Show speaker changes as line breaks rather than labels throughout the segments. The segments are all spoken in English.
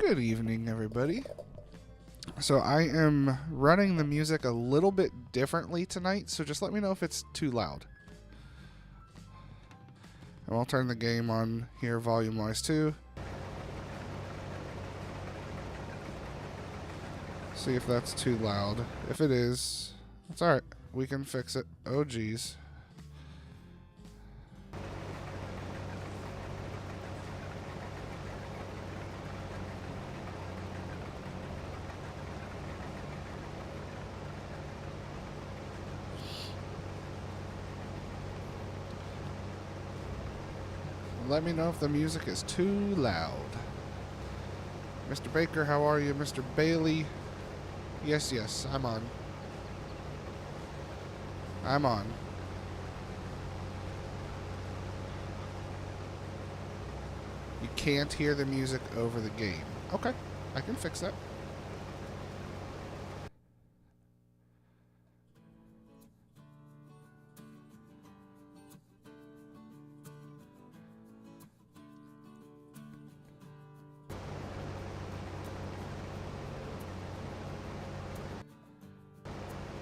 Good evening, everybody. So I am running the music a little bit differently tonight, so just let me know if it's too loud. And I'll turn the game on here volume-wise too. See if that's too loud. If it is, it's alright. We can fix it. Oh, geez. Let me know if the music is too loud. Mr. Baker, how are you? Mr. Bailey? Yes, yes, I'm on. I'm on. You can't hear the music over the game. Okay, I can fix that.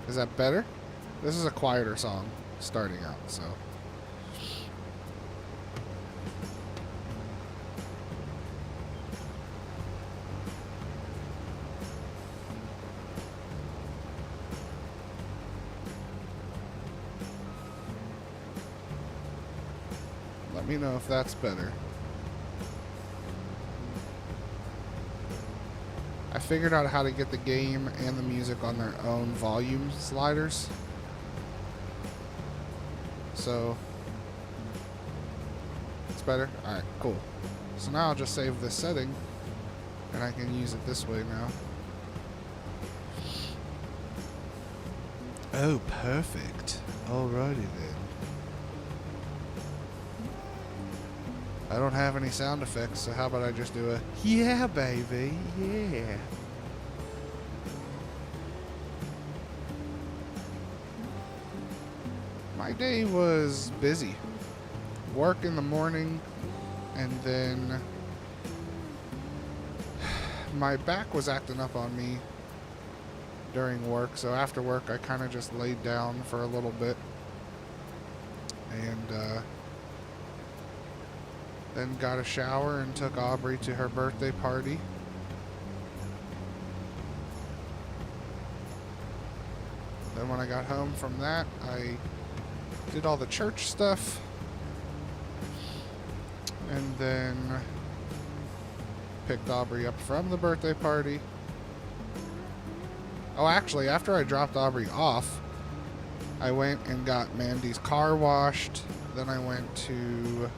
Is that better? This is a quieter song starting out, so. Let me know if that's better. I figured out how to get the game and the music on their own volume sliders. So, it's better? Alright, cool. So now I'll just save this setting, and I can use it this way now. Oh, perfect. Alrighty then. I don't have any sound effects, so how about I just do a yeah, baby, yeah. My day was busy. Work in the morning, and then my back was acting up on me during work, so after work I kind of just laid down for a little bit, and then got a shower and took Aubrey to her birthday party. Then when I got home from that, I did all the church stuff. And then picked Aubrey up from the birthday party. Oh, actually, after I dropped Aubrey off, I went and got Mandy's car washed. Then I went to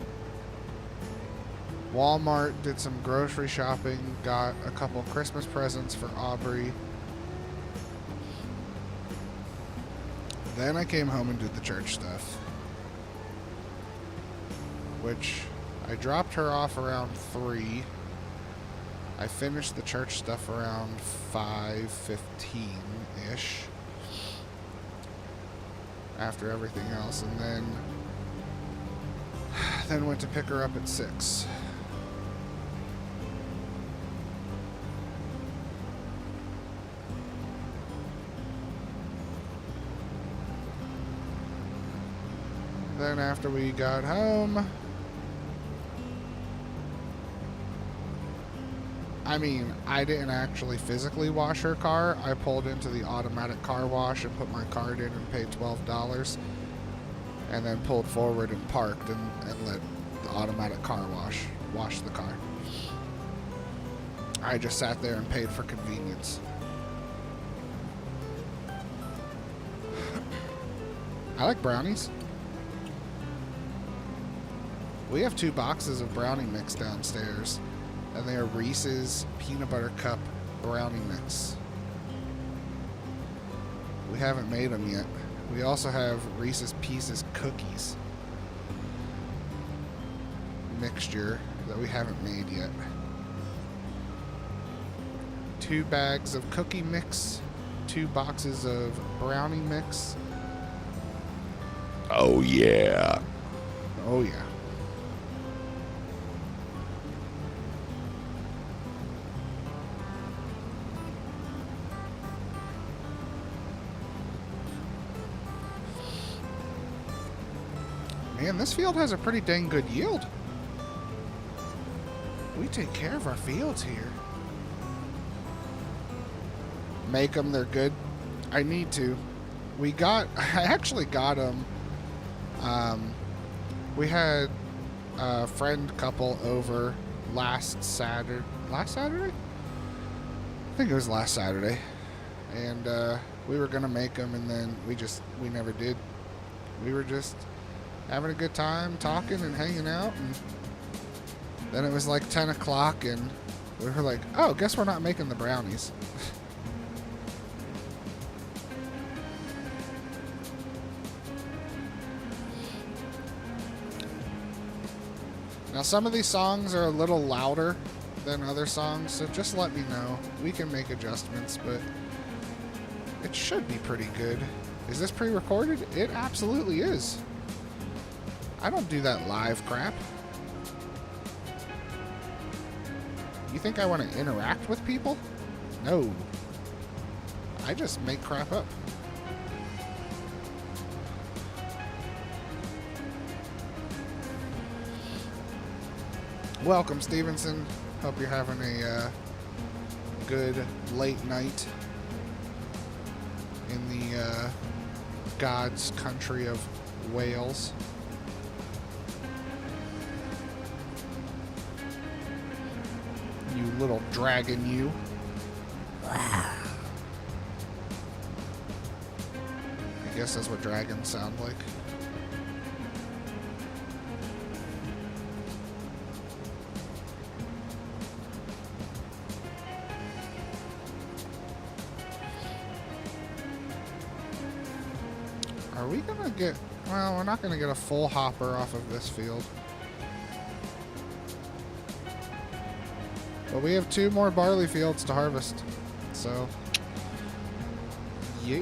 Walmart, did some grocery shopping, got a couple Christmas presents for Aubrey. Then I came home and did the church stuff, which I dropped her off around 3. I finished the church stuff around 5:15-ish after everything else, and then went to pick her up at 6. Then after we got home, I mean, I didn't actually physically wash her car. I pulled into the automatic car wash and put my card in and paid $12, and then pulled forward and parked and let the automatic car wash the car. I just sat there and paid for convenience. I like brownies. We have 2 boxes of brownie mix downstairs, and they are Reese's Peanut Butter Cup Brownie Mix. We haven't made them yet. We also have Reese's Pieces Cookies mixture that we haven't made yet. 2 bags of cookie mix, 2 boxes of brownie mix. Oh yeah. Oh yeah. Man, this field has a pretty dang good yield. We take care of our fields here. Make them, they're good. I need to. I actually got them. We had a friend couple over last Saturday? I think it was last Saturday. And we were going to make them, and then we never did. We were just having a good time talking and hanging out, and then it was like 10 o'clock, and we were like, oh, guess we're not making the brownies. Now, some of these songs are a little louder than other songs, so just let me know. We can make adjustments, but it should be pretty good. Is this pre-recorded? It absolutely is. I don't do that live crap. You think I want to interact with people? No. I just make crap up. Welcome, Stevenson. Hope you're having a good late night in the God's country of Wales. You little dragon, you. I guess that's what dragons sound like. Are we gonna get... Well, we're not gonna get a full hopper off of this field. But we have 2 more barley fields to harvest. So, yeah.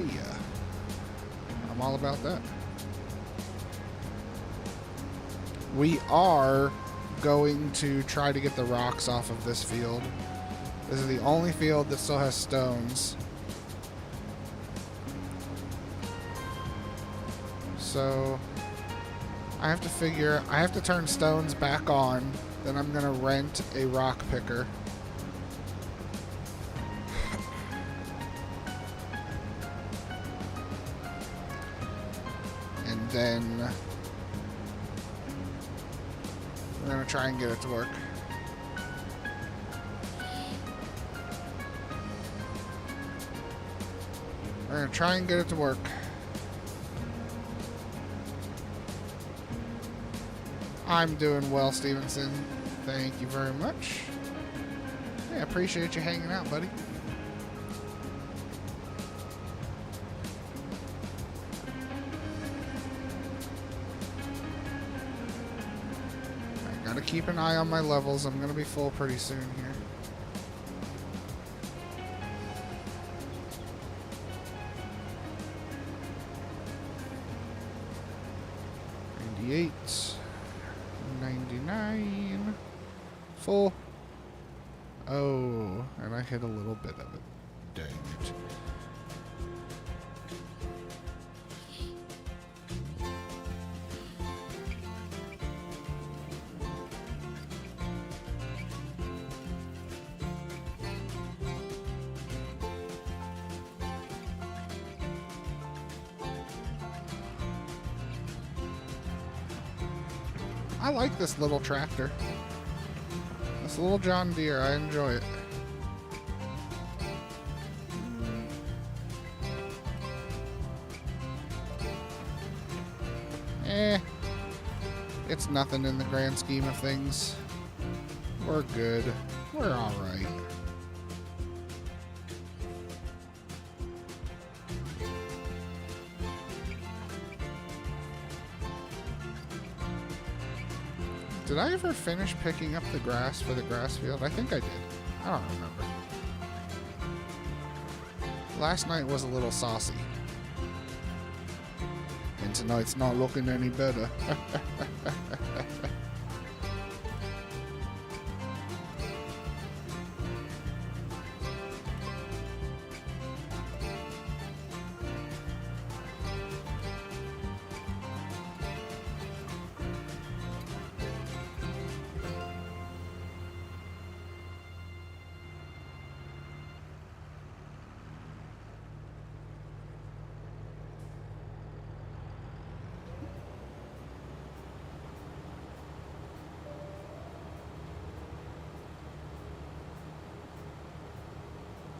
I'm all about that. We are going to try to get the rocks off of this field. This is the only field that still has stones. So I have to turn stones back on, then I'm gonna rent a rock picker. And then we're gonna try and get it to work. We're gonna try and get it to work. I'm doing well, Stevenson. Thank you very much. Yeah, appreciate you hanging out, buddy. I gotta keep an eye on my levels. I'm gonna be full pretty soon here. $98. 99. Full. Oh, and I hit a little bit of it. Dang it. I like this little tractor. This little John Deere, I enjoy it. It's nothing in the grand scheme of things. We're good. We're alright. Did I ever finish picking up the grass for the grass field? I think I did. I don't remember. Last night was a little saucy. And tonight's not looking any better.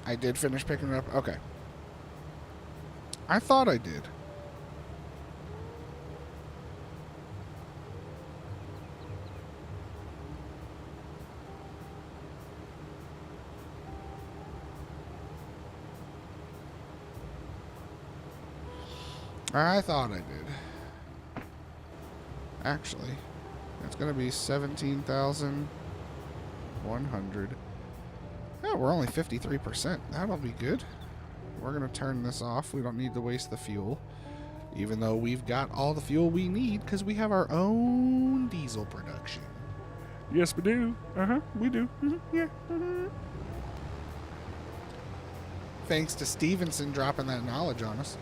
I did finish picking it up? Okay. I thought I did. I thought I did. Actually, it's going to be 17,100. Yeah, we're only 53%. That'll be good. We're going to turn this off. We don't need to waste the fuel. Even though we've got all the fuel we need because we have our own diesel production. Yes, we do. We do. Yeah. Thanks to Stevenson dropping that knowledge on us.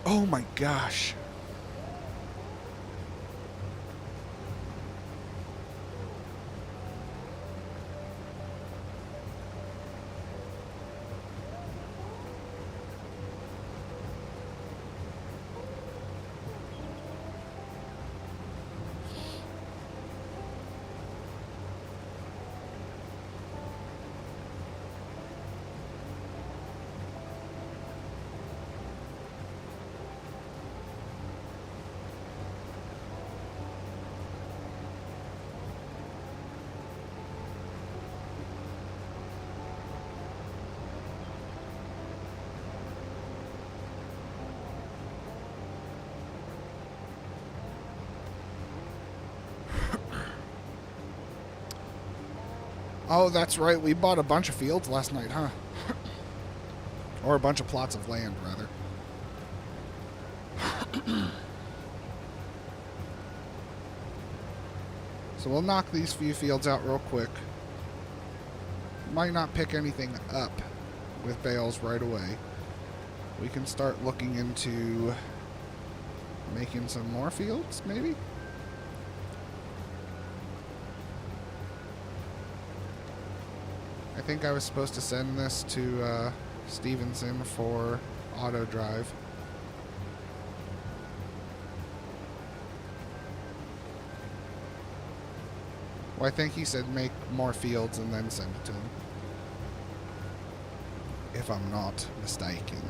Oh my gosh. Oh, that's right. We bought a bunch of fields last night, huh? Or a bunch of plots of land, rather. So we'll knock these few fields out real quick. Might not pick anything up with bales right away. We can start looking into making some more fields, maybe? I think I was supposed to send this to Stevenson for auto drive. Well, I think he said make more fields and then send it to him. If I'm not mistaken.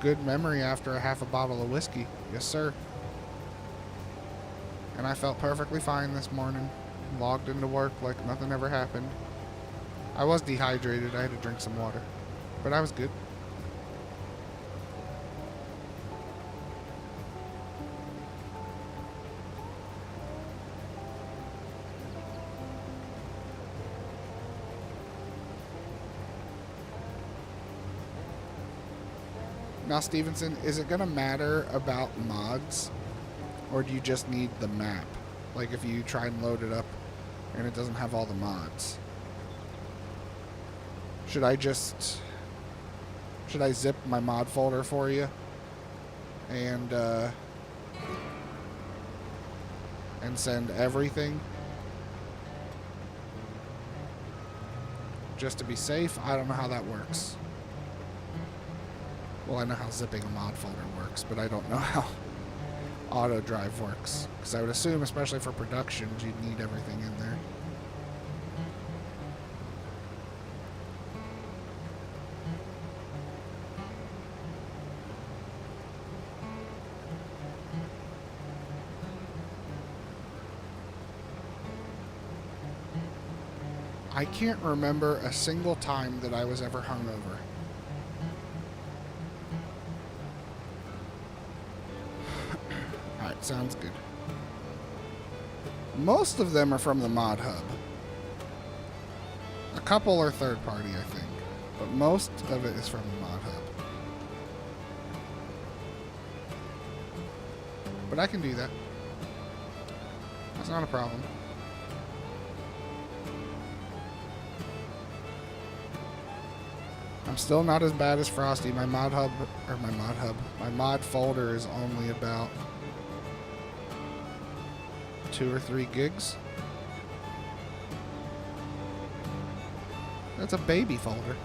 Good memory after a half a bottle of whiskey. Yes, sir. And I felt perfectly fine this morning. Logged into work like nothing ever happened. I was dehydrated. I had to drink some water. But I was good. Now, Stevenson, is it going to matter about mods? Or do you just need the map? Like if you try and load it up and it doesn't have all the mods. Should I zip my mod folder for you? And send everything? Just to be safe? I don't know how that works. Well, I know how zipping a mod folder works, but I don't know how auto drive works. Because I would assume, especially for productions, you'd need everything in there. I can't remember a single time that I was ever hungover. Alright, sounds good. Most of them are from the mod hub. A couple are third party, I think. But most of it is from the mod hub. But I can do that. That's not a problem. still not as bad as Frosty. My mod folder is only about 2 or 3 gigs. That's a baby folder.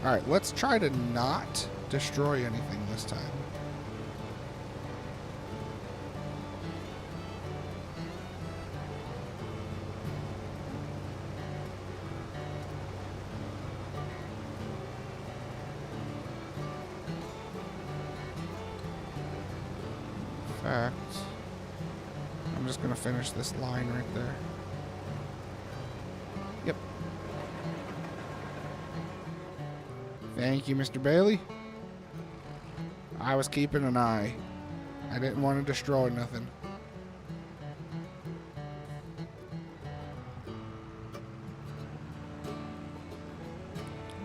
Alright, let's try to not destroy anything this time. In fact, I'm just going to finish this line right there. Yep. Thank you, Mr. Bailey. I was keeping an eye. I didn't want to destroy nothing.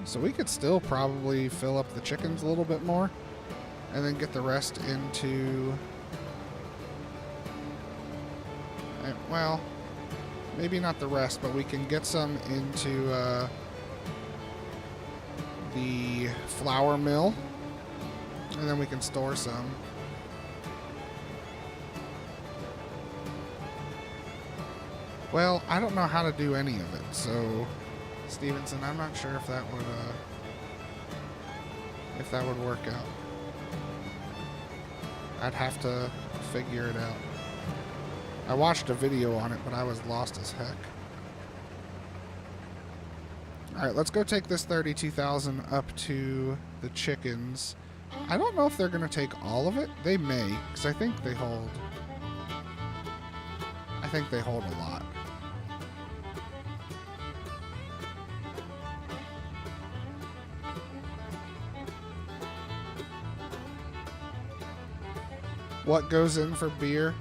So we could still probably fill up the chickens a little bit more and then get the rest into... well, maybe not the rest, but we can get some into the flour mill, and then we can store some. Well, I don't know how to do any of it, so Stevenson, I'm not sure if that would work out. I'd have to figure it out. I watched a video on it, but I was lost as heck. Alright, let's go take this 32,000 up to the chickens. I don't know if they're going to take all of it. They may, because I think they hold a lot. What goes in for beer?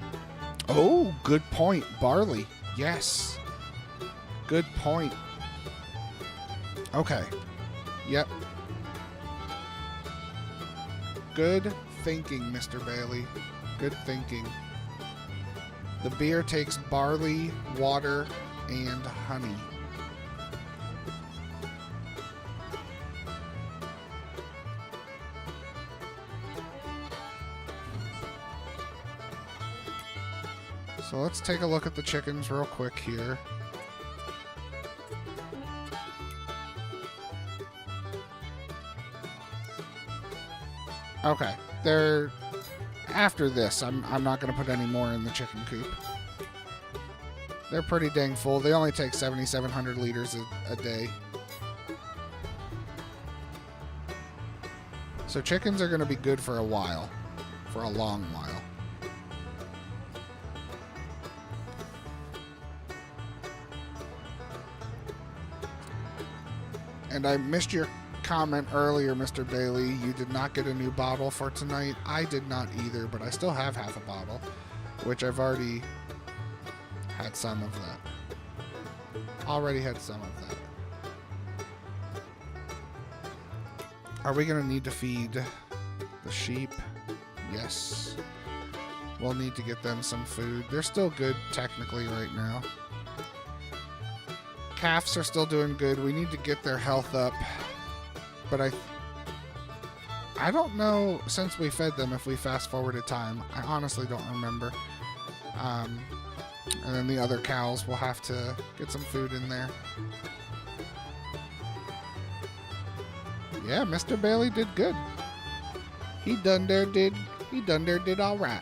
Oh, good point. Barley. Yes. Good point. Okay. Yep. Good thinking, Mr. Bailey. Good thinking. The beer takes barley, water, and honey. So let's take a look at the chickens real quick here. Okay, they're... After this, I'm not going to put any more in the chicken coop. They're pretty dang full. They only take 7,700 liters a day. So chickens are going to be good for a while. For a long while. And I missed your comment earlier, Mr. Bailey. You did not get a new bottle for tonight. I did not either, but I still have half a bottle, which I've already had some of that. Already had some of that. Are we going to need to feed the sheep? Yes. We'll need to get them some food. They're still good technically right now. Calves are still doing good. We need to get their health up. But I don't know, since we fed them, if we fast forwarded time. I honestly don't remember. And then the other cows will have to get some food in there. Yeah, Mr. Bailey did good. He done there did all right.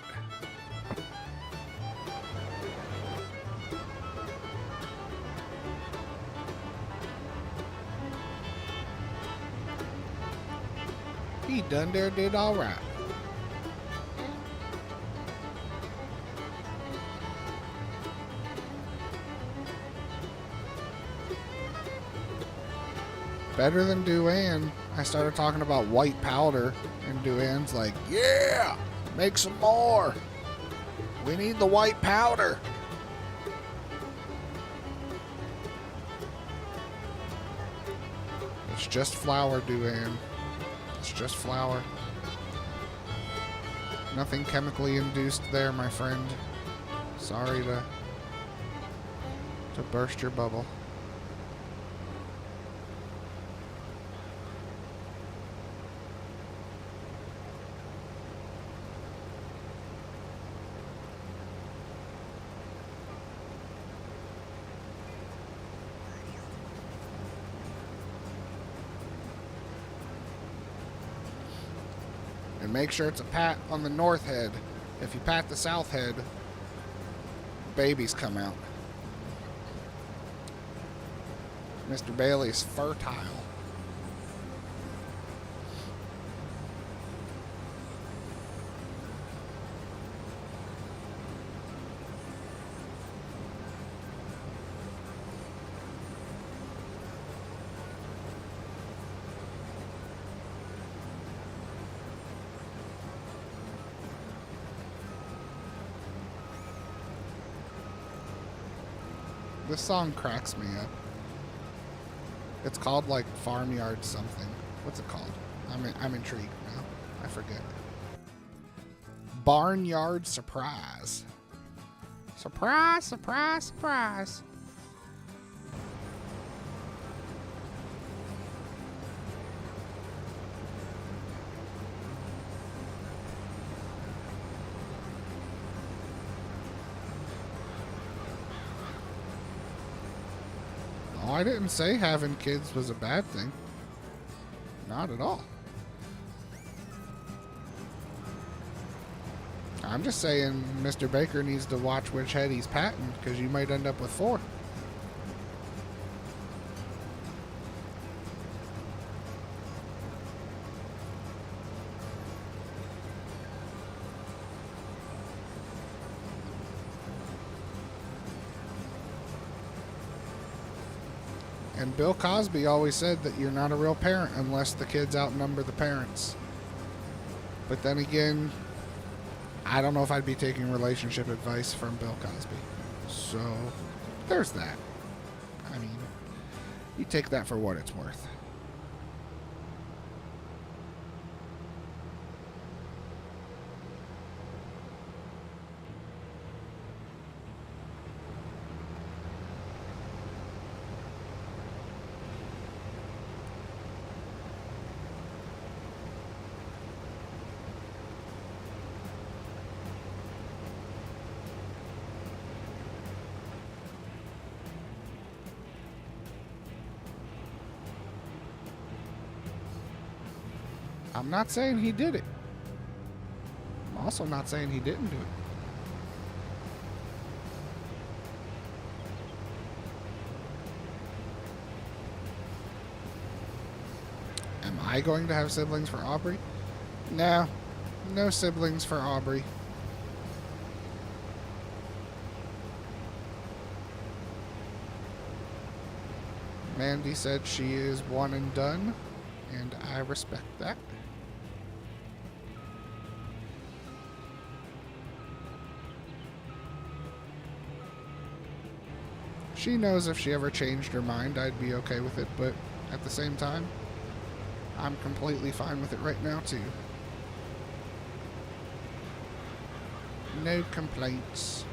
He done there did all right. Better than Duane. I started talking about white powder, and Duane's like, yeah, make some more. We need the white powder. It's just flour, Duane. It's just flour. Nothing chemically induced there, my friend. Sorry to burst your bubble. And make sure it's a pat on the north head. If you pat the south head, babies come out. Mr. Bailey's fertile. This song cracks me up. It's called like Farmyard something. What's it called? I'm intrigued now. I forget. Barnyard Surprise. Surprise, surprise, surprise. Oh, I didn't say having kids was a bad thing. Not at all. I'm just saying Mr. Baker needs to watch which head he's patting, because you might end up with 4. And Bill Cosby always said that you're not a real parent unless the kids outnumber the parents. But then again, I don't know if I'd be taking relationship advice from Bill Cosby. So, there's that. I mean, you take that for what it's worth. I'm not saying he did it. I'm also not saying he didn't do it. Am I going to have siblings for Aubrey? No. No siblings for Aubrey. Mandy said she is one and done, and I respect that. She knows if she ever changed her mind, I'd be okay with it, but at the same time, I'm completely fine with it right now, too. No complaints.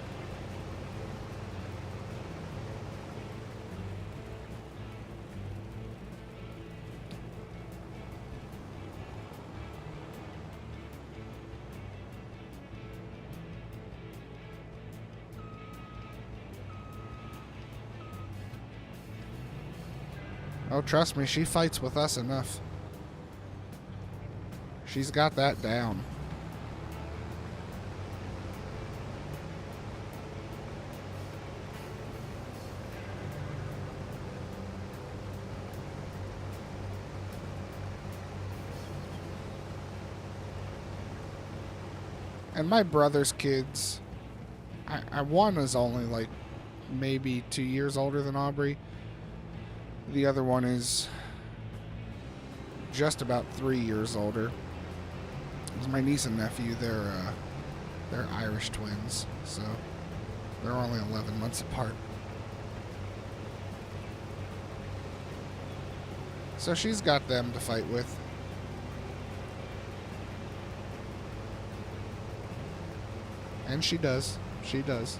Oh, trust me, she fights with us enough. She's got that down. And my brother's kids, one is only like maybe 2 years older than Aubrey. The other one is just about 3 years older. It's my niece and nephew. They're Irish twins, so they're only 11 months apart. So she's got them to fight with. And she does. She does.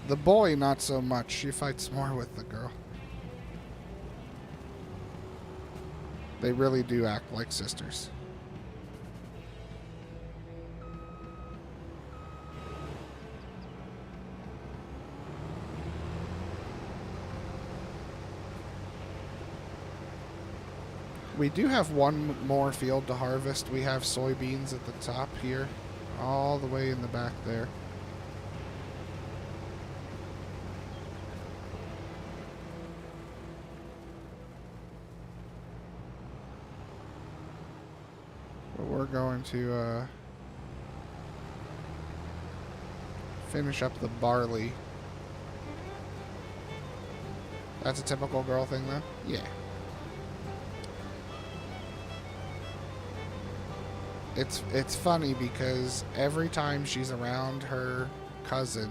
The boy, not so much. She fights more with the girl. They really do act like sisters. We do have one more field to harvest. We have soybeans at the top here, all the way in the back there. But we're going to finish up the barley. That's a typical girl thing, though? Yeah. It's funny because every time she's around her cousin,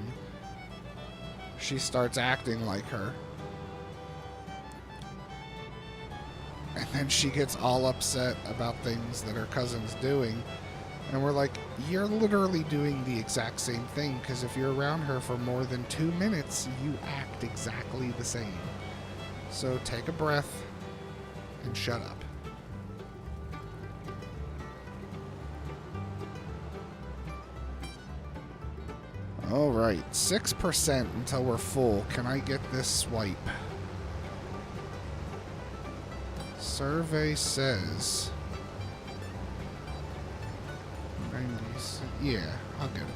she starts acting like her. And then she gets all upset about things that her cousin's doing. And we're like, you're literally doing the exact same thing, because if you're around her for more than 2 minutes, you act exactly the same. So take a breath and shut up. All right, 6% until we're full. Can I get this swipe? Survey says 90s. Yeah, I'll get it.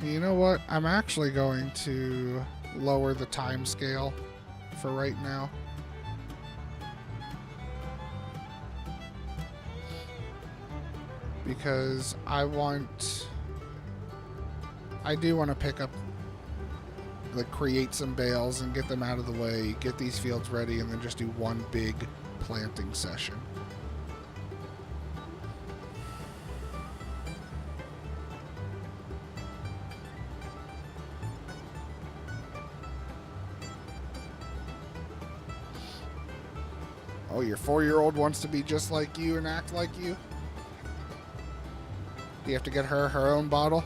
You know what? I'm actually going to lower the time scale for right now. Because I do want to pick up, like, create some bales and get them out of the way, get these fields ready, and then just do one big planting session. Oh, your 4-year-old wants to be just like you and act like you? Do you have to get her her own bottle?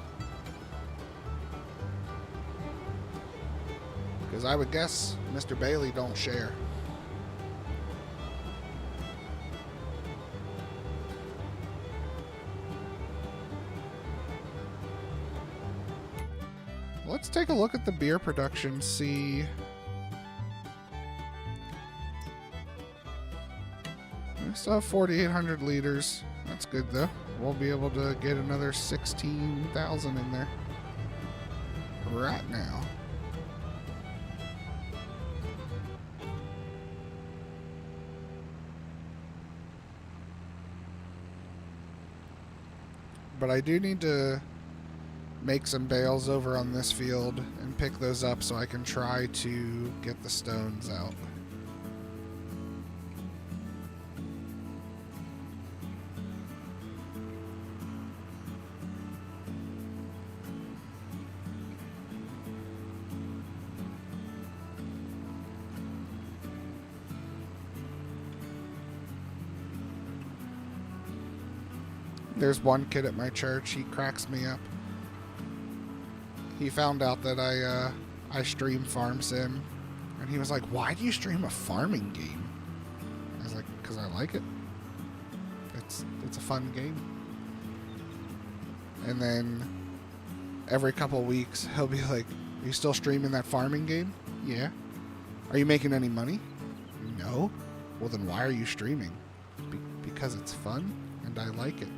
Because I would guess Mr. Bailey don't share. Let's take a look at the beer production, see... We still have 4,800 liters. That's good, though. We'll be able to get another 16,000 in there right now. But I do need to make some bales over on this field and pick those up so I can try to get the stones out. There's one kid at my church, he cracks me up. He found out that I stream Farm Sim, and he was like, why do you stream a farming game? I was like, because I like it. It's a fun game. And then every couple weeks, he'll be like, are you still streaming that farming game? Yeah. Are you making any money? No. Well, then why are you streaming? Because it's fun, and I like it.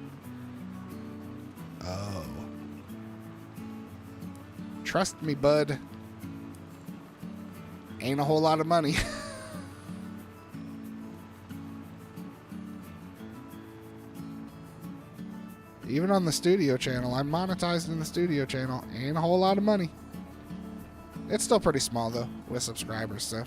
Oh. Trust me, bud. Ain't a whole lot of money. Even on the studio channel, I'm monetized in the studio channel. Ain't a whole lot of money. It's still pretty small, though, with subscribers, so.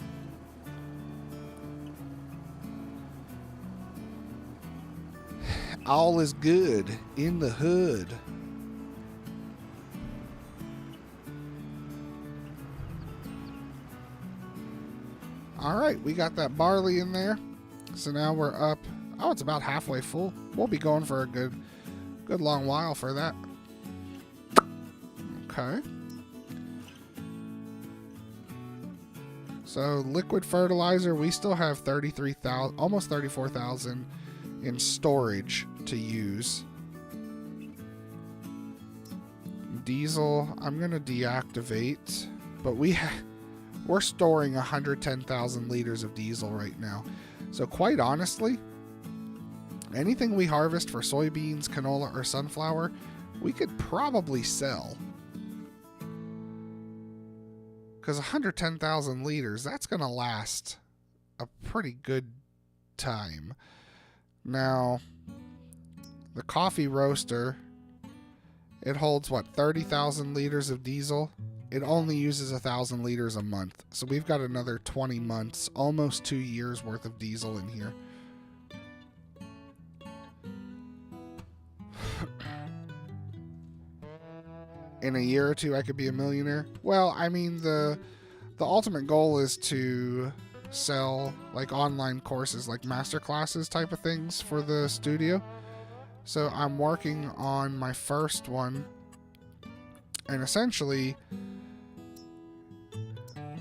All is good in the hood. All right, we got that barley in there. So now we're up. Oh, it's about halfway full. We'll be going for a good long while for that. Okay. So liquid fertilizer, we still have 33,000, almost 34,000 in storage to use. Diesel, I'm gonna deactivate, but we're storing 110,000 liters of diesel right now. So quite honestly, anything we harvest for soybeans, canola, or sunflower, we could probably sell. Because 110,000 liters, that's going to last a pretty good time. Now, the coffee roaster, it holds, what, 30,000 liters of diesel? It only uses 1,000 liters a month. So we've got another 20 months, almost 2 years worth of diesel in here. In a year or two, I could be a millionaire. Well, I mean, the ultimate goal is to sell like online courses, like master classes type of things for the studio. So I'm working on my first one, and essentially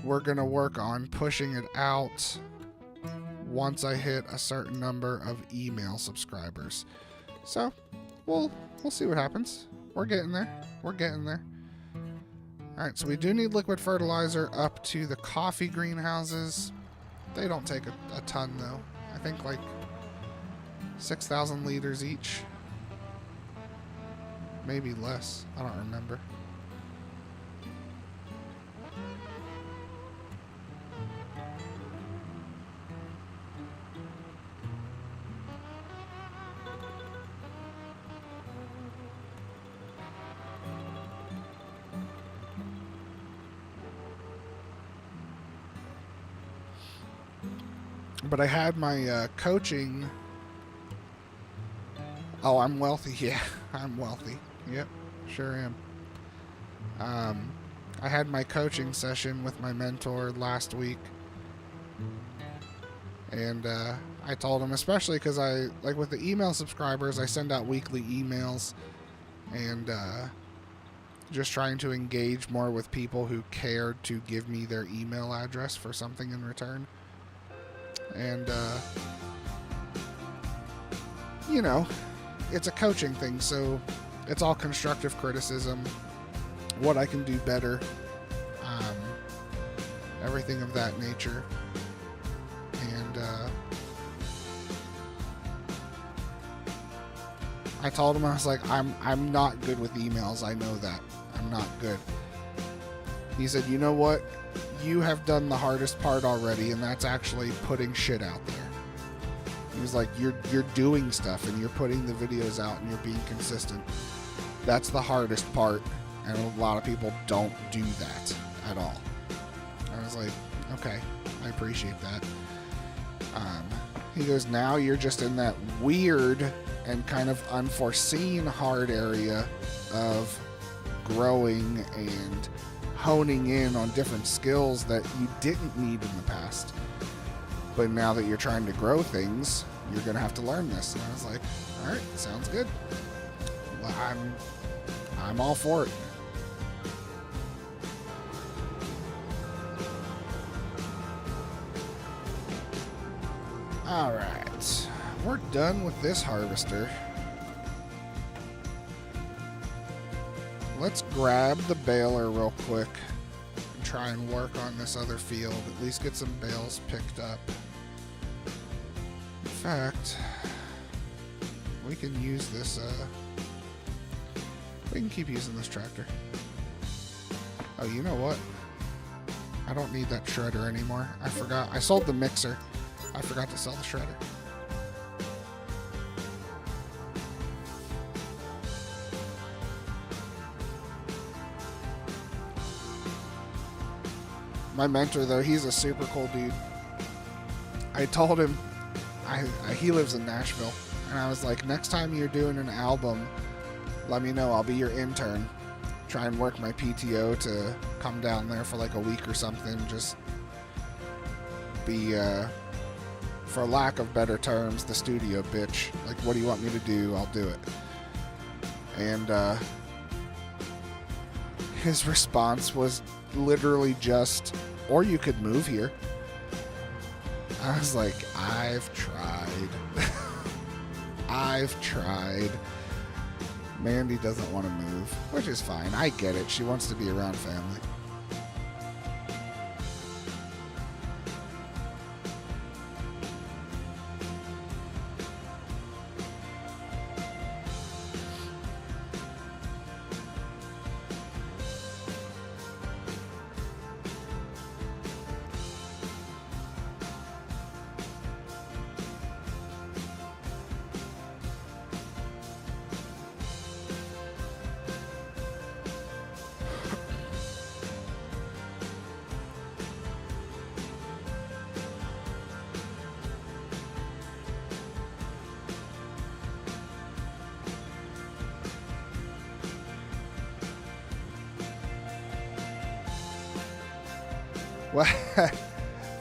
we're gonna work on pushing it out once I hit a certain number of email subscribers. So we'll see what happens. We're getting there. We're getting there. Alright, so we do need liquid fertilizer up to the coffee greenhouses. They don't take a ton, though. I think like 6,000 liters each. Maybe less. I don't remember. But I had my coaching. Oh, I'm wealthy. Yeah, I'm wealthy. Yep, sure am. I had my coaching session with my mentor last week. And I told him, especially because I, like with the email subscribers, I send out weekly emails. And just trying to engage more with people who cared to give me their email address for something in return. And, you know, it's a coaching thing, so it's all constructive criticism, what I can do better, everything of that nature. And I told him, I was like, I'm not good with emails. I know that. I'm not good. He said, you know what? You have done the hardest part already, and that's actually putting shit out there. He was like, you're doing stuff, and you're putting the videos out, and you're being consistent. That's the hardest part, and a lot of people don't do that at all. I was like, okay, I appreciate that. He goes, now you're just in that weird and kind of unforeseen hard area of growing and honing in on different skills that you didn't need in the past. But now that you're trying to grow things, you're going to have to learn this. And I was like, all right, sounds good. Well, I'm all for it. All right, we're done with this harvester. Let's grab the baler real quick and try and work on this other field. At least get some bales picked up. In fact, we can use this, we can keep using this tractor. Oh, you know what? I don't need that shredder anymore. I forgot. I sold the mixer. I forgot to sell the shredder. My mentor, though, he's a super cool dude. I told him, he lives in Nashville, and I was like, next time you're doing an album, let me know. I'll be your intern. Try and work my PTO to come down there for like a week or something. Just be, for lack of better terms, the studio bitch. Like, what do you want me to do? I'll do it. And his response was literally just, or you could move here. I was like, I've tried. I've tried. Mandy doesn't want to move, which is fine. I get it. She wants to be around family. Well,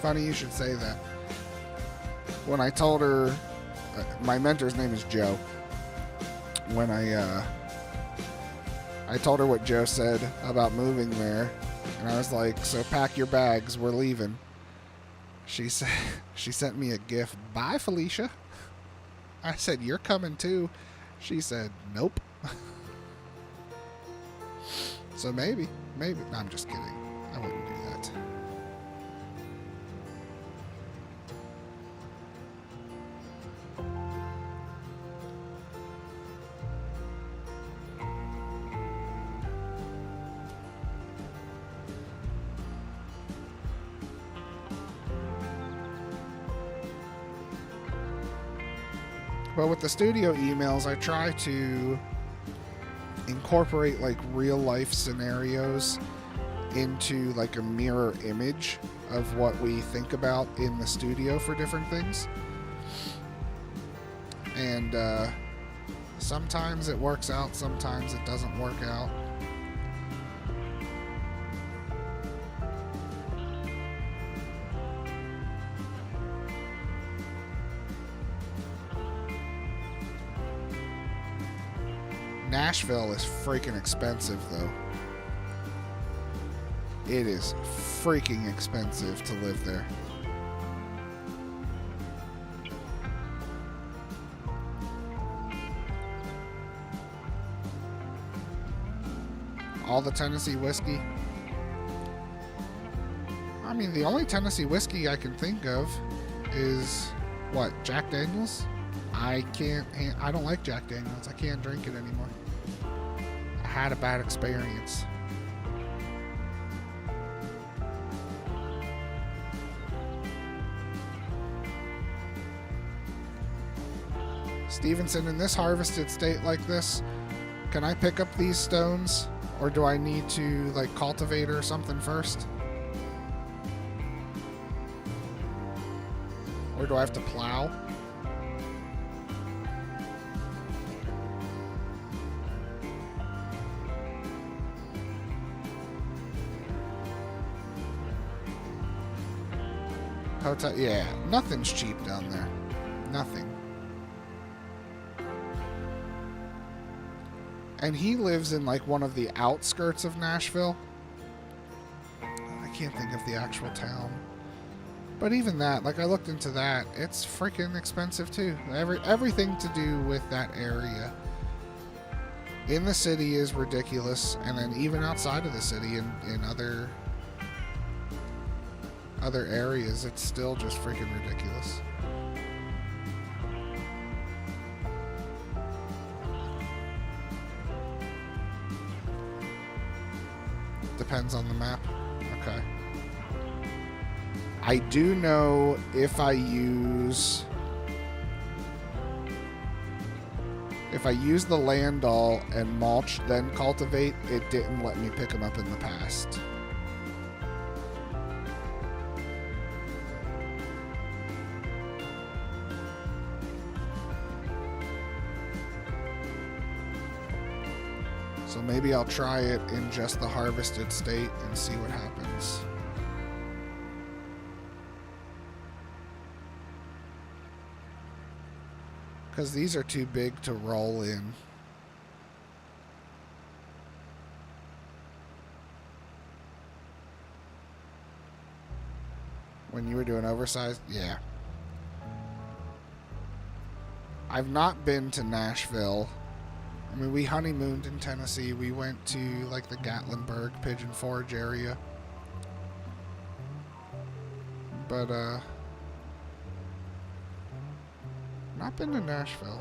funny you should say that. When I told her, my mentor's name is Joe. When I told her what Joe said about moving there, and I was like, "So pack your bags, we're leaving." She sent me a GIF. "Bye, Felicia." I said, "You're coming too." She said, "Nope." So maybe. No, I'm just kidding. I wouldn't do that. But with the studio emails, I try to incorporate like real life scenarios into like a mirror image of what we think about in the studio for different things. And sometimes it works out, sometimes it doesn't work out. Nashville is freaking expensive, though. It is freaking expensive to live there. All the Tennessee whiskey. I mean, the only Tennessee whiskey I can think of is, what, Jack Daniels? I don't like Jack Daniels. I can't drink it anymore. I had a bad experience. Stevenson, in this harvested state like this, can I pick up these stones? Or do I need to, like, cultivate or something first? Or do I have to plow? Hotel, yeah, nothing's cheap down there. Nothing. And he lives in like one of the outskirts of Nashville. I can't think of the actual town. But even that, like I looked into that, it's freaking expensive too. Everything to do with that area in the city is ridiculous, and then even outside of the city in other areas, it's still just freaking ridiculous. Depends on the map. Okay. I do know if I use the landall and mulch then cultivate, it didn't let me pick them up in the past. So maybe I'll try it in just the harvested state and see what happens. Because these are too big to roll in. When you were doing oversized? Yeah. I've not been to Nashville. I mean, we honeymooned in Tennessee. We went to, like, the Gatlinburg Pigeon Forge area. But, not been to Nashville.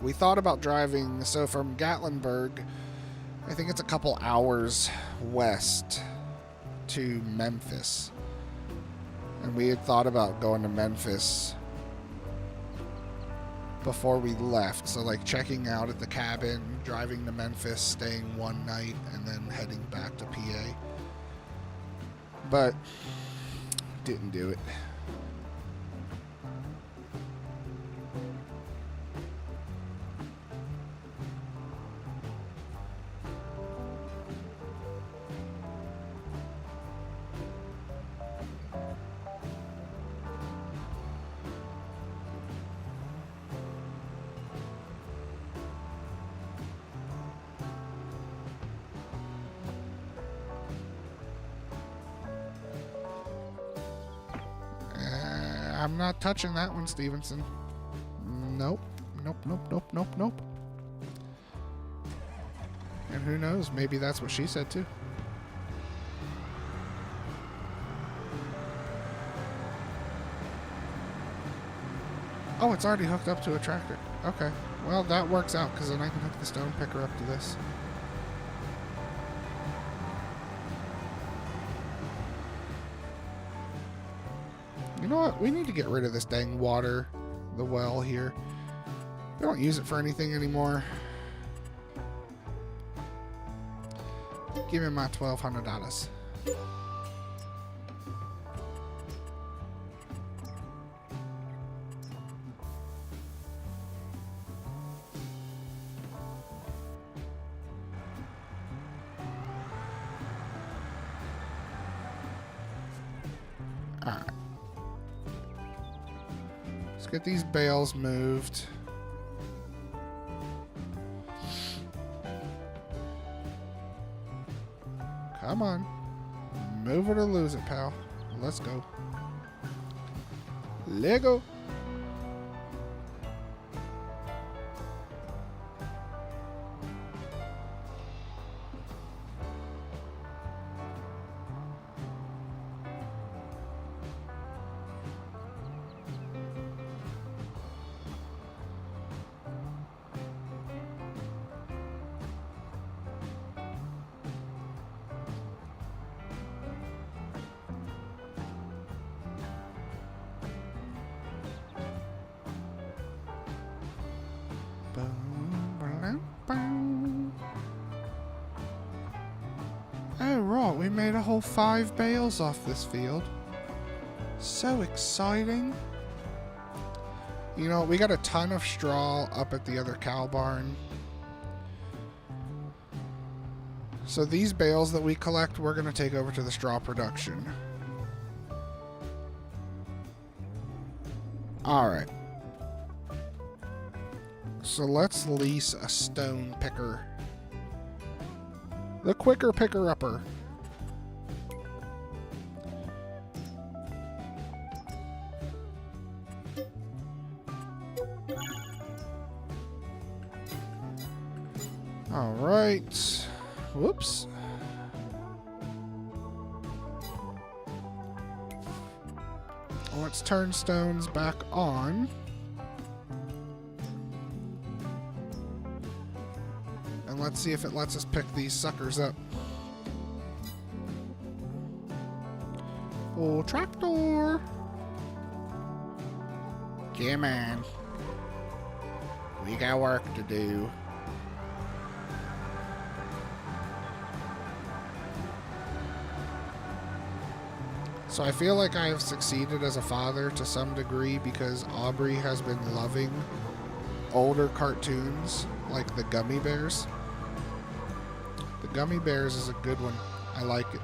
We thought about driving, so from Gatlinburg, I think it's a couple hours west to Memphis. And we had thought about going to Memphis before we left. So like checking out at the cabin, driving to Memphis, staying one night, and then heading back to PA. But didn't do it. I'm not touching that one, Stevenson. Nope. Nope, nope, nope, nope, nope. And who knows, maybe that's what she said too. Oh, it's already hooked up to a tractor. Okay. Well, that works out, because then I can hook the stone picker up to this. You know what? We need to get rid of this dang water, the well here. We don't use it for anything anymore. Give me my $1,200. All right. Let's get these bales moved. Come on. Move it or lose it, pal. Let's go. Lego. Oh, right, we made a whole 5 bales off this field. So exciting. You know, we got a ton of straw up at the other cow barn. So these bales that we collect, we're going to take over to the straw production. Alright. So let's lease a stone picker. The quicker picker-upper. All right. Whoops. Let's turn stones back on. And let's see if it lets us pick these suckers up. Oh, tractor. Yeah, man. We got work to do. So I feel like I have succeeded as a father to some degree because Aubrey has been loving older cartoons like the Gummy Bears. gummy bears is a good one. I like it.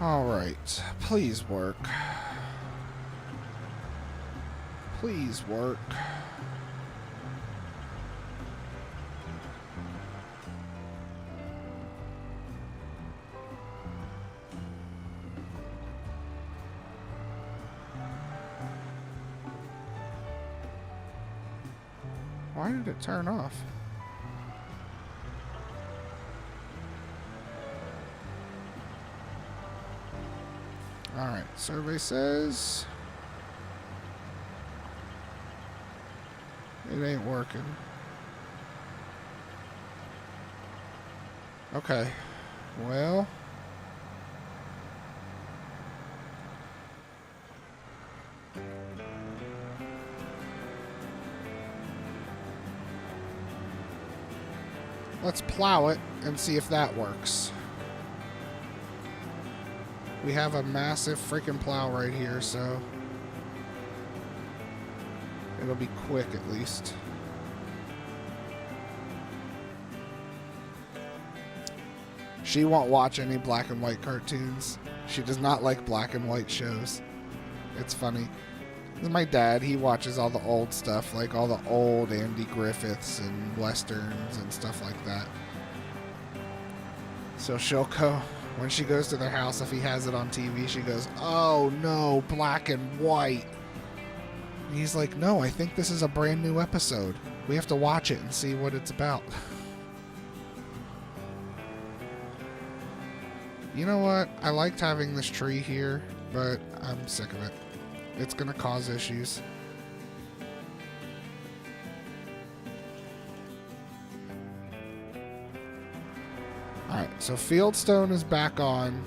Alright, please work. Please work. Why did it turn off? Alright, survey says it ain't working. Okay, well, let's plow it and see if that works. We have a massive freaking plow right here, so it'll be quick at least. She won't watch any black and white cartoons. She does not like black and white shows. It's funny. My dad, he watches all the old stuff, like all the old Andy Griffiths and westerns and stuff like that. So she'll go, when she goes to their house, if he has it on TV, she goes, "Oh no, black and white." And he's like, "No, I think this is a brand new episode. We have to watch it and see what it's about." You know what? I liked having this tree here, but I'm sick of it. It's going to cause issues. Alright, so Fieldstone is back on.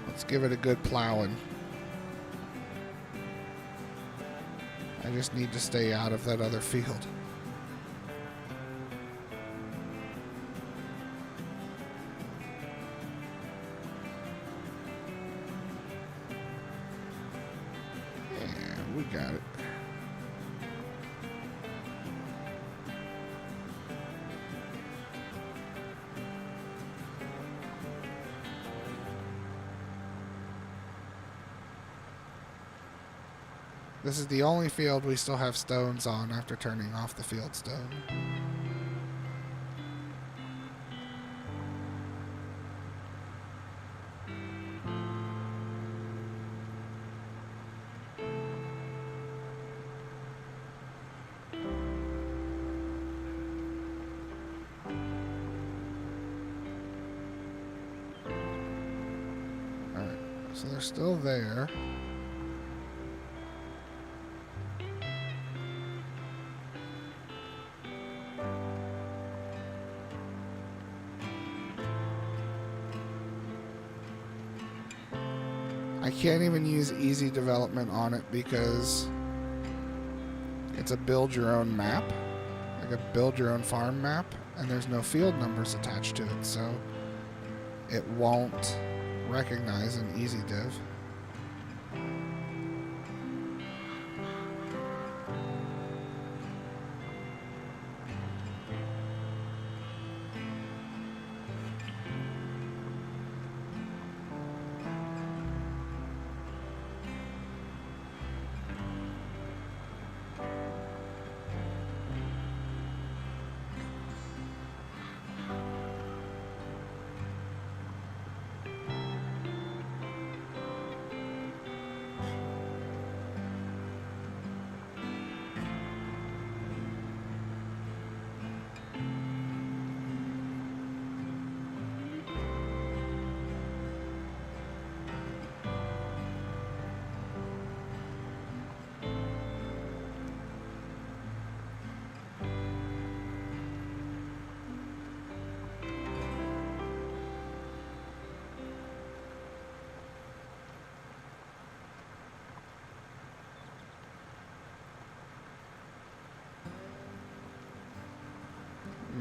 Let's give it a good plowing. I just need to stay out of that other field. Yeah, we got it. This is the only field we still have stones on after turning off the field stone. Alright, so they're still there. I can't even use easy development on it because it's a build your own map, like a build your own farm map, and there's no field numbers attached to it, so it won't recognize an easy div.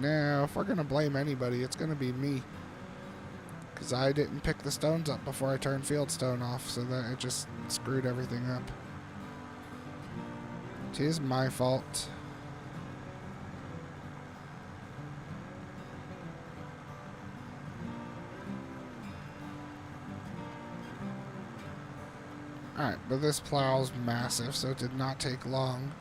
Now, if we're going to blame anybody, it's going to be me. Because I didn't pick the stones up before I turned fieldstone off, so that it just screwed everything up. It is my fault. Alright, but this plow's massive, so it did not take long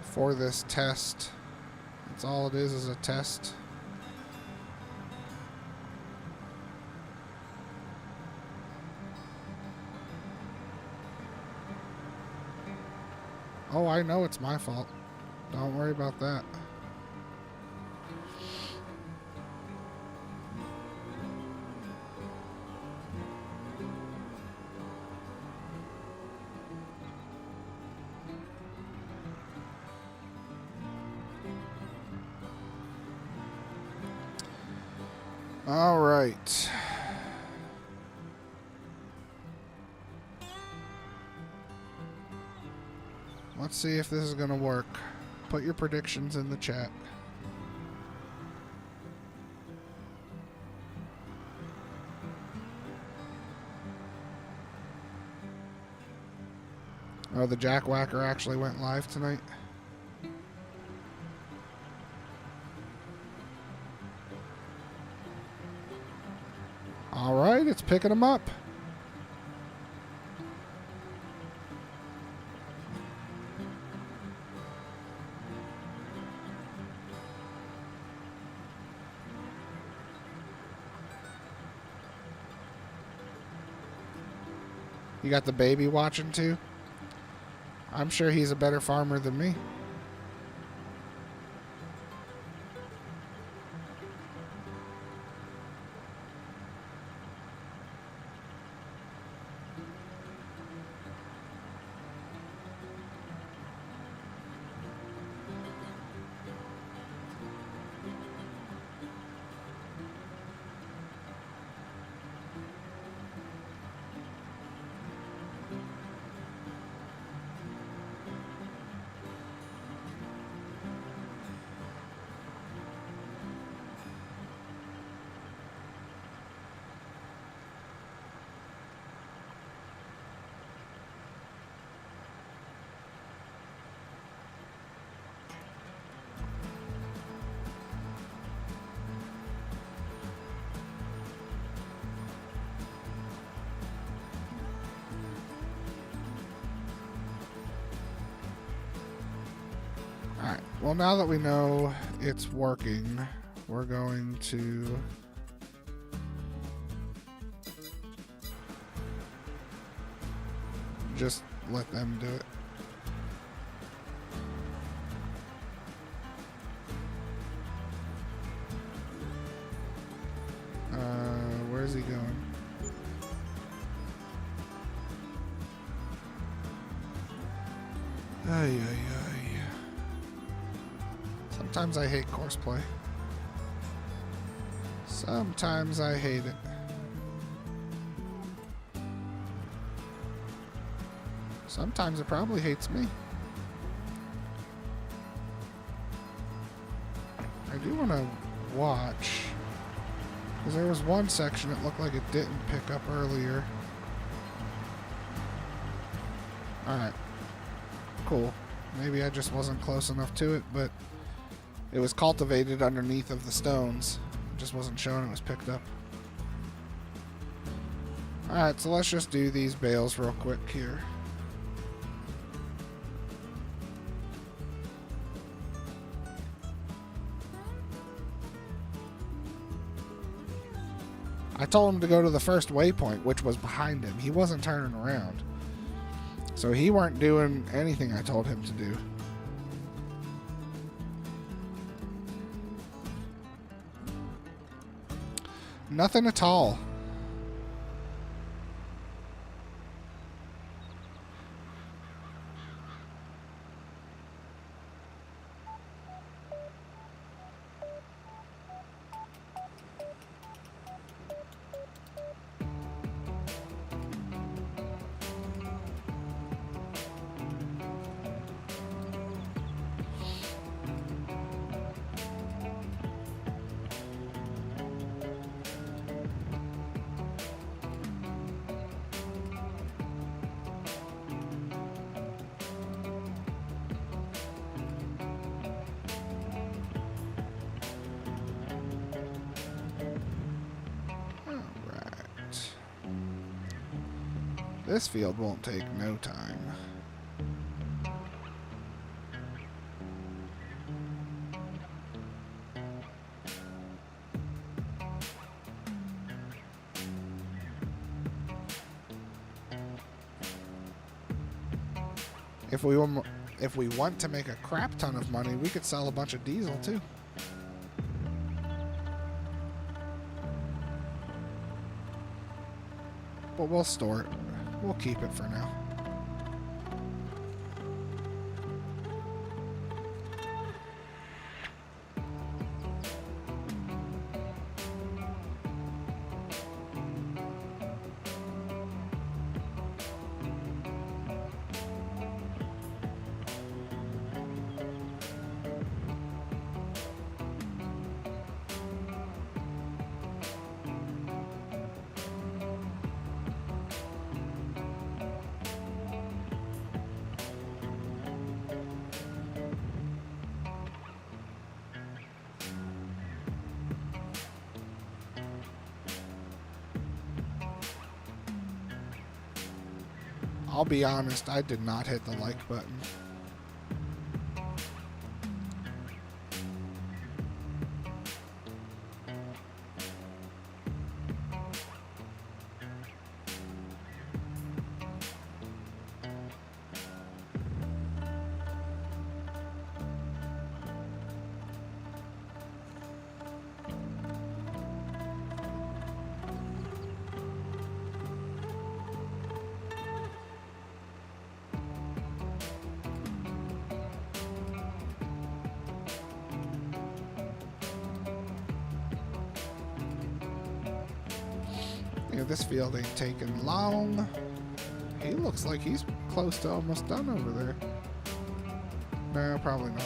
for this test. That's all it is a test. Oh, I know it's my fault. Don't worry about that. All right. Let's see if this is going to work. Put your predictions in the chat. Oh, the Jackwhacker actually went live tonight. All right, it's picking them up. You got the baby watching too? I'm sure he's a better farmer than me. Alright, well now that we know it's working, we're going to just let them do it. Where's he going? Ay, ay, ay. Sometimes I hate courseplay. Sometimes I hate it. Sometimes it probably hates me. I do want to watch, because there was one section it looked like it didn't pick up earlier. Alright. Cool. Maybe I just wasn't close enough to it, but it was cultivated underneath of the stones. It just wasn't showing it was picked up. Alright, so let's just do these bales real quick here. I told him to go to the first waypoint, which was behind him. He wasn't turning around. So he weren't doing anything I told him to do. Nothing at all. This field won't take no time. If we want to make a crap ton of money, we could sell a bunch of diesel too. But we'll store it. We'll keep it for now. I'll be honest, I did not hit the like button. Yeah, this field ain't taking long. He looks like he's close to almost done over there. No, probably not.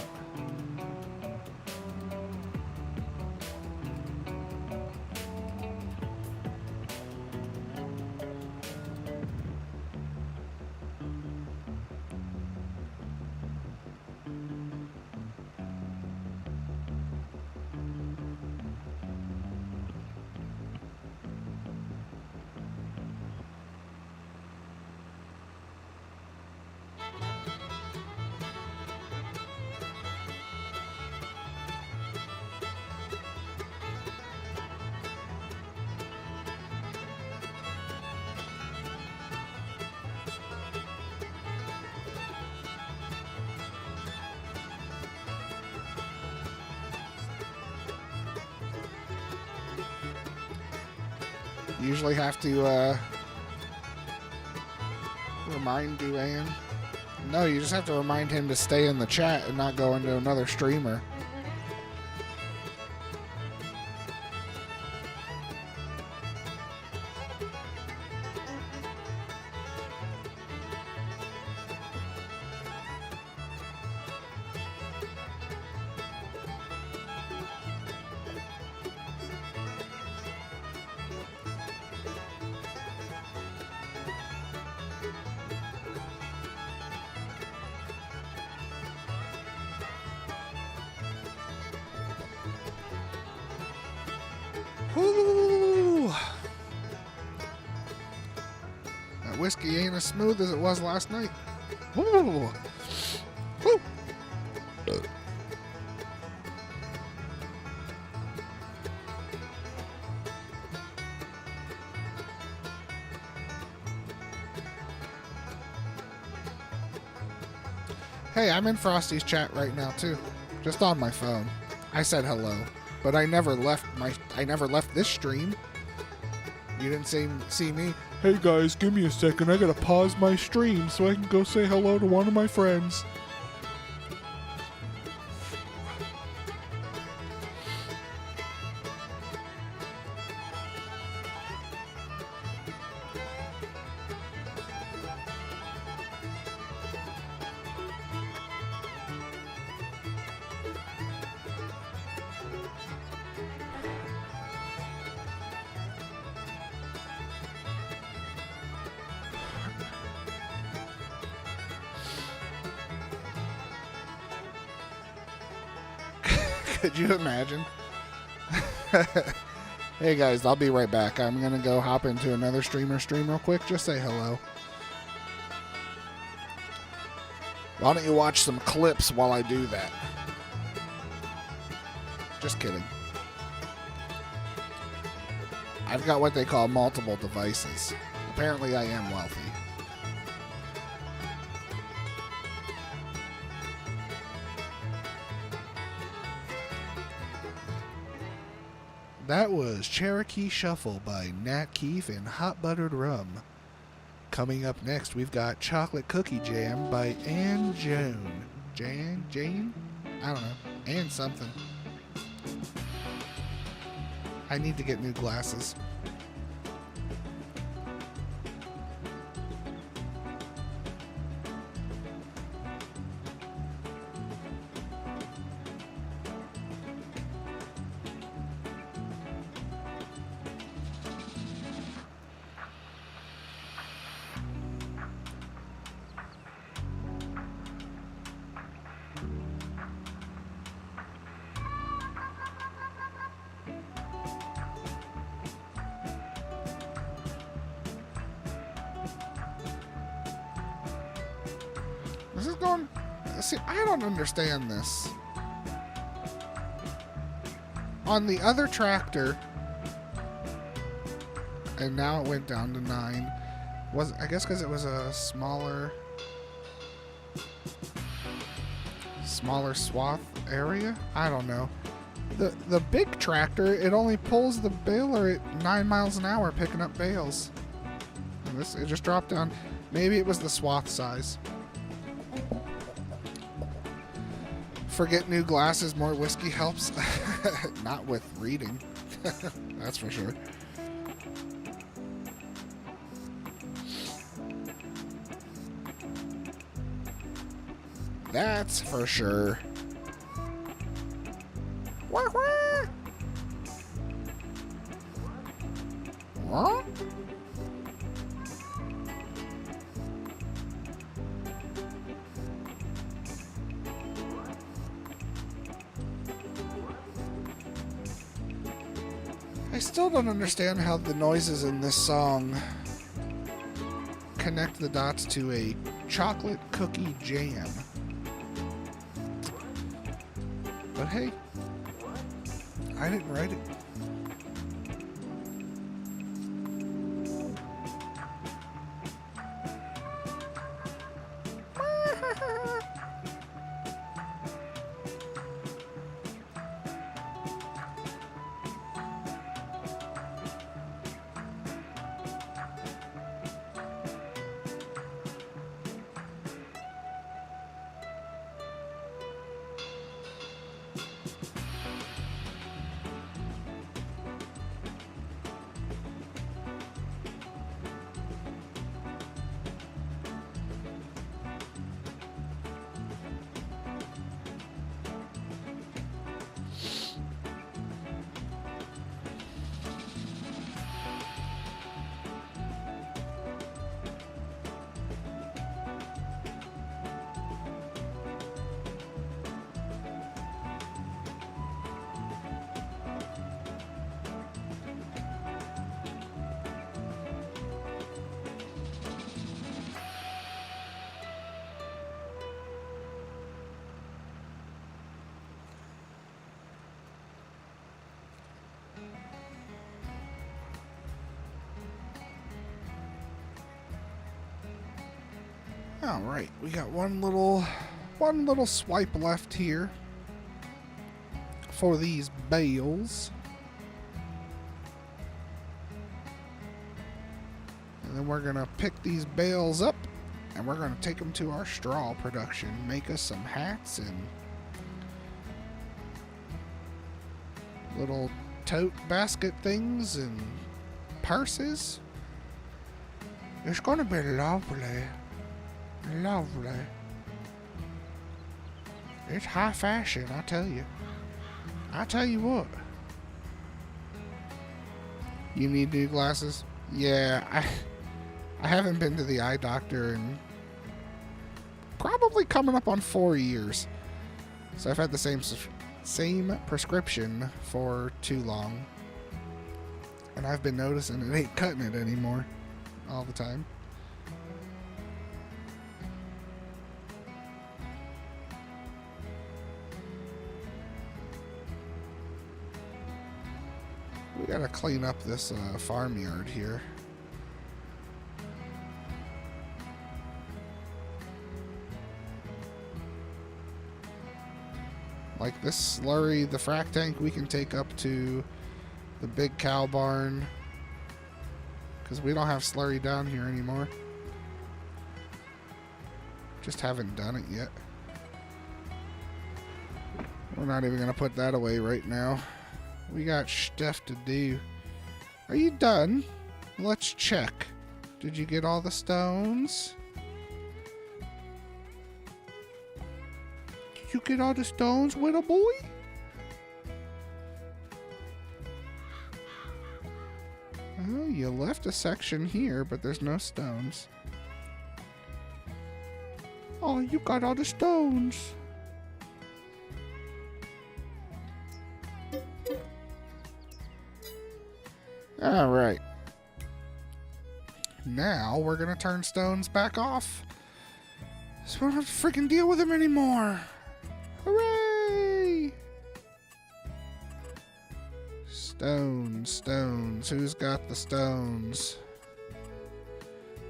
Usually have to remind Duane. No, you just have to remind him to stay in the chat and not go into another streamer. Woo! That whiskey ain't as smooth as it was last night. Woo! Woo! Hey, I'm in Frosty's chat right now too, just on my phone. I said hello, but I never left this stream. You didn't see me. Hey guys, give me a second. I gotta pause my stream so I can go say hello to one of my friends. Could you imagine? Hey guys, I'll be right back. I'm gonna go hop into another stream real quick. Just say hello. Why don't you watch some clips while I do that? Just kidding. I've got what they call multiple devices. Apparently I am wealthy. That was Cherokee Shuffle by Nat Keefe and Hot Buttered Rum. Coming up next, we've got Chocolate Cookie Jam by Ann Joan. Jane? I don't know. Ann something. I need to get new glasses. This is going... See, I don't understand this. On the other tractor, and now it went down to 9. I guess because it was a smaller swath area? I don't know. The big tractor, it only pulls the baler at 9 miles an hour picking up bales. And it just dropped down. Maybe it was the swath size. Forget new glasses, more whiskey helps. Not with reading. That's for sure. That's for sure. Wah, wah. What? I still don't understand how the noises in this song connect the dots to a chocolate cookie jam. But hey, I didn't write it. All right, we got one little swipe left here for these bales. And then we're going to pick these bales up and we're going to take them to our straw production, make us some hats and little tote basket things and purses. It's going to be lovely. Lovely. It's high fashion, I tell you. I tell you what. You need new glasses? Yeah, I haven't been to the eye doctor in probably coming up on 4 years. So I've had the same prescription for too long. And I've been noticing it ain't cutting it anymore all the time. We gotta clean up this farmyard here. Like this slurry, the frack tank, we can take up to the big cow barn. Because we don't have slurry down here anymore. Just haven't done it yet. We're not even going to put that away right now. We got stuff to do. Are you done? Let's check. Did you get all the stones? Did you get all the stones, little boy? Oh, you left a section here, but there's no stones. Oh, you got all the stones. All right. Now we're going to turn stones back off. So we don't have to freaking deal with them anymore. Hooray! Stones, stones. Who's got the stones?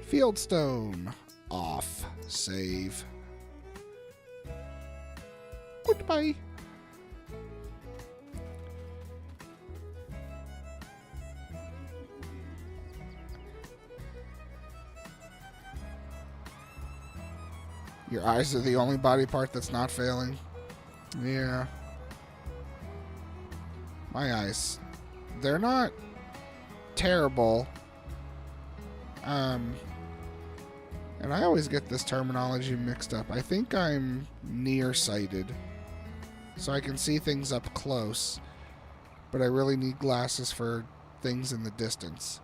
Field stone. Off. Save. Goodbye. Your eyes are the only body part that's not failing. Yeah. My eyes. They're not terrible. And I always get this terminology mixed up. I think I'm nearsighted. So I can see things up close. But I really need glasses for things in the distance.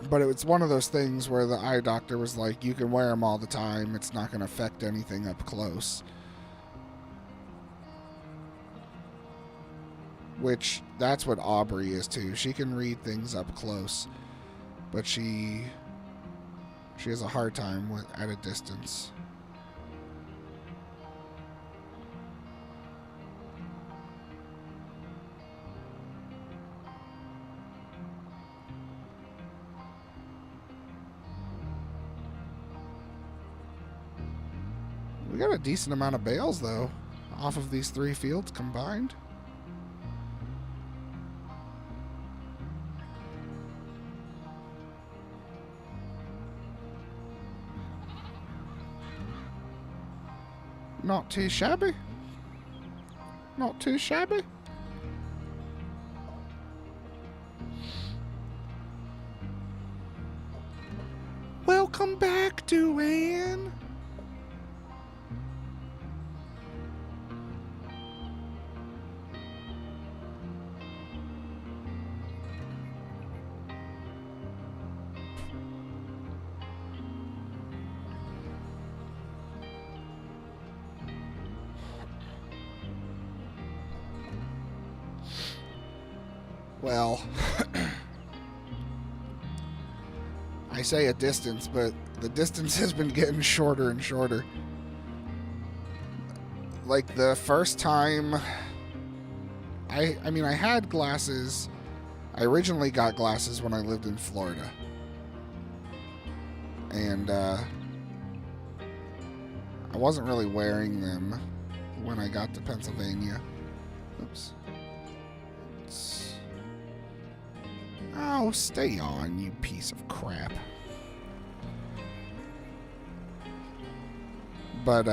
But it's one of those things where the eye doctor was like, you can wear them all the time. It's not going to affect anything up close. Which, that's what Aubrey is too. She can read things up close. But she has a hard time at a distance. We got a decent amount of bales, though, off of these 3 fields combined. Not too shabby. Not too shabby. Welcome back, Duane. Well, I say a distance, but the distance has been getting shorter and shorter. Like the first time, I mean, I had glasses. I originally got glasses when I lived in Florida. And I wasn't really wearing them when I got to Pennsylvania. Oops. Oh, stay on, you piece of crap. But,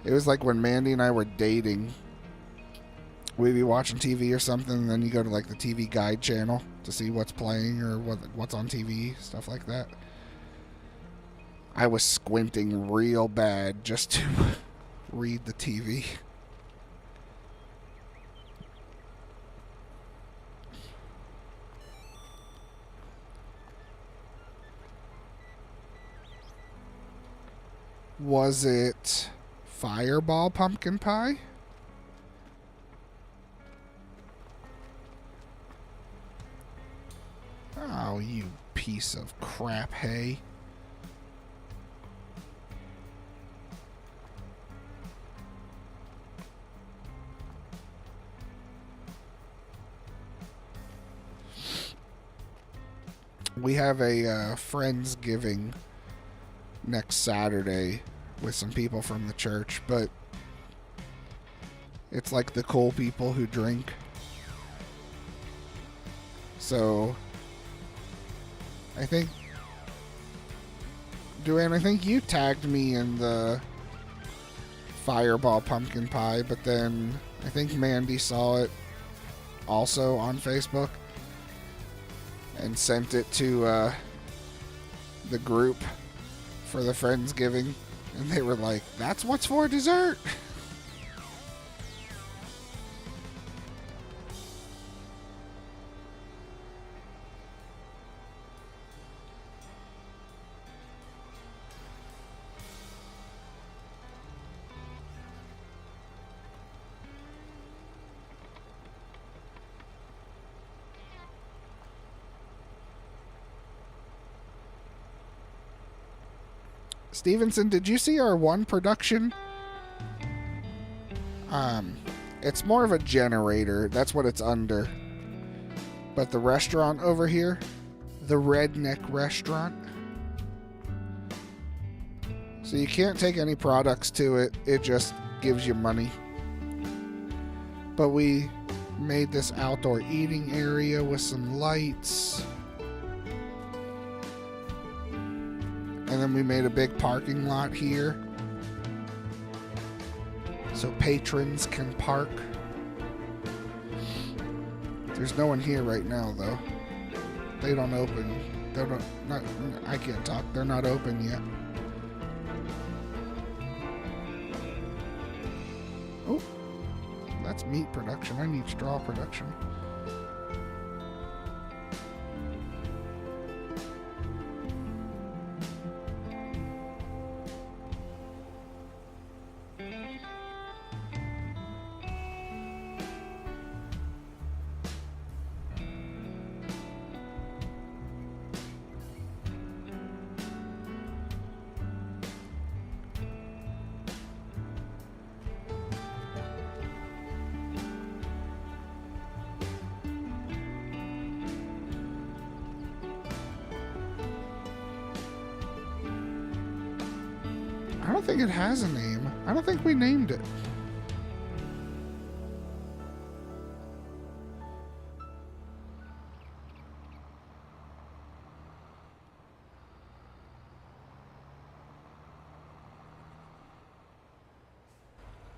it was like when Mandy and I were dating. We'd be watching TV or something, and then you go to, like, the TV Guide channel to see what's playing or what's on TV, stuff like that. I was squinting real bad just to read the TV. Was it Fireball pumpkin pie? Oh, you piece of crap hay. We have a Friendsgiving next Saturday with some people from the church, but it's like the cool people who drink. So I think, Duane, I think you tagged me in the Fireball pumpkin pie, but then I think Mandy saw it also on Facebook and sent it to the group for the Friendsgiving, and they were like, "That's what's for dessert." Stevenson, did you see our one production? It's more of a generator. That's what it's under. But the restaurant over here, the Redneck Restaurant. So you can't take any products to it. It just gives you money. But we made this outdoor eating area with some lights. And then we made a big parking lot here, so patrons can park. There's no one here right now, though. They don't open. I can't talk. They're not open yet. Oh, that's meat production. I need straw production. I don't think it has a name. I don't think we named it.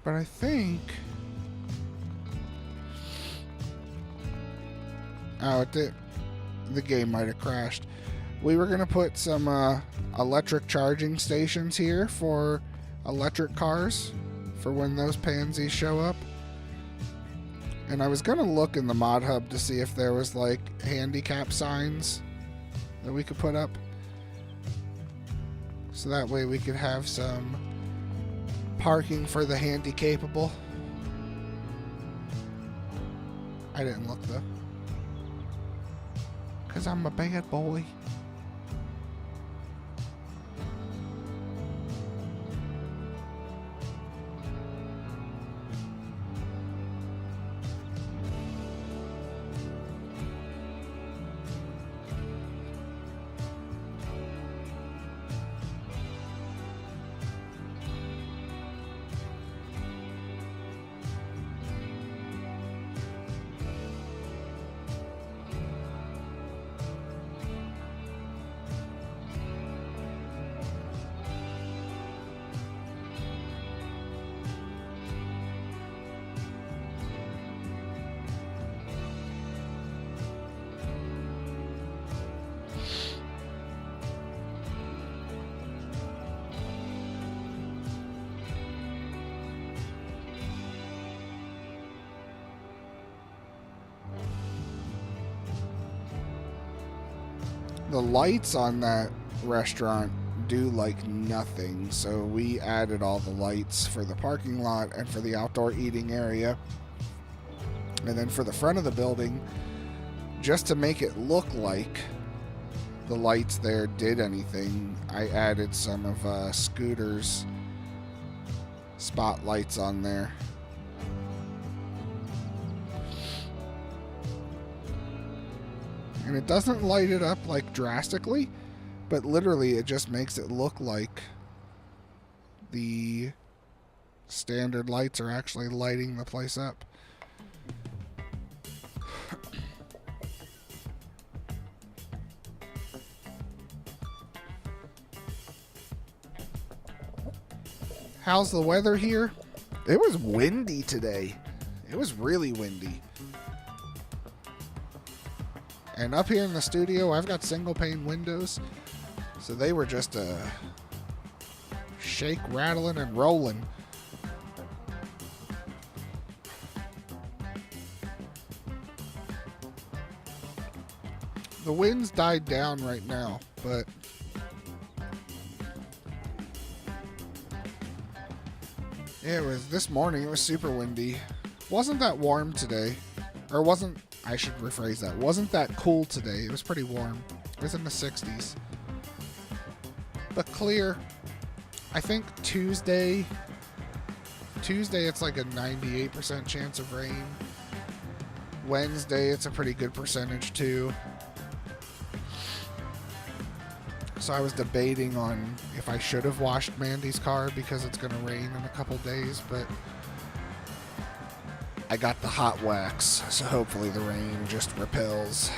But I think... Oh, it did. The game might have crashed. We were going to put some electric charging stations here for electric cars for when those pansies show up. And I was going to look in the mod hub to see if there was like handicap signs that we could put up. So that way we could have some parking for the handy-capable. I didn't look though, 'cause I'm a bad boy. The lights on that restaurant do like nothing, so we added all the lights for the parking lot and for the outdoor eating area. And then for the front of the building, just to make it look like the lights there did anything, I added some of Scooter's spotlights on there. And it doesn't light it up like drastically, but literally it just makes it look like the standard lights are actually lighting the place up. How's the weather here? It was windy today. It was really windy. And up here in the studio, I've got single pane windows, so they were just shake, rattling, and rolling. The wind's died down right now, but yeah, it was this morning. It was super windy. Wasn't that warm today, or wasn't? I should rephrase that. Wasn't that cool today? It was pretty warm. It was in the 60s, but clear. I think Tuesday it's like a 98% chance of rain. Wednesday it's a pretty good percentage too. So I was debating on if I should have washed Mandy's car because it's going to rain in a couple days, but I got the hot wax, so hopefully the rain just repels.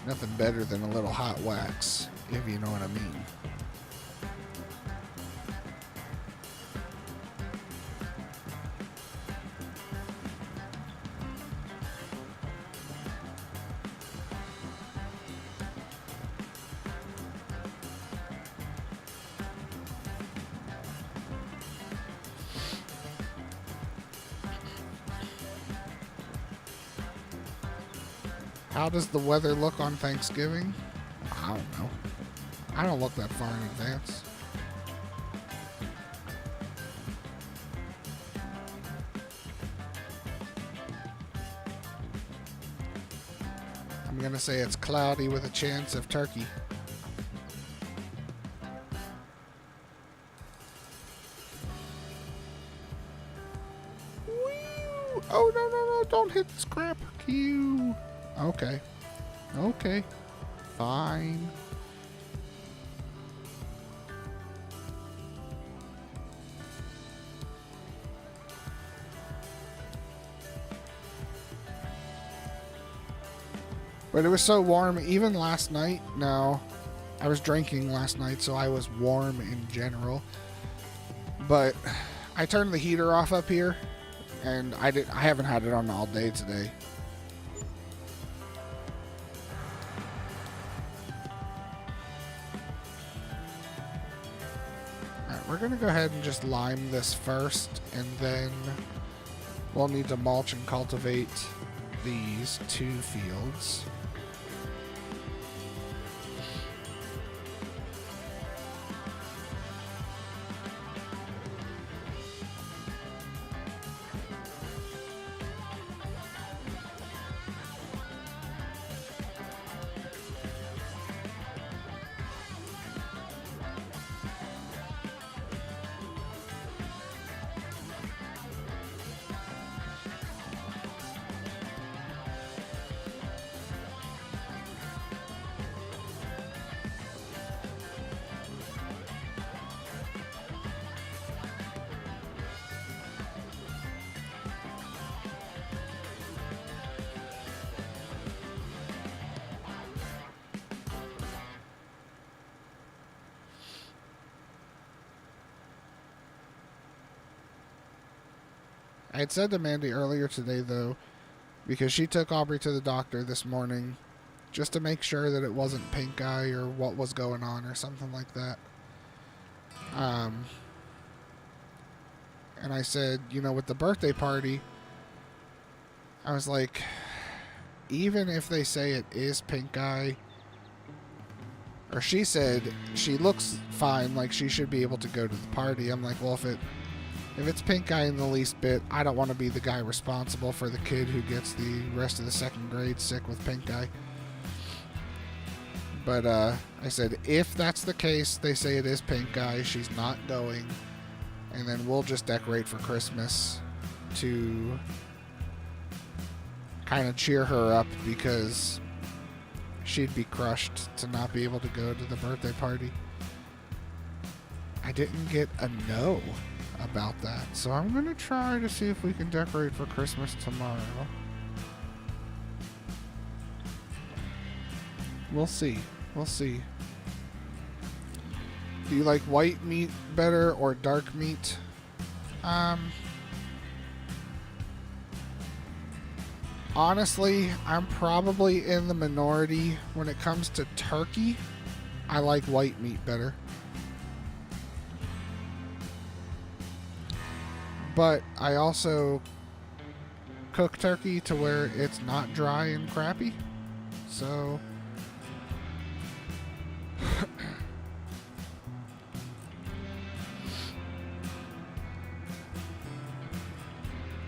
Nothing better than a little hot wax, if you know what I mean. How does the weather look on Thanksgiving? I don't know. I don't look that far in advance. I'm going to say it's cloudy with a chance of turkey. Whee! Oh, no, don't hit the scrap. Cue. Okay. Okay. Fine. But it was so warm even last night. Now, I was drinking last night, so I was warm in general. But I turned the heater off up here, and I haven't had it on all day today. We're going to go ahead and just lime this first, and then we'll need to mulch and cultivate these 2 fields. I had said to Mandy earlier today, though, because she took Aubrey to the doctor this morning just to make sure that it wasn't pink eye or what was going on or something like that. And I said, you know, with the birthday party, I was like, even if they say it is pink eye, or she said she looks fine, like she should be able to go to the party. I'm like, well, if it's pink eye in the least bit, I don't want to be the guy responsible for the kid who gets the rest of the second grade sick with pink eye. But I said, if that's the case, they say it is pink, guys, she's not going. And then we'll just decorate for Christmas to kind of cheer her up, because she'd be crushed to not be able to go to the birthday party. I didn't get a no about that, so I'm going to try to see if we can decorate for Christmas tomorrow. We'll see. We'll see. Do you like white meat better or dark meat? Honestly, I'm probably in the minority when it comes to turkey. I like white meat better. But I also cook turkey to where it's not dry and crappy. So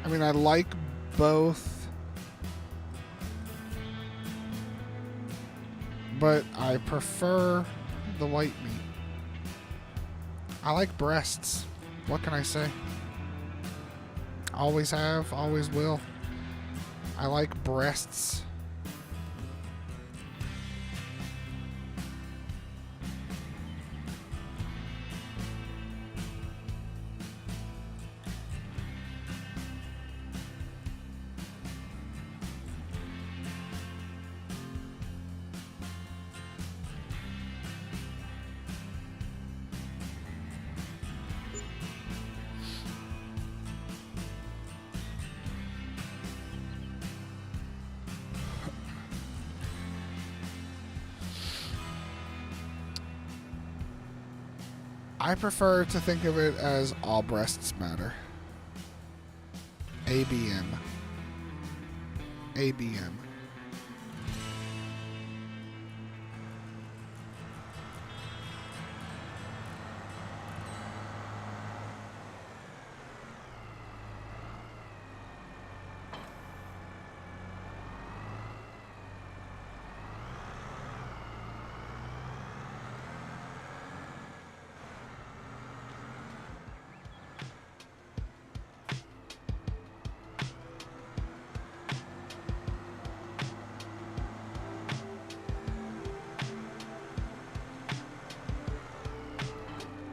I mean, I like both, but I prefer the white meat. I like breasts. What can I say? Always have, always will. I like breasts. I prefer to think of it as all breasts matter. ABM. ABM.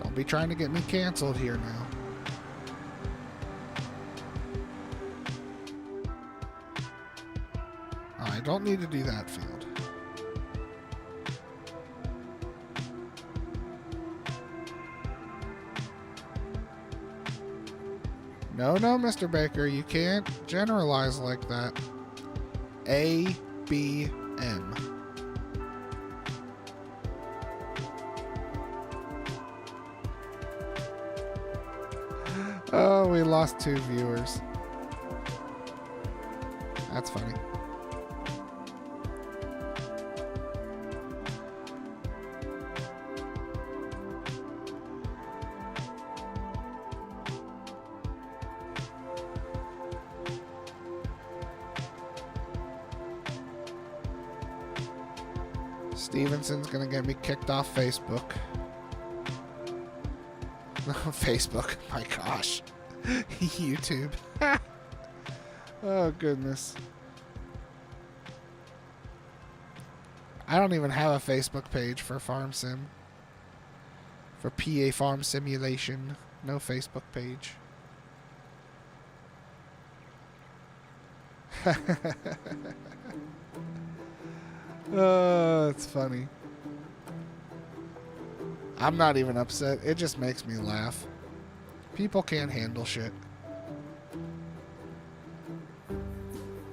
Don't be trying to get me canceled here now. I don't need to do that field. No, Mr. Baker, you can't generalize like that. A, B, M. Oh, we lost 2 viewers. That's funny. Stevenson's gonna get me kicked off Facebook. Facebook, my gosh. YouTube. Oh, goodness. I don't even have a Facebook page for Farm Sim. For PA Farm Simulation. No Facebook page. Oh, it's funny. I'm not even upset. It just makes me laugh. People can't handle shit.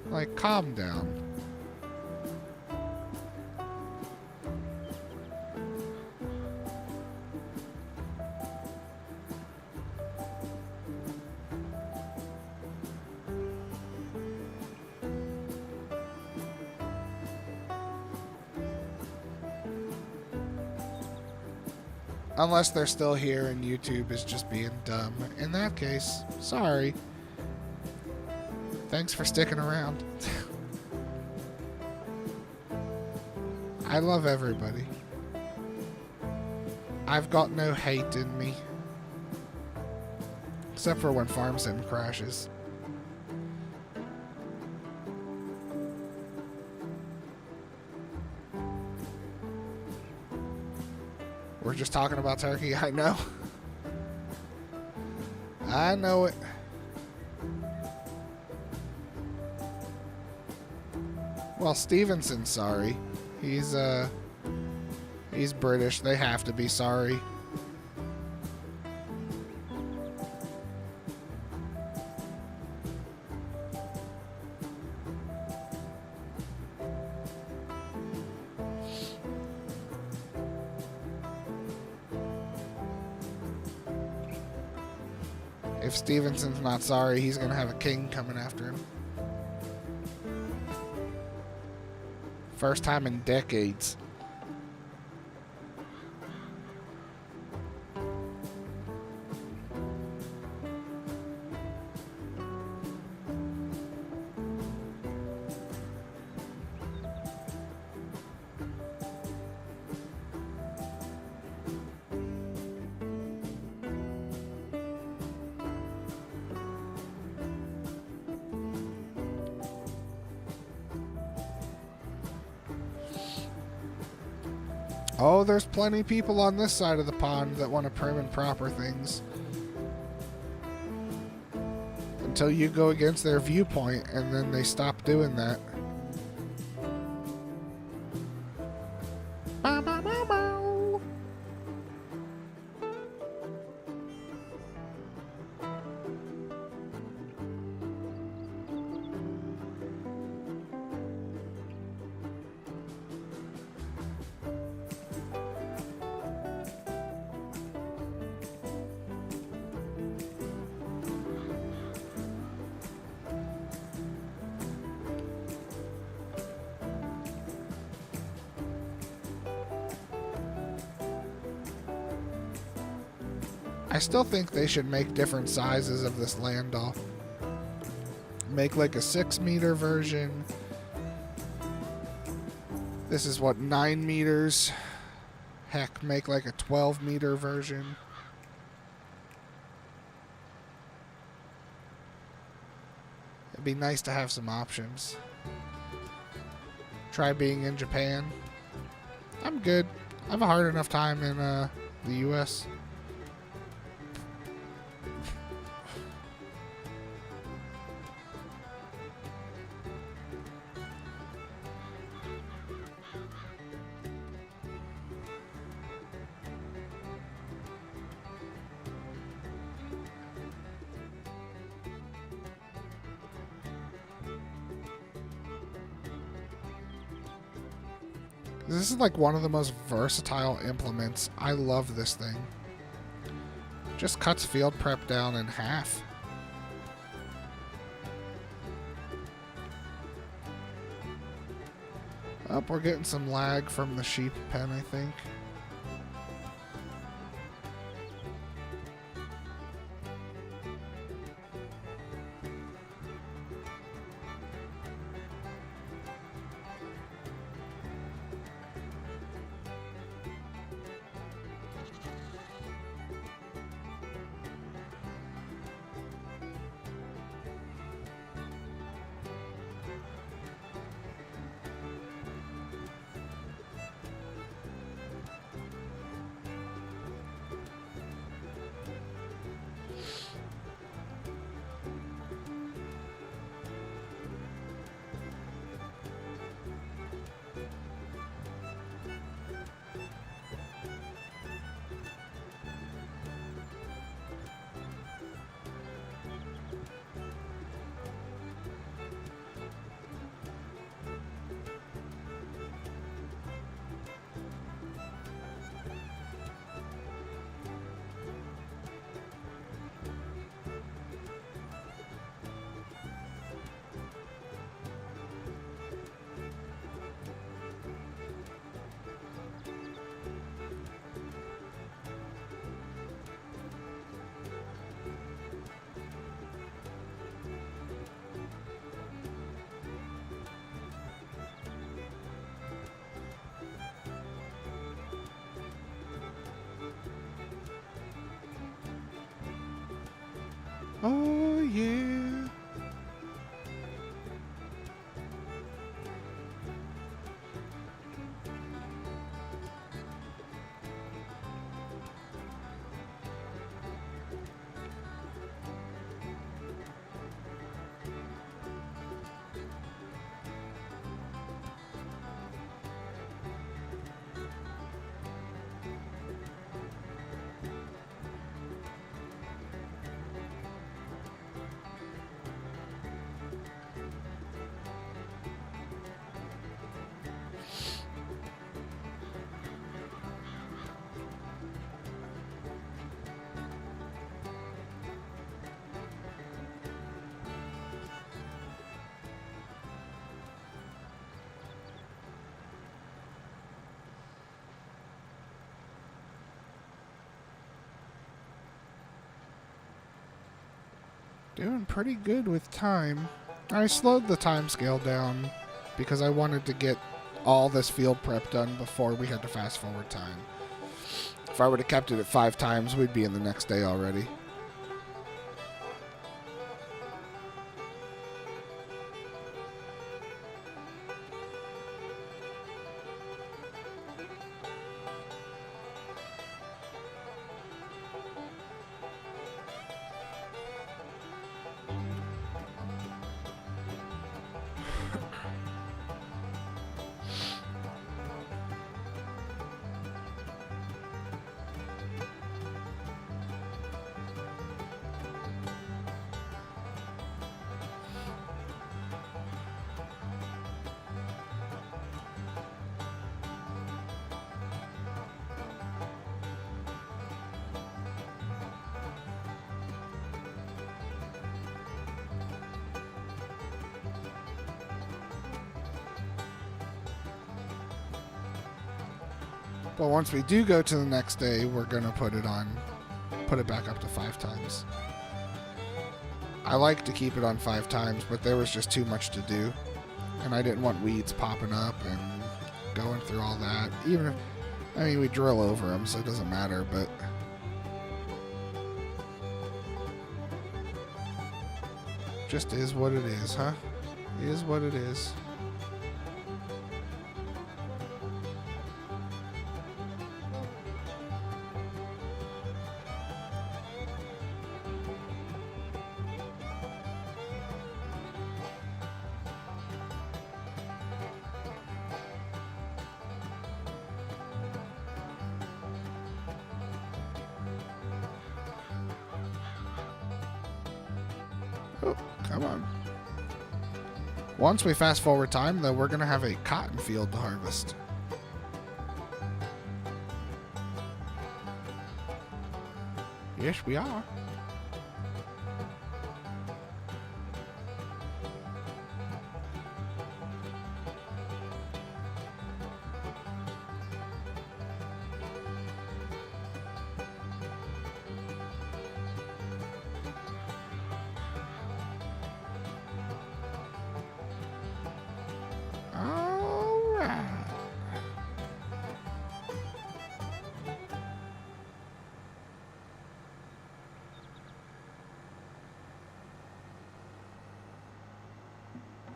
Like, calm down. Unless they're still here and YouTube is just being dumb. In that case, sorry. Thanks for sticking around. I love everybody. I've got no hate in me. Except for when Farm Sim crashes. We're just talking about Turkey, I know. I know it. Well, Stevenson's sorry. He's British. They have to be sorry. If Stevenson's not sorry, he's going to have a king coming after him. First time in decades. Oh, there's plenty of people on this side of the pond that want to prim and proper things. Until you go against their viewpoint, and then they stop doing that. Bow, bow, bow, bow. I still think they should make different sizes of this land doll. Make like a 6-meter version. This is what, 9 meters? Heck, make like a 12-meter version. It'd be nice to have some options. Try being in Japan. I'm good. I have a hard enough time in the US. This is like one of the most versatile implements. I love this thing. Just cuts field prep down in half. Oh, we're getting some lag from the sheep pen, I think. Oh, yeah. Doing pretty good with time. I slowed the time scale down because I wanted to get all this field prep done before we had to fast forward time. If I would have kept it at 5 times, we'd be in the next day already. But once we do go to the next day, we're going to put it back up to 5 times. I like to keep it on 5 times, but there was just too much to do. And I didn't want weeds popping up and going through all that. Even if, I mean, we drill over them, so it doesn't matter, but just is what it is, huh? Is what it is. Oh, come on. Once we fast forward time, though, we're going to have a cotton field to harvest. Yes, we are.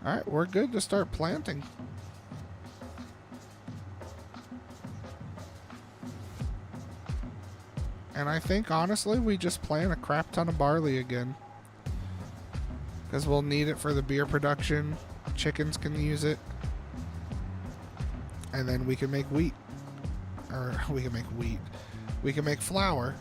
Alright, we're good to start planting. And I think, honestly, we just plant a crap ton of barley again. Because we'll need it for the beer production. Chickens can use it. And then we can make wheat. Or, we can make wheat. We can make flour.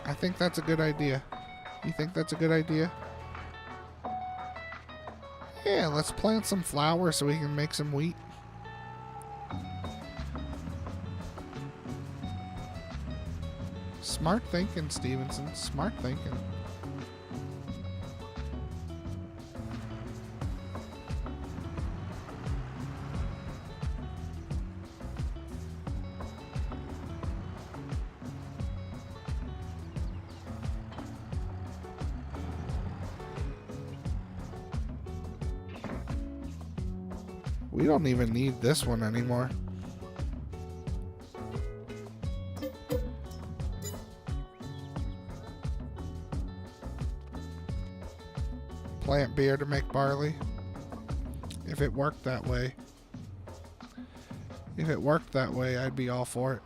I think that's a good idea. You think that's a good idea? Yeah, let's plant some flour so we can make some wheat. Smart thinking, Stevenson. Smart thinking. We don't even need this one anymore. Plant beer to make barley. If it worked that way. If it worked that way, I'd be all for it.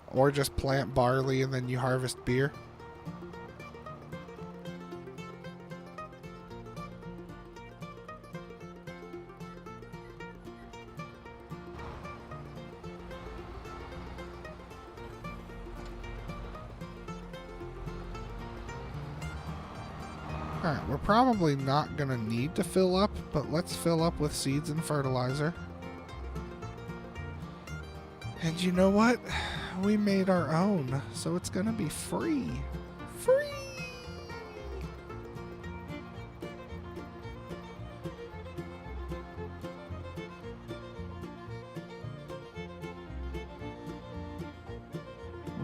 Or just plant barley and then you harvest beer. Alright, we're probably not going to need to fill up, but let's fill up with seeds and fertilizer. And you know what? We made our own, so it's going to be free. Free!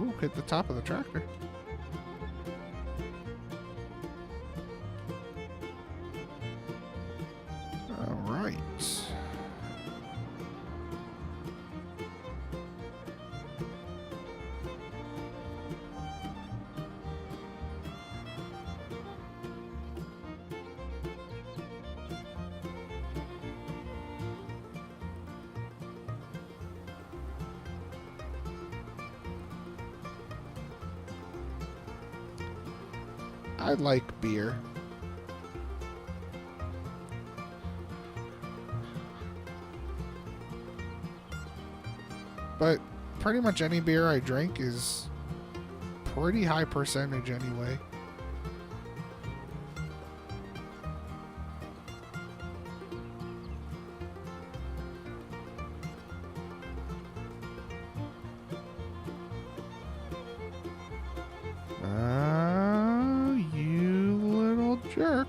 Ooh, hit the top of the tractor. I like beer. But pretty much any beer I drink is pretty high percentage anyway. You little jerk.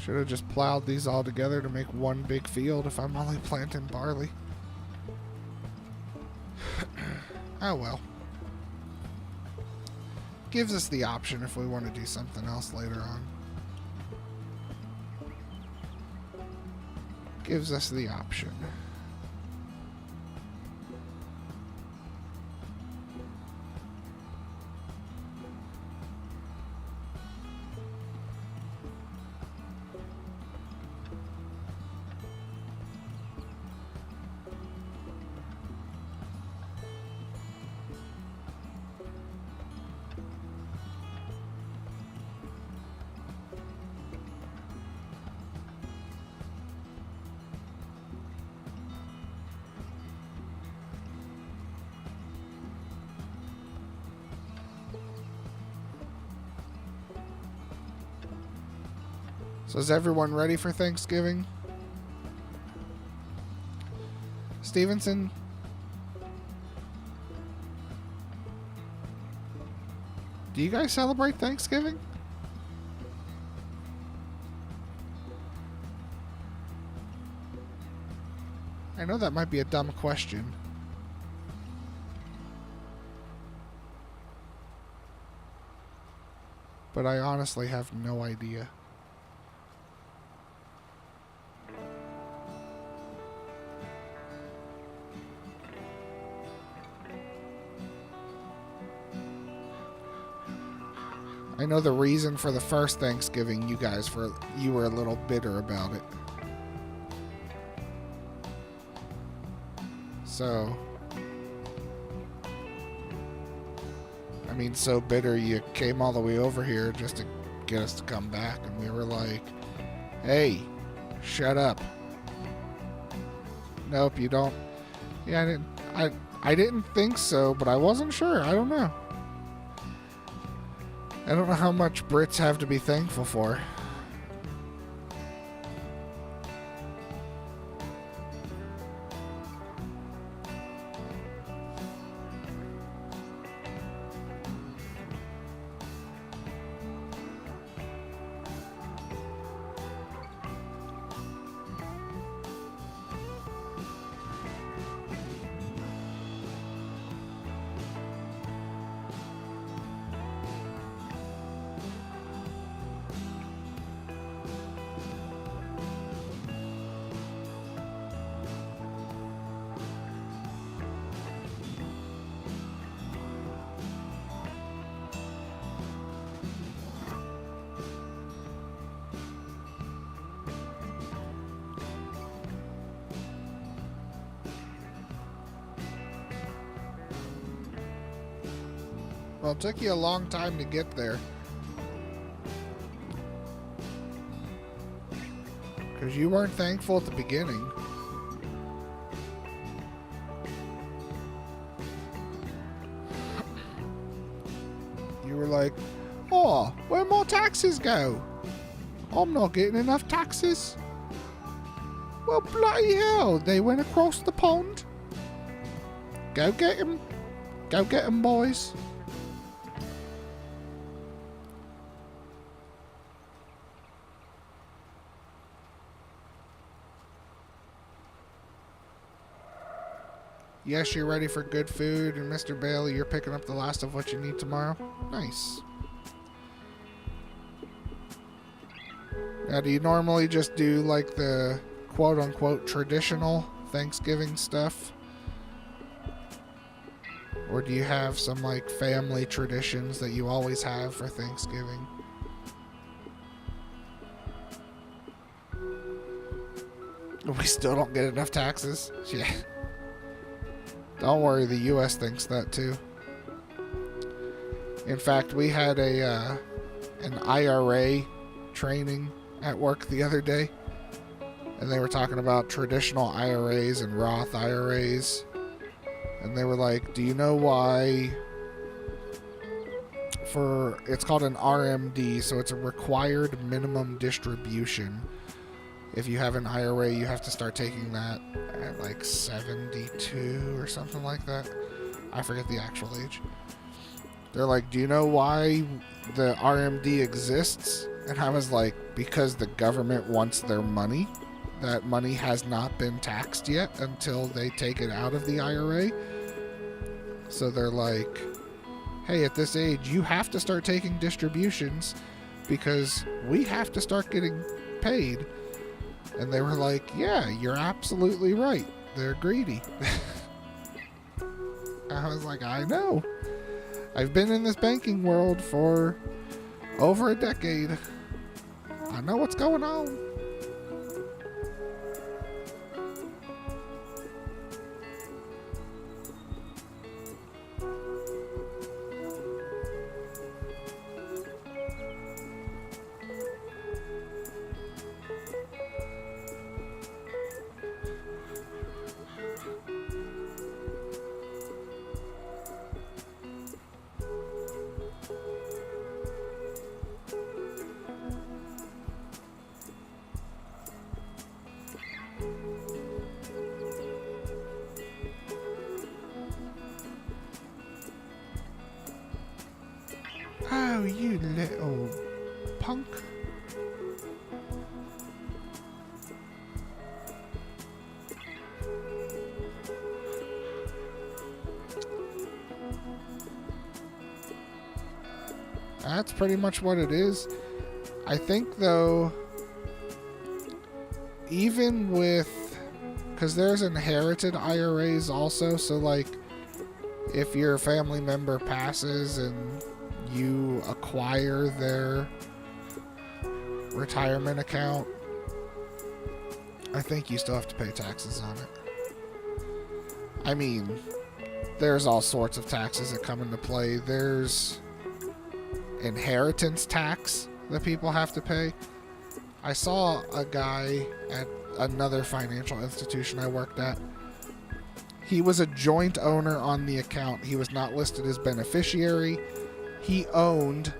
Should have just plowed these all together to make one big field if I'm only planting barley. Oh well. Gives us the option if we want to do something else later on. gives us the option. So is everyone ready for Thanksgiving? Stevenson? Do you guys celebrate Thanksgiving? I know that might be a dumb question. But I honestly have no idea. I know the reason for the first Thanksgiving, you were a little bitter about it. So, I mean, so bitter you came all the way over here just to get us to come back, and we were like, hey, shut up. Nope, you don't. Yeah, I didn't think so, but I wasn't sure. I don't know. I don't know how much Brits have to be thankful for. Well, it took you a long time to get there. Because you weren't thankful at the beginning. You were like, oh, where my taxes go? I'm not getting enough taxes. Well, bloody hell, they went across the pond. Go get them. Go get them, boys. Yes, you're ready for good food, and Mr. Bailey, you're picking up the last of what you need tomorrow? Nice. Now, do you normally just do, like, the quote-unquote traditional Thanksgiving stuff? Or do you have some, like, family traditions that you always have for Thanksgiving? We still don't get enough taxes? Yeah. Don't worry, the U.S. thinks that too. In fact, we had an IRA training at work the other day, and they were talking about traditional IRAs and Roth IRAs, and they were like, do you know why it's called an RMD, so it's a required minimum distribution. If you have an IRA, you have to start taking that at like 72 or something like that. I forget the actual age. They're like, do you know why the RMD exists? And I was like, because the government wants their money. That money has not been taxed yet until they take it out of the IRA. So they're like, hey, at this age, you have to start taking distributions because we have to start getting paid. And they were like, yeah, you're absolutely right. They're greedy. I was like, I know. I've been in this banking world for over a decade. I know what's going on. Oh, you little punk. That's pretty much what it is. I think, though, even with... because there's inherited IRAs also, so, like, if your family member passes and you acquire their retirement account, I think you still have to pay taxes on it. I mean, there's all sorts of taxes that come into play. There's inheritance tax that people have to pay. I saw a guy at another financial institution I worked at. He was a joint owner on the account. He was not listed as beneficiary. He owned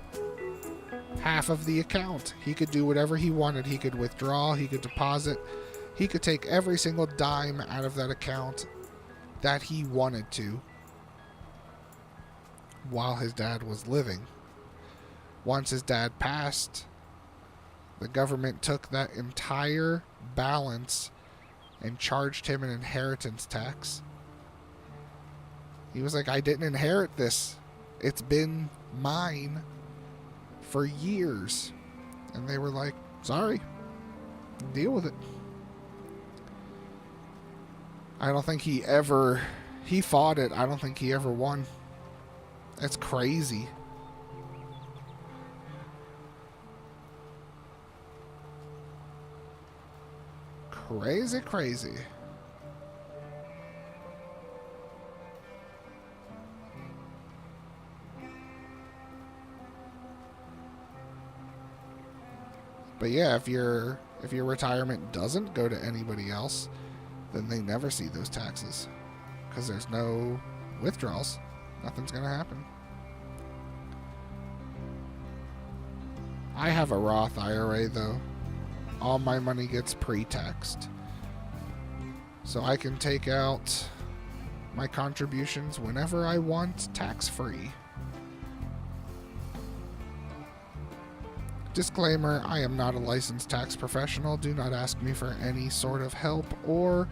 half of the account. He could do whatever he wanted. He could withdraw, he could deposit, he could take every single dime out of that account that he wanted to while his dad was living. Once his dad passed, the government took that entire balance and charged him an inheritance tax. He was like, I didn't inherit this. It's been mine for years. And they were like, sorry, deal with it. I don't think he fought it. I don't think he ever won. That's crazy. Crazy, crazy. But yeah, if your retirement doesn't go to anybody else, then they never see those taxes because there's no withdrawals. Nothing's going to happen. I have a Roth IRA though. All my money gets pre-taxed. So I can take out my contributions whenever I want, tax-free. Disclaimer, I am not a licensed tax professional. Do not ask me for any sort of help or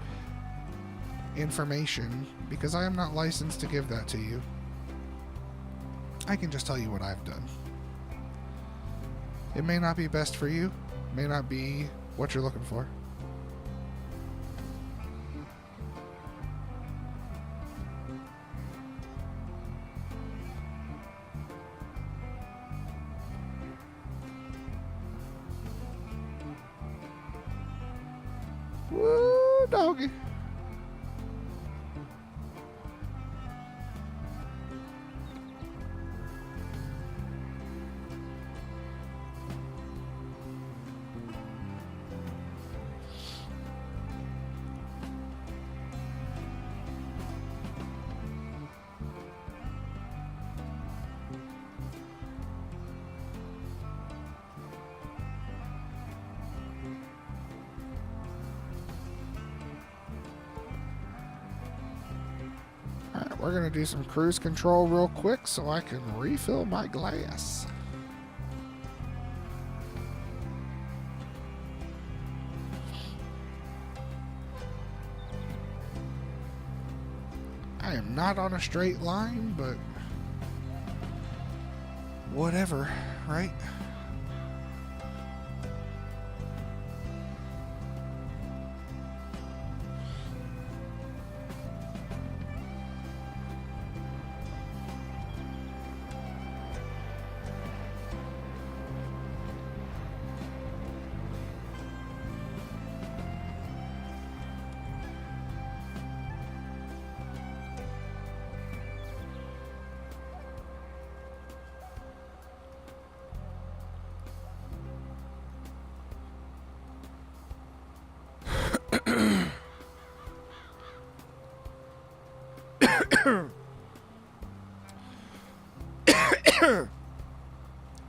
information because I am not licensed to give that to you. I can just tell you what I've done. It may not be best for you. May not be what you're looking for. Woo, doggy. Alright, we're going to do some cruise control real quick so I can refill my glass. I am not on a straight line, but whatever, right?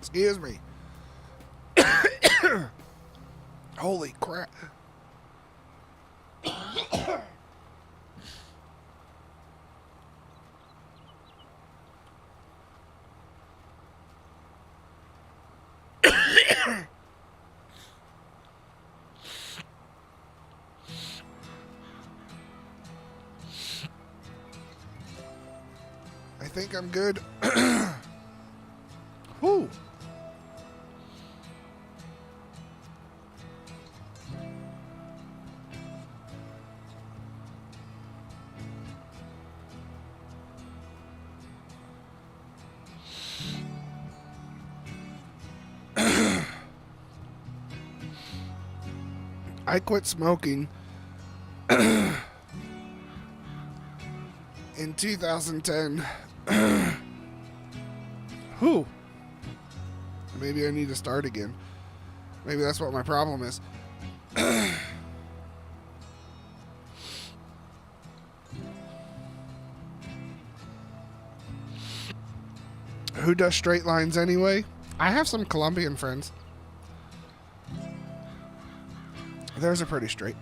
Excuse me. Holy crap. I think I'm good. Whew. I quit smoking in 2010. Whew. Maybe I need to start again. Maybe that's what my problem is. Who does straight lines anyway? I have some Colombian friends. Theirs are pretty straight.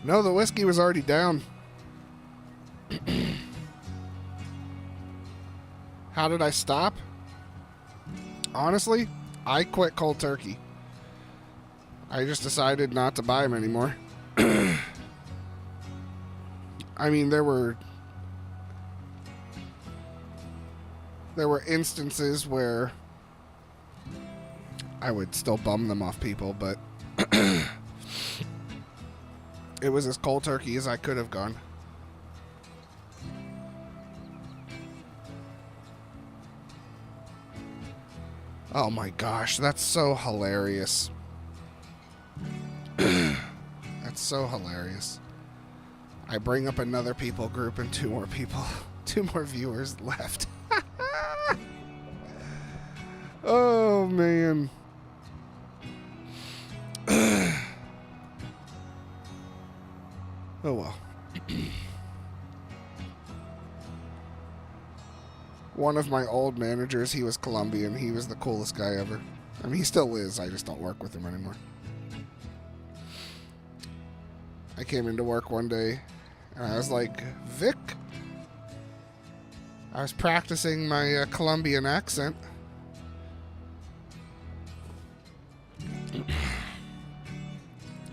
No, the whiskey was already down. How did I stop? Honestly, I quit cold turkey. I just decided not to buy them anymore. I mean, there were instances where I would still bum them off people, but it was as cold turkey as I could have gone. Oh my gosh, that's so hilarious. That's so hilarious. I bring up another people group and two more viewers left. Oh man. Oh well. One of my old managers, he was Colombian. He was the coolest guy ever. I mean, he still is. I just don't work with him anymore. I came into work one day, and I was like, Vic. I was practicing my Colombian accent.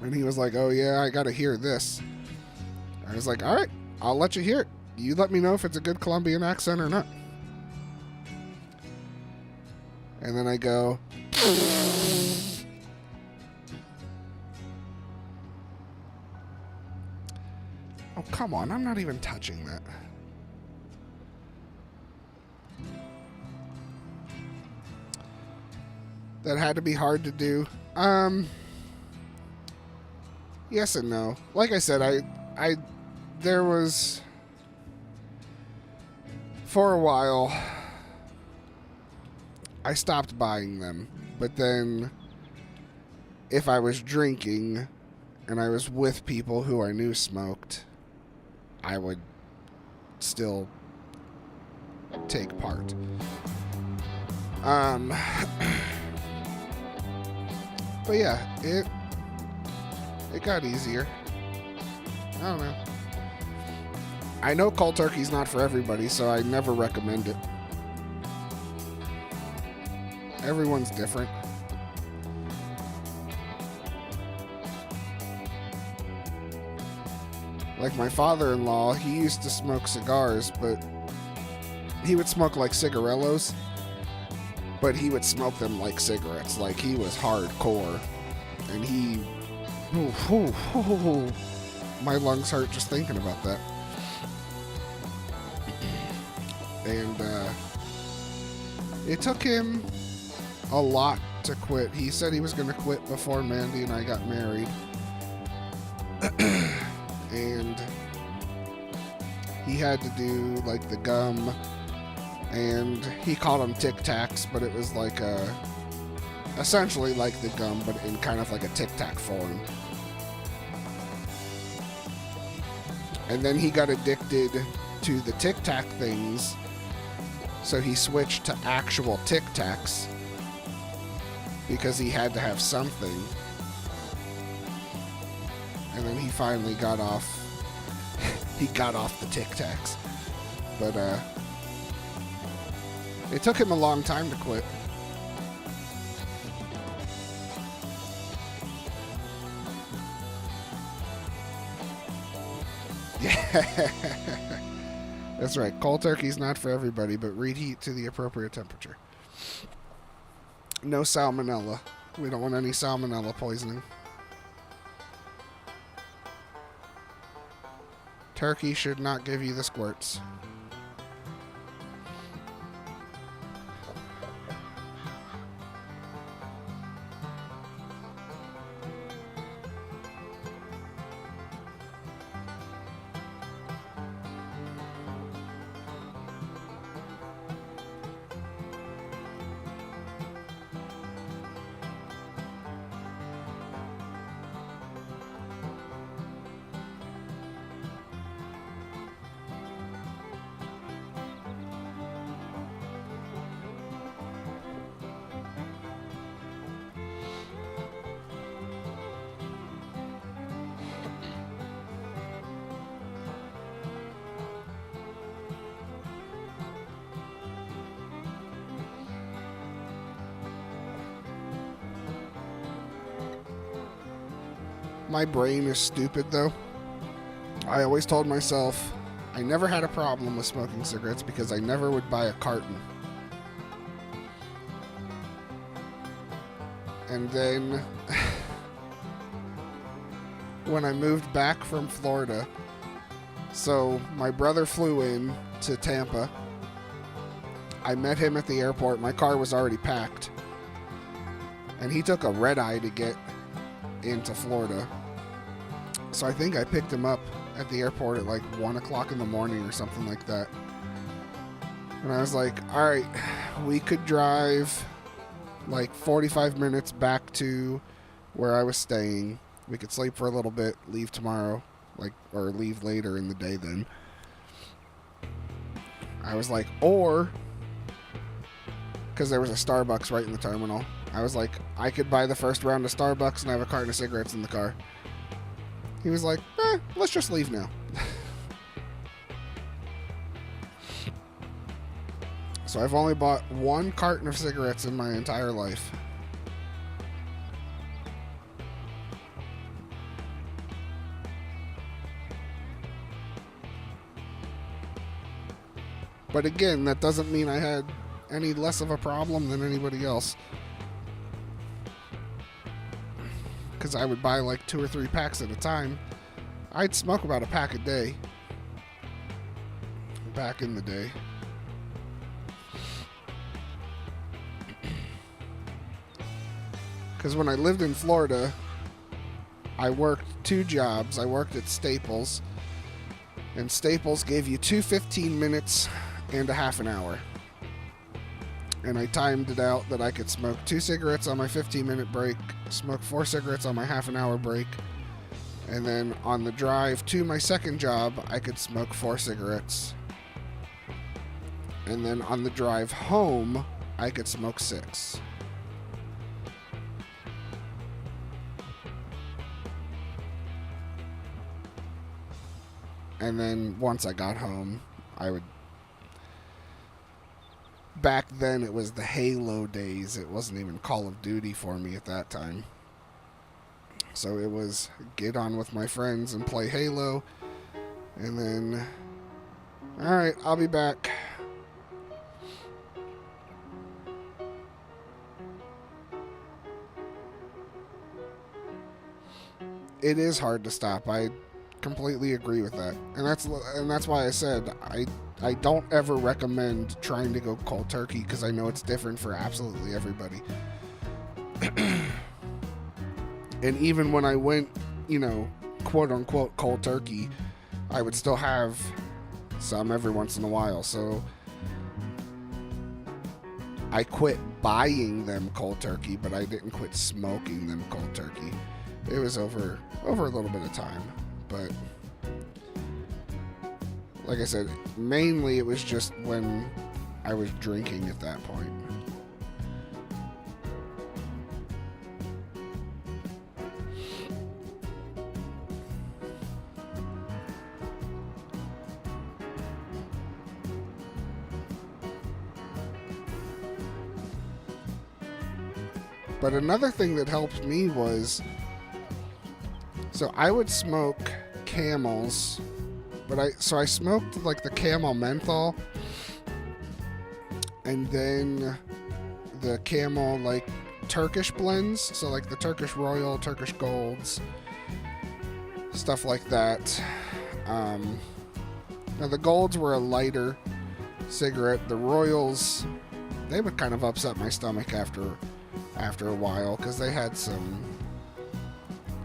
And he was like, oh yeah, I gotta hear this. I was like, alright, I'll let you hear it. You let me know if it's a good Colombian accent or not. And then I go, oh, come on, I'm not even touching that. That had to be hard to do. Yes and no. Like I said, there was, for a while, I stopped buying them. But then, if I was drinking and I was with people who I knew smoked, I would still take part. But yeah, it got easier. I don't know. I know cold turkey's not for everybody, so I never recommend it. Everyone's different. Like my father-in-law, he used to smoke cigars, but he would smoke like cigarillos, but he would smoke them like cigarettes. Like he was hardcore, and he... my lungs hurt just thinking about that. And it took him a lot to quit. He said he was going to quit before Mandy and I got married. And he had to do like the gum, and he called them Tic Tacs, but it was like essentially like the gum, but in kind of like a Tic Tac form. And then he got addicted to the Tic Tac things, so he switched to actual Tic Tacs because he had to have something. And then he finally got off. He got off the Tic Tacs, but it took him a long time to quit. Yeah, that's right. Cold turkey's not for everybody, but reheat to the appropriate temperature. No salmonella. We don't want any salmonella poisoning. Turkey should not give you the squirts. My brain is stupid, though. I always told myself I never had a problem with smoking cigarettes because I never would buy a carton. And then when I moved back from Florida, so my brother flew in to Tampa. I met him at the airport. My car was already packed. And he took a red eye to get into Florida. So I think I picked him up at the airport at like 1 o'clock in the morning or something like that. And I was like, all right, we could drive like 45 minutes back to where I was staying. We could sleep for a little bit, leave tomorrow, or leave later in the day then. I was like, or, because there was a Starbucks right in the terminal, I was like, I could buy the first round of Starbucks and have a carton of cigarettes in the car. He was like, let's just leave now. So I've only bought 1 carton of cigarettes in my entire life. But again, that doesn't mean I had any less of a problem than anybody else. Because I would buy like 2 or 3 packs at a time. I'd smoke about a pack a day. Back in the day. Because when I lived in Florida, I worked 2 jobs. I worked at Staples. And Staples gave you 2 15 minutes and a half an hour. And I timed it out that I could smoke 2 cigarettes on my 15-minute break, smoke 4 cigarettes on my half-an-hour break, and then on the drive to my second job, I could smoke 4 cigarettes. And then on the drive home, I could smoke 6. And then once I got home, I would... Back then, it was the Halo days. It wasn't even Call of Duty for me at that time. So it was get on with my friends and play Halo. And then, alright, I'll be back. It is hard to stop. I completely agree with that. And that's why I said I don't ever recommend trying to go cold turkey because I know it's different for absolutely everybody. And even when I went, quote unquote cold turkey, I would still have some every once in a while. So I quit buying them cold turkey, but I didn't quit smoking them cold turkey. It was over a little bit of time, but like I said, mainly it was just when I was drinking at that point. But another thing that helped me was, so I would smoke Camels, but I smoked like the Camel menthol, and then the Camel like Turkish blends, so like the Turkish Royal, Turkish Golds, stuff like that. Now the Golds were a lighter cigarette. The Royals, they would kind of upset my stomach after a while, because they had some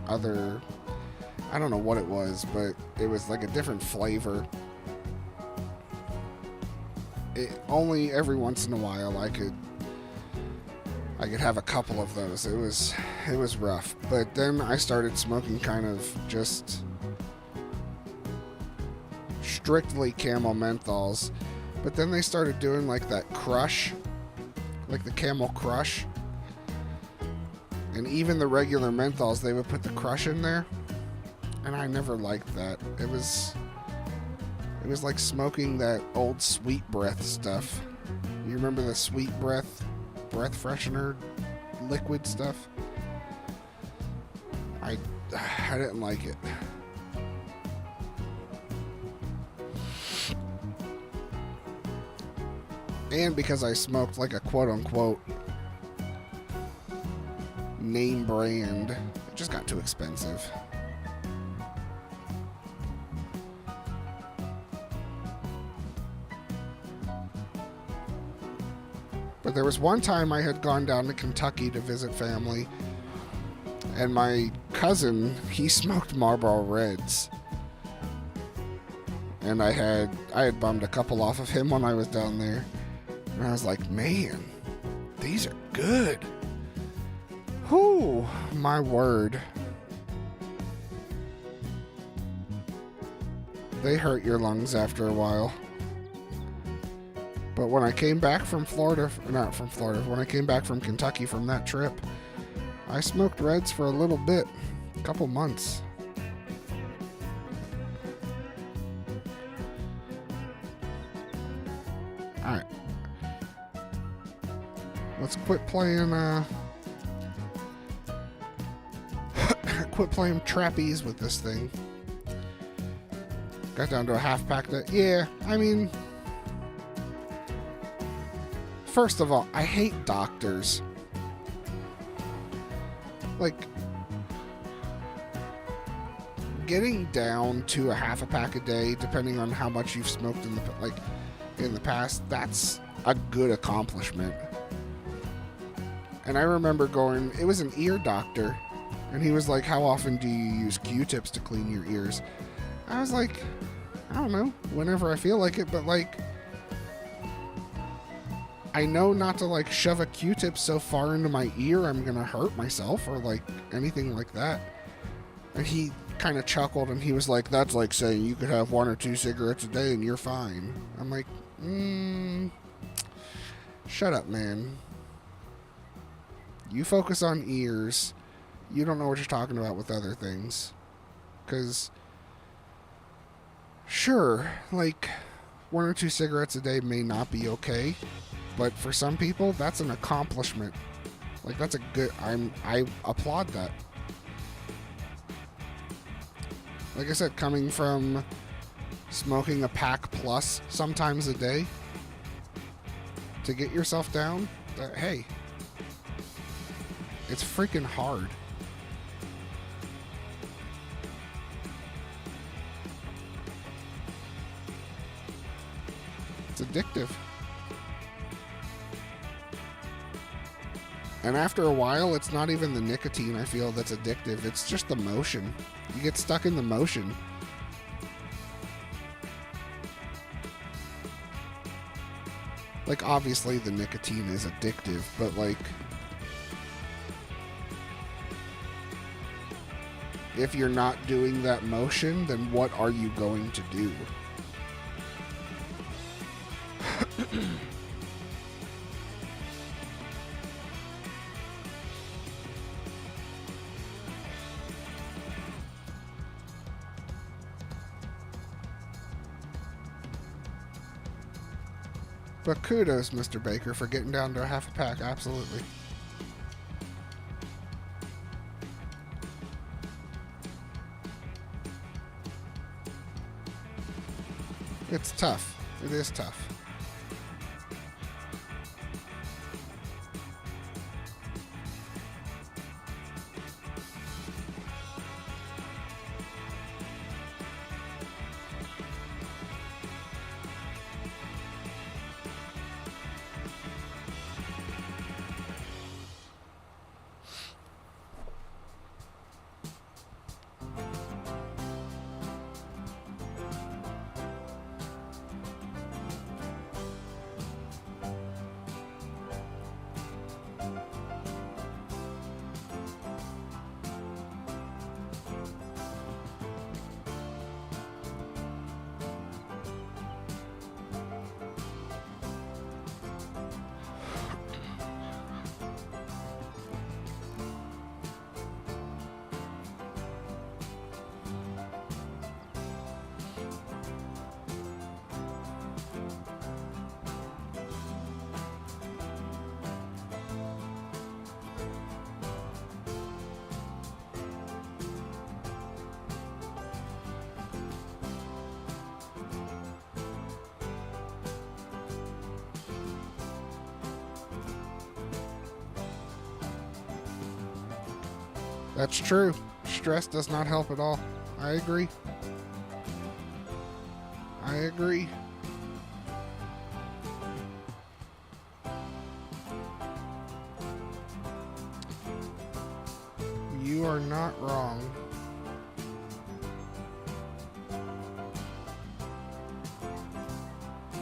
other, I don't know what it was, but it was like a different flavor. Only every once in a while I could have a couple of those. It was rough. But then I started smoking kind of just strictly Camel menthols. But then they started doing like that crush, like the Camel Crush. And even the regular menthols, they would put the crush in there. And I never liked that. It was like smoking that old Sweet Breath stuff. You remember the Sweet Breath freshener liquid stuff? I didn't like it. And because I smoked like a quote-unquote name brand, it just got too expensive. But there was one time I had gone down to Kentucky to visit family, and my cousin, he smoked Marlboro Reds. And I had bummed a couple off of him when I was down there. And I was like, man, these are good. Whew, my word. They hurt your lungs after a while. But when I came back from when I came back from Kentucky from that trip, I smoked Reds for a little bit, a couple months. Alright. Let's quit playing, quit playing trapeze with this thing. Got down to a half pack yeah, I mean, first of all, I hate doctors. Like, getting down to a half a pack a day, depending on how much you've smoked in the past, that's a good accomplishment. And I remember going, it was an ear doctor, and he was like, how often do you use Q-tips to clean your ears? I was like, I don't know, whenever I feel like it, but like, I know not to like shove a Q-tip so far into my ear I'm gonna hurt myself or like anything like that. And he kind of chuckled and he was like, that's like saying you could have 1 or 2 cigarettes a day and you're fine. I'm like, shut up, man. You focus on ears. You don't know what you're talking about with other things. Because, sure, like 1 or 2 cigarettes a day may not be okay. But for some people, that's an accomplishment. Like, that's a good... I applaud that. Like I said, coming from smoking a pack plus sometimes a day to get yourself down, hey, it's freaking hard. It's addictive. And after a while, it's not even the nicotine I feel that's addictive. It's just the motion. You get stuck in the motion. Like, obviously the nicotine is addictive, but like, if you're not doing that motion, then what are you going to do? But kudos, Mr. Baker, for getting down to a half a pack. Absolutely. It's tough. It is tough. That's true. Stress does not help at all. I agree. I agree. You are not wrong.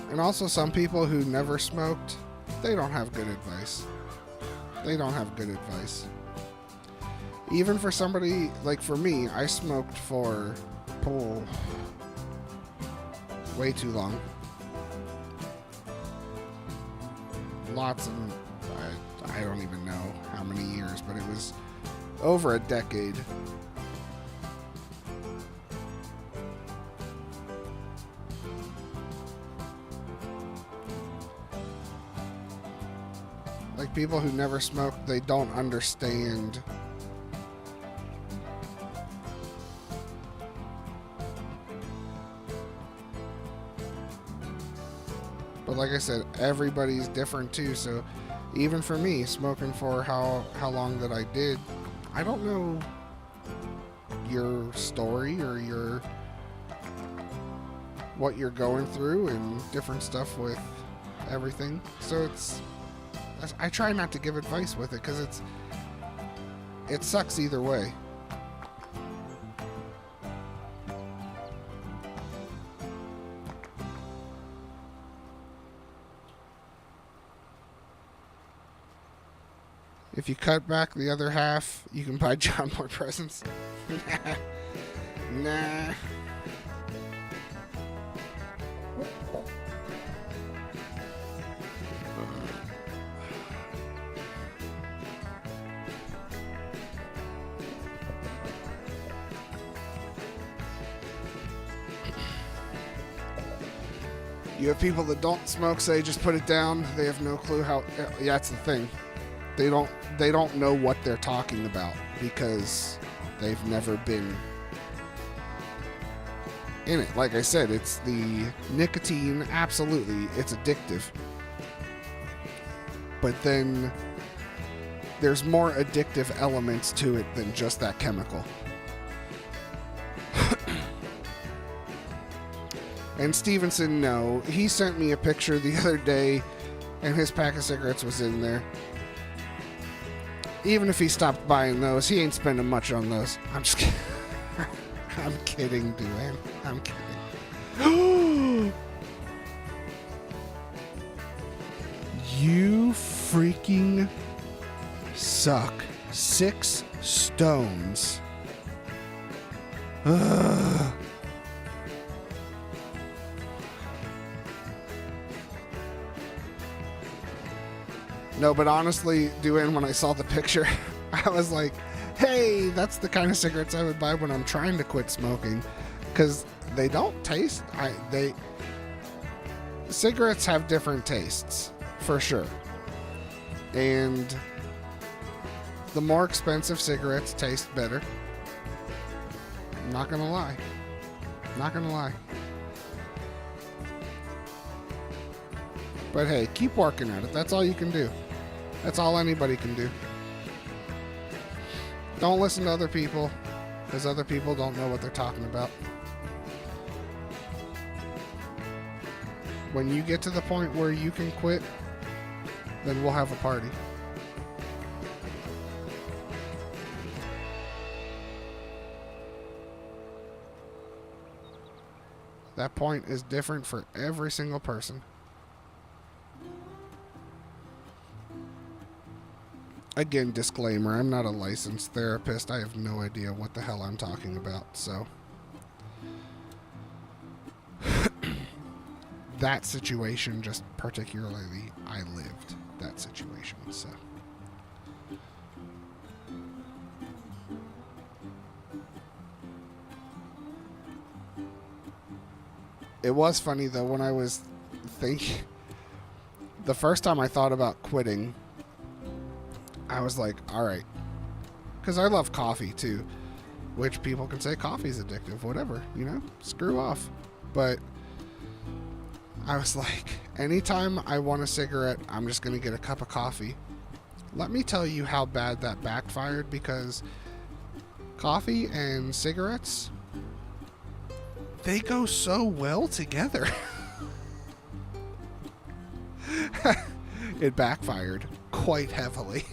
And also, some people who never smoked, they don't have good advice. They don't have good advice. Even for somebody, like for me, I smoked for, way too long. Lots of, I don't even know how many years, but it was over a decade. Like, people who never smoked, they don't understand but like I said, everybody's different too, so even for me, smoking for how long that I did, I don't know your story or your what you're going through and different stuff with everything. So I try not to give advice with it because it sucks either way. If you cut back the other half, you can buy John more presents. Nah. You have people that don't smoke say just put it down. They have no clue how. Yeah, that's the thing. They don't know what they're talking about because they've never been in it. Like I said, it's the nicotine. Absolutely, it's addictive. But then there's more addictive elements to it than just that chemical. And Stevenson, no. He sent me a picture the other day, and his pack of cigarettes was in there. Even if he stopped buying those, he ain't spending much on those. I'm just kidding. I'm kidding, Duane. I'm kidding. You freaking suck. 6 stones. Ugh. No, but honestly, Duane, when I saw the picture, I was like, hey, that's the kind of cigarettes I would buy when I'm trying to quit smoking. Because they don't taste... Cigarettes have different tastes, for sure. And the more expensive cigarettes taste better. I'm not gonna lie. Not gonna lie. But hey, keep working at it. That's all you can do. That's all anybody can do. Don't listen to other people, because other people don't know what they're talking about. When you get to the point where you can quit, then we'll have a party. That point is different for every single person. Again, disclaimer, I'm not a licensed therapist. I have no idea what the hell I'm talking about, so. That situation, just particularly, I lived that situation, so. It was funny, though, when I was thinking, the first time I thought about quitting, I was like, all right, because I love coffee too, which people can say coffee's addictive, whatever, you know, screw off. But I was like, anytime I want a cigarette, I'm just going to get a cup of coffee. Let me tell you how bad that backfired, because coffee and cigarettes, they go so well together. It backfired quite heavily.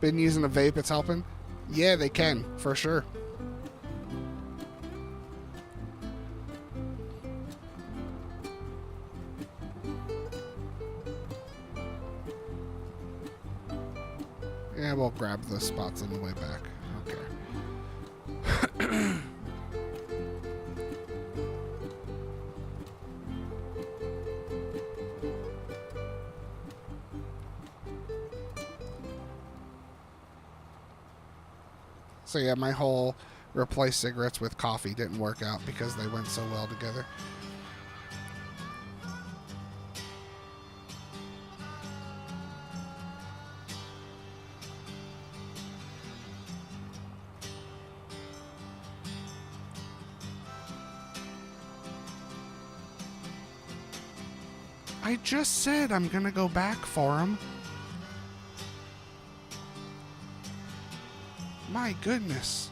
Been using a vape, it's helping? Yeah, they can, for sure. Yeah, we'll grab the spots on the way back. Okay. So yeah, my whole replace cigarettes with coffee didn't work out because they went so well together. I just said I'm gonna go back for them. My goodness.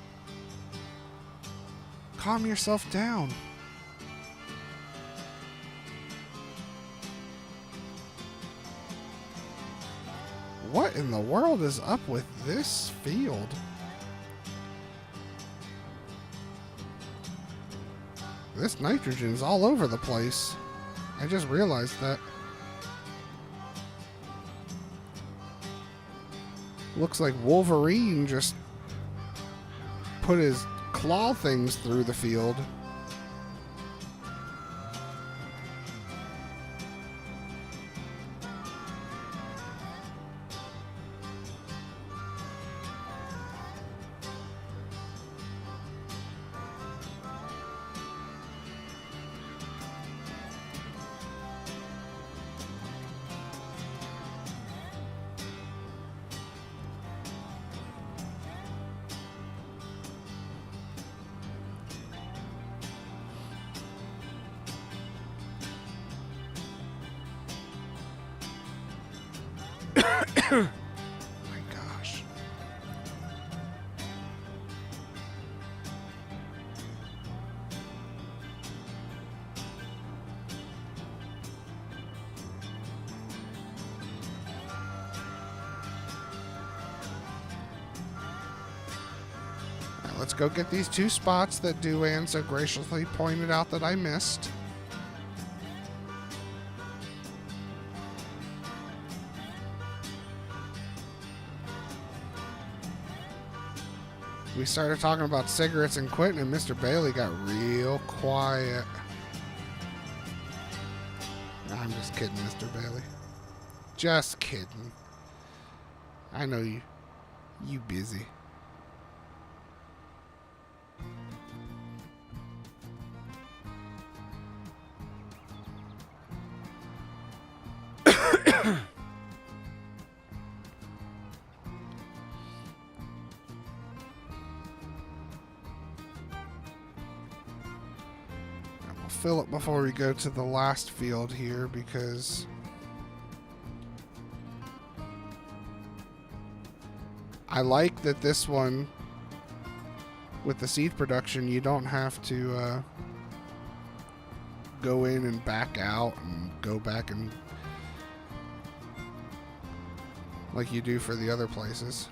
Calm yourself down. What in the world is up with this field? This nitrogen's all over the place. I just realized that. Looks like Wolverine just put his claw things through the field. My gosh. let's go get these 2 spots that Duan so graciously pointed out that I missed. We started talking about cigarettes and quitting, and Mr. Bailey got real quiet. I'm just kidding, Mr. Bailey. Just kidding. I know you. You busy. Fill it before we go to the last field here, because I like that this one with the seed production you don't have to go in and back out and go back and like you do for the other places.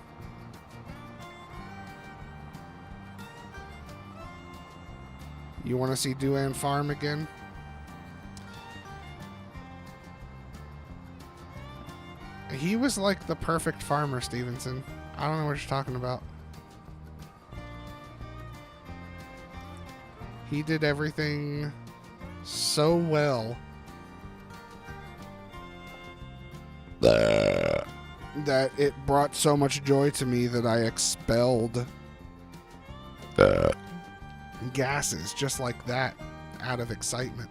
You want to see Duan farm again? He was like the perfect farmer, Stevenson. I don't know what you're talking about. He did everything so well that it brought so much joy to me that I expelled gases just like that out of excitement.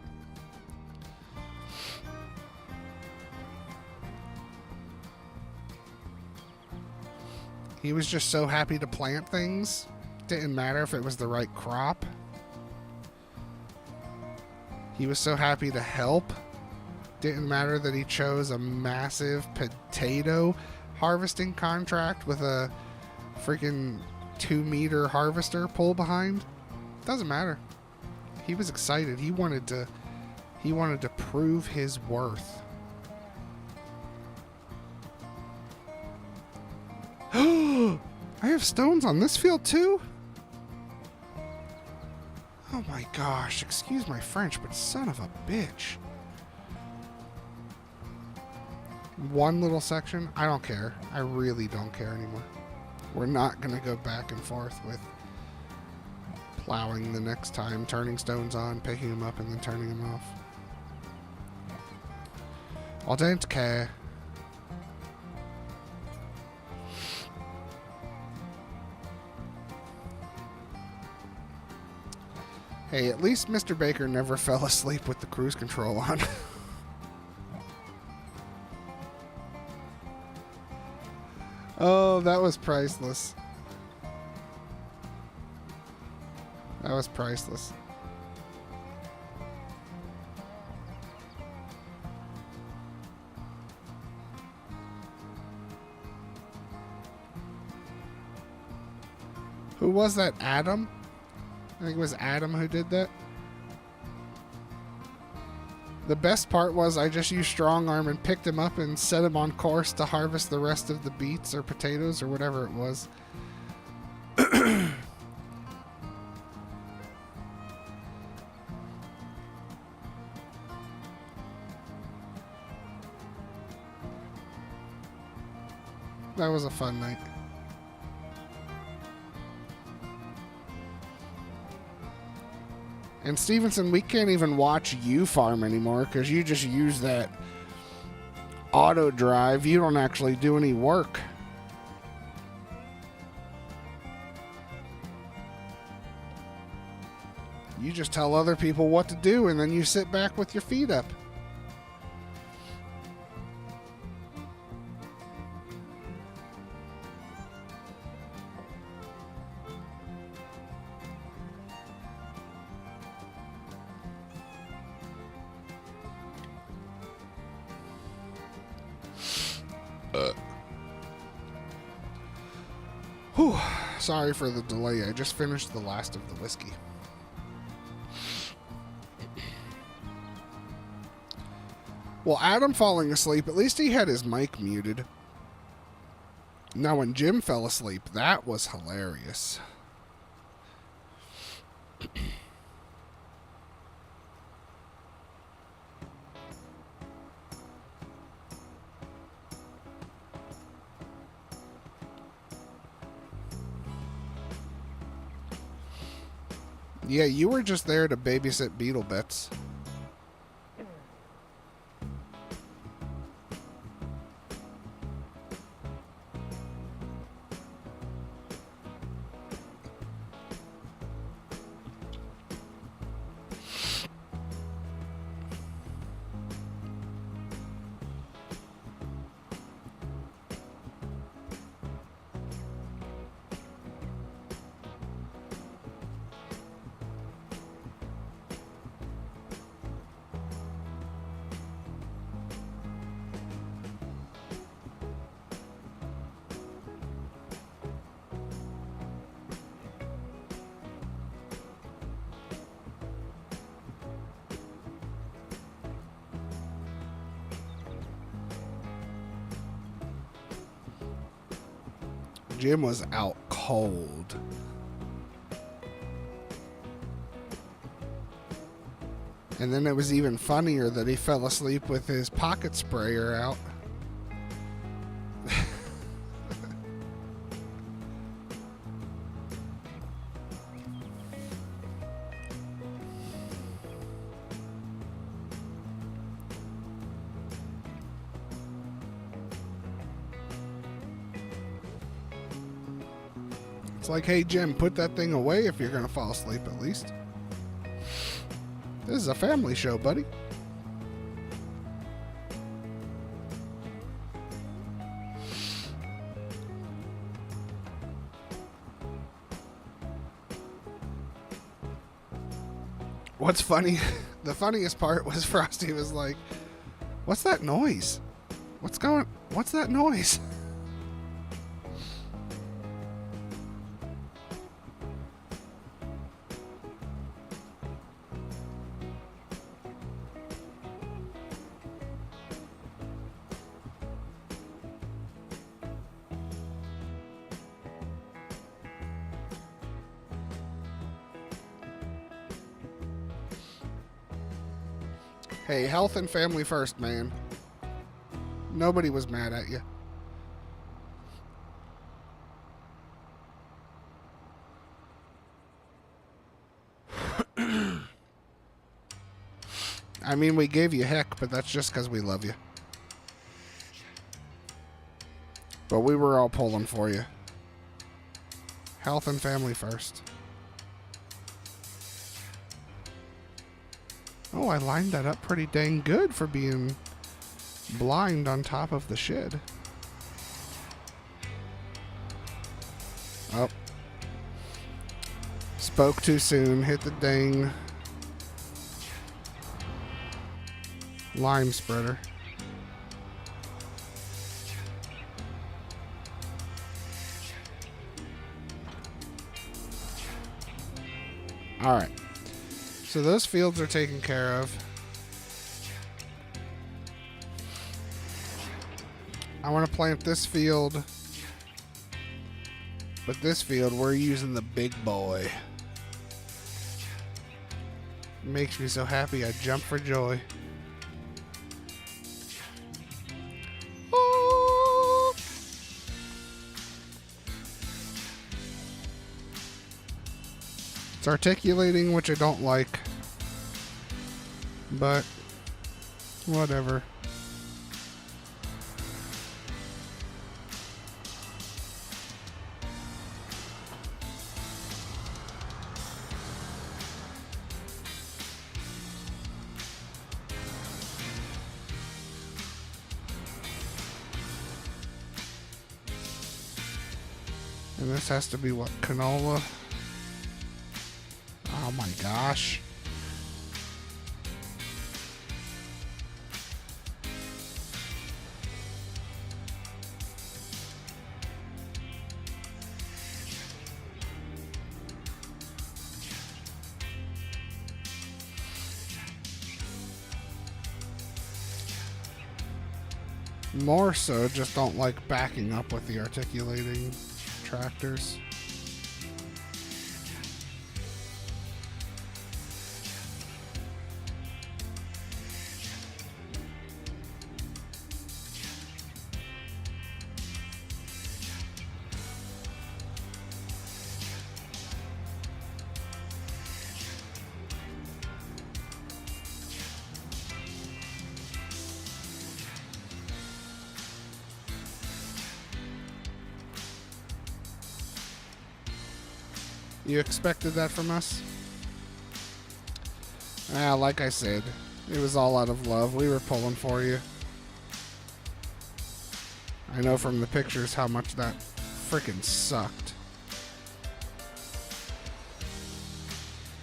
He was just so happy to plant things. Didn't matter if it was the right crop. He was so happy to help. Didn't matter that he chose a massive potato harvesting contract with a freaking 2-meter harvester pull behind. Doesn't matter. He was excited. He wanted to prove his worth. I have stones on this field too? Oh my gosh, excuse my French, but son of a bitch. One little section? I don't care. I really don't care anymore. We're not going to go back and forth with plowing the next time, turning stones on, picking them up, and then turning them off. I don't care. Hey, at least Mr. Baker never fell asleep with the cruise control on. Oh, that was priceless. That was priceless. Who was that? Adam? I think it was Adam who did that. The best part was I just used strong arm and picked him up and set him on course to harvest the rest of the beets or potatoes or whatever it was. That was a fun night. And Stevenson, we can't even watch you farm anymore because you just use that auto drive. You don't actually do any work. You just tell other people what to do and then you sit back with your feet up. Whew, sorry for the delay. I just finished the last of the whiskey. Well, Adam falling asleep, at least he had his mic muted. Now, when Jim fell asleep, that was hilarious. Yeah, you were just there to babysit Beetle Bits. Jim was out cold. And then it was even funnier that he fell asleep with his pocket sprayer out. It's like, hey, Jim, put that thing away if you're going to fall asleep at least. This is a family show, buddy. What's funny, the funniest part was Frosty was like, what's that noise? What's that noise? Hey, health and family first, man. Nobody was mad at you. I mean, we gave you heck, but that's just because we love you. But we were all pulling for you. Health and family first. Oh, I lined that up pretty dang good for being blind on top of the shed. Oh. Spoke too soon. Hit the dang lime spreader. All right. So those fields are taken care of. I want to plant this field. But this field, we're using the big boy. It makes me so happy I jump for joy. Oh. It's articulating, which I don't like. But whatever. And this has to be what, canola? Oh my gosh. More so, just don't like backing up with the articulating tractors. You expected that from us? Like I said, it was all out of love. We were pulling for you. I know from the pictures how much that freaking sucked.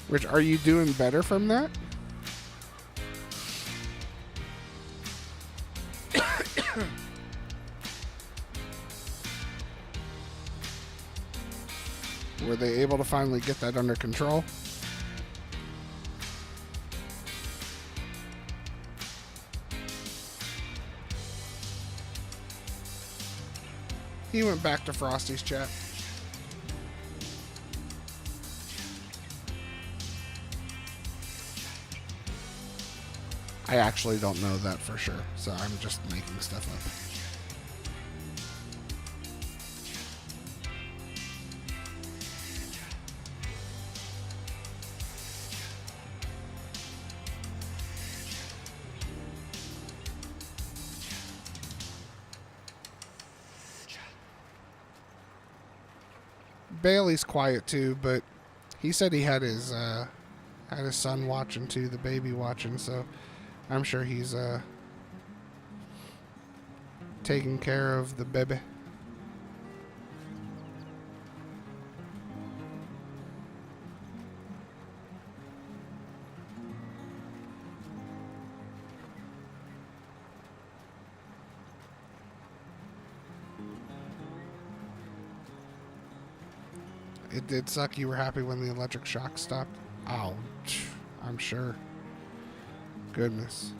Rich, are you doing better from that? Were they able to finally get that under control? He went back to Frosty's chat. I actually don't know that for sure, so I'm just making stuff up. Bailey's quiet too, but he said he had his son watching too, the baby watching, so I'm sure he's taking care of the baby. It did suck. You were happy when the electric shock stopped? Oh, I'm sure. Goodness.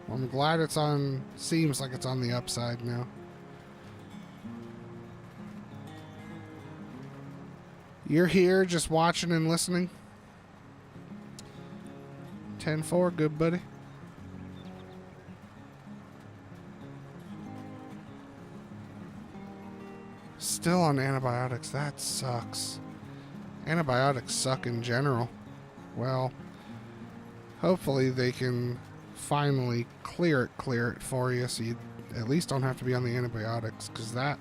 Well, I'm glad it's on, seems like it's on the upside now. You're here just watching and listening? 10-4, good buddy. Still on antibiotics, that sucks. Antibiotics suck in general. Well, hopefully they can finally clear it for you so you at least don't have to be on the antibiotics, because that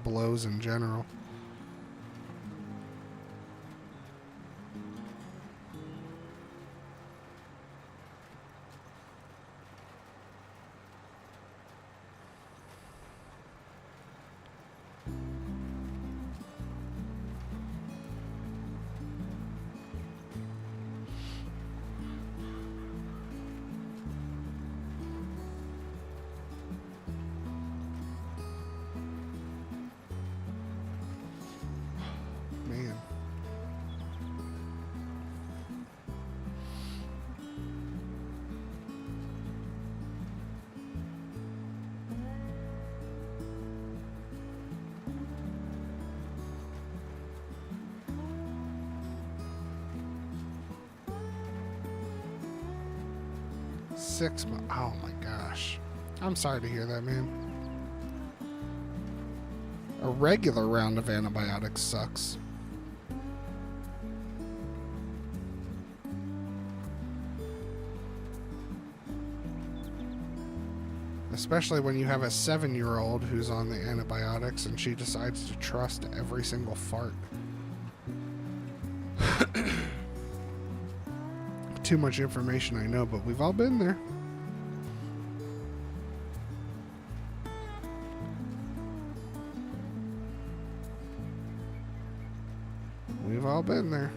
blows in general. Man. Oh my gosh. I'm sorry to hear that, man. A regular round of antibiotics sucks. Especially when you have a 7-year-old who's on the antibiotics and she decides to trust every single fart. Too much information, I know, but we've all been there. We've all been there.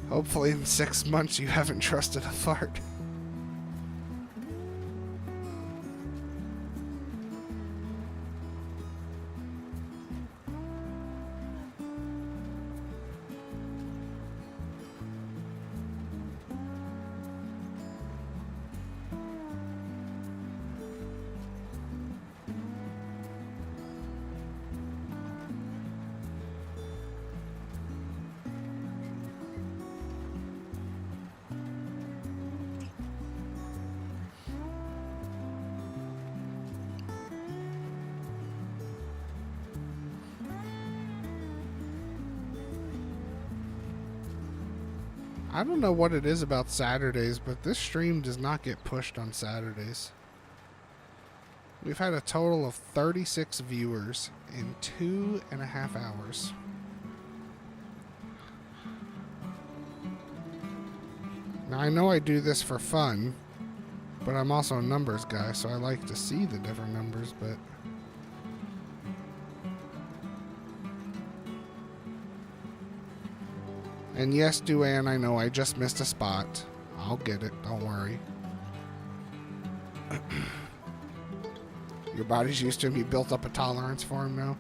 Hopefully in 6 months you haven't trusted a fart. I don't know what it is about Saturdays, but this stream does not get pushed on Saturdays. We've had a total of 36 viewers in 2.5 hours. Now, I know I do this for fun, but I'm also a numbers guy, so I like to see the different numbers, but... And yes, Duane, I know I just missed a spot. I'll get it, don't worry. Your body's used to him, you built up a tolerance for him now?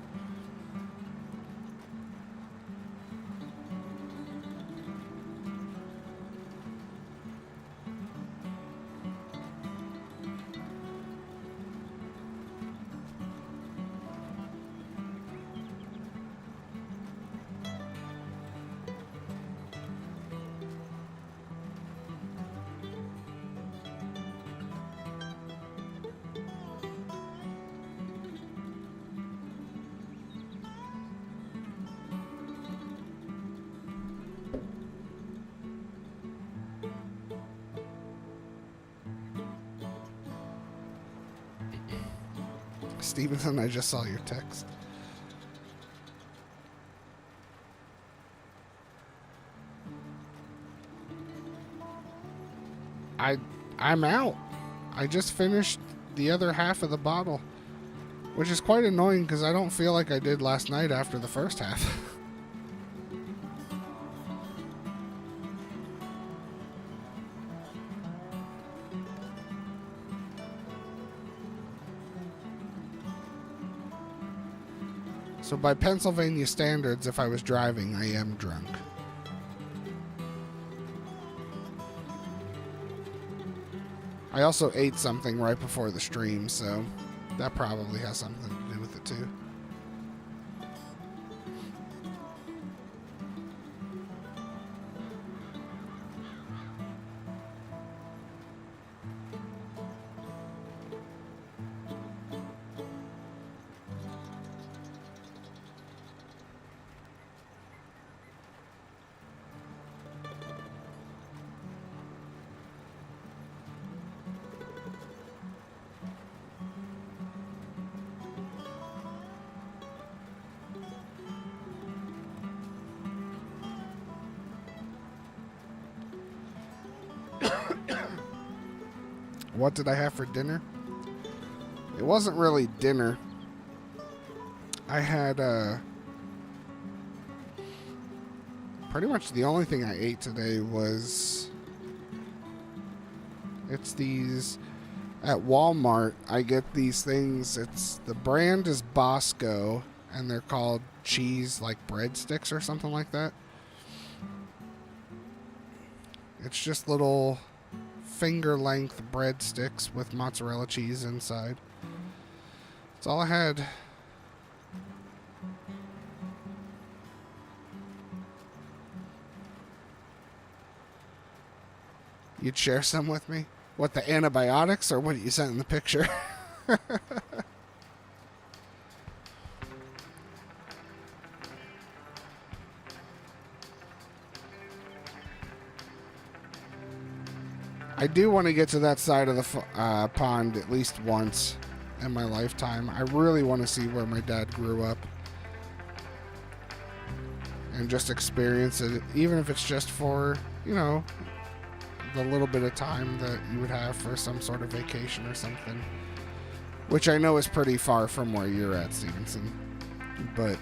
Stevenson, I just saw your text. I'm out. I just finished the other half of the bottle, which is quite annoying because I don't feel like I did last night after the first half. So by Pennsylvania standards, if I was driving, I am drunk. I also ate something right before the stream, so that probably has something to do with it too. What did I have for dinner? It wasn't really dinner. I had pretty much the only thing I ate today was it's these at Walmart. I get these things. It's the brand is Bosco and they're called cheese like breadsticks or something like that. It's just little finger-length breadsticks with mozzarella cheese inside. That's all I had. You'd share some with me? What, the antibiotics or what you sent in the picture? I do want to get to that side of the pond at least once in my lifetime. I really want to see where my dad grew up and just experience it, even if it's just for, you know, the little bit of time that you would have for some sort of vacation or something, which I know is pretty far from where you're at, Stevenson, but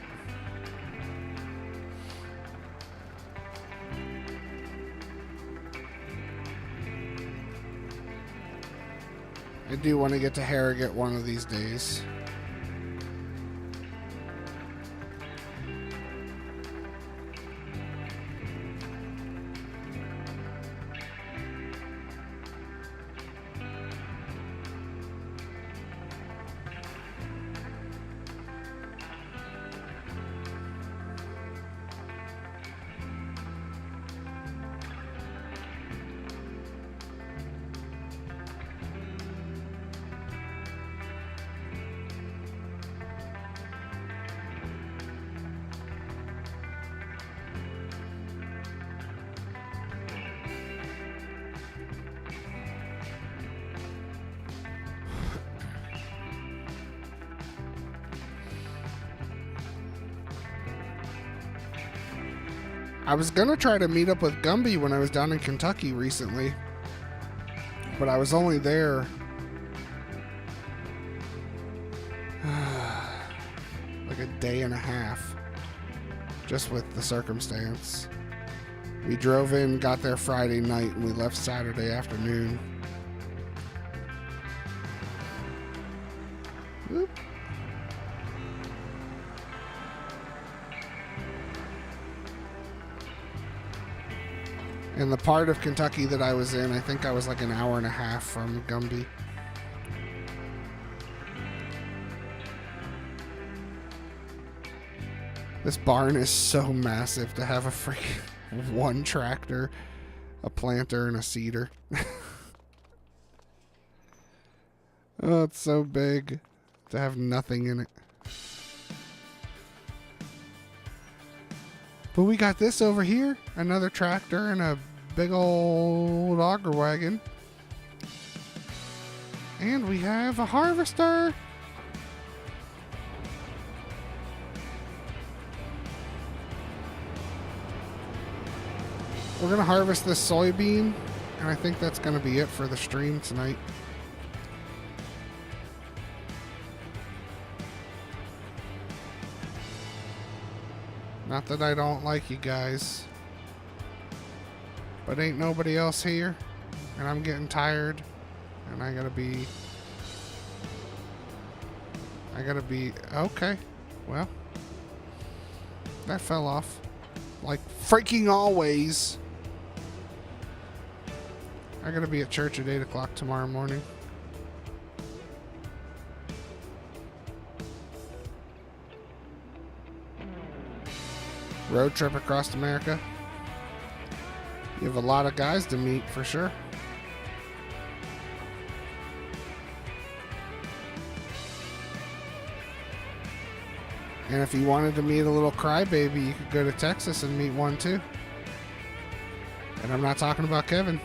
I do want to get to Harrogate one of these days. I was going to try to meet up with Gumby when I was down in Kentucky recently, but I was only there like a day and a half, just with the circumstance. We drove in, got there Friday night, and we left Saturday afternoon. Whoop. And the part of Kentucky that I was in, I think I was like an hour and a half from Gumby. This barn is so massive to have a freaking one tractor, a planter, and a seeder. Oh, it's so big to have nothing in it. But we got this over here, another tractor and a big old auger wagon. And we have a harvester. We're going to harvest this soybean, and I think that's going to be it for the stream tonight. Not that I don't like you guys, but ain't nobody else here, and I'm getting tired, and I gotta be, okay, well, that fell off, like freaking always. I gotta be at church at 8 o'clock tomorrow morning. Road trip across America. You have a lot of guys to meet for sure. And if you wanted to meet a little crybaby, you could go to Texas and meet one too. And I'm not talking about Kevin.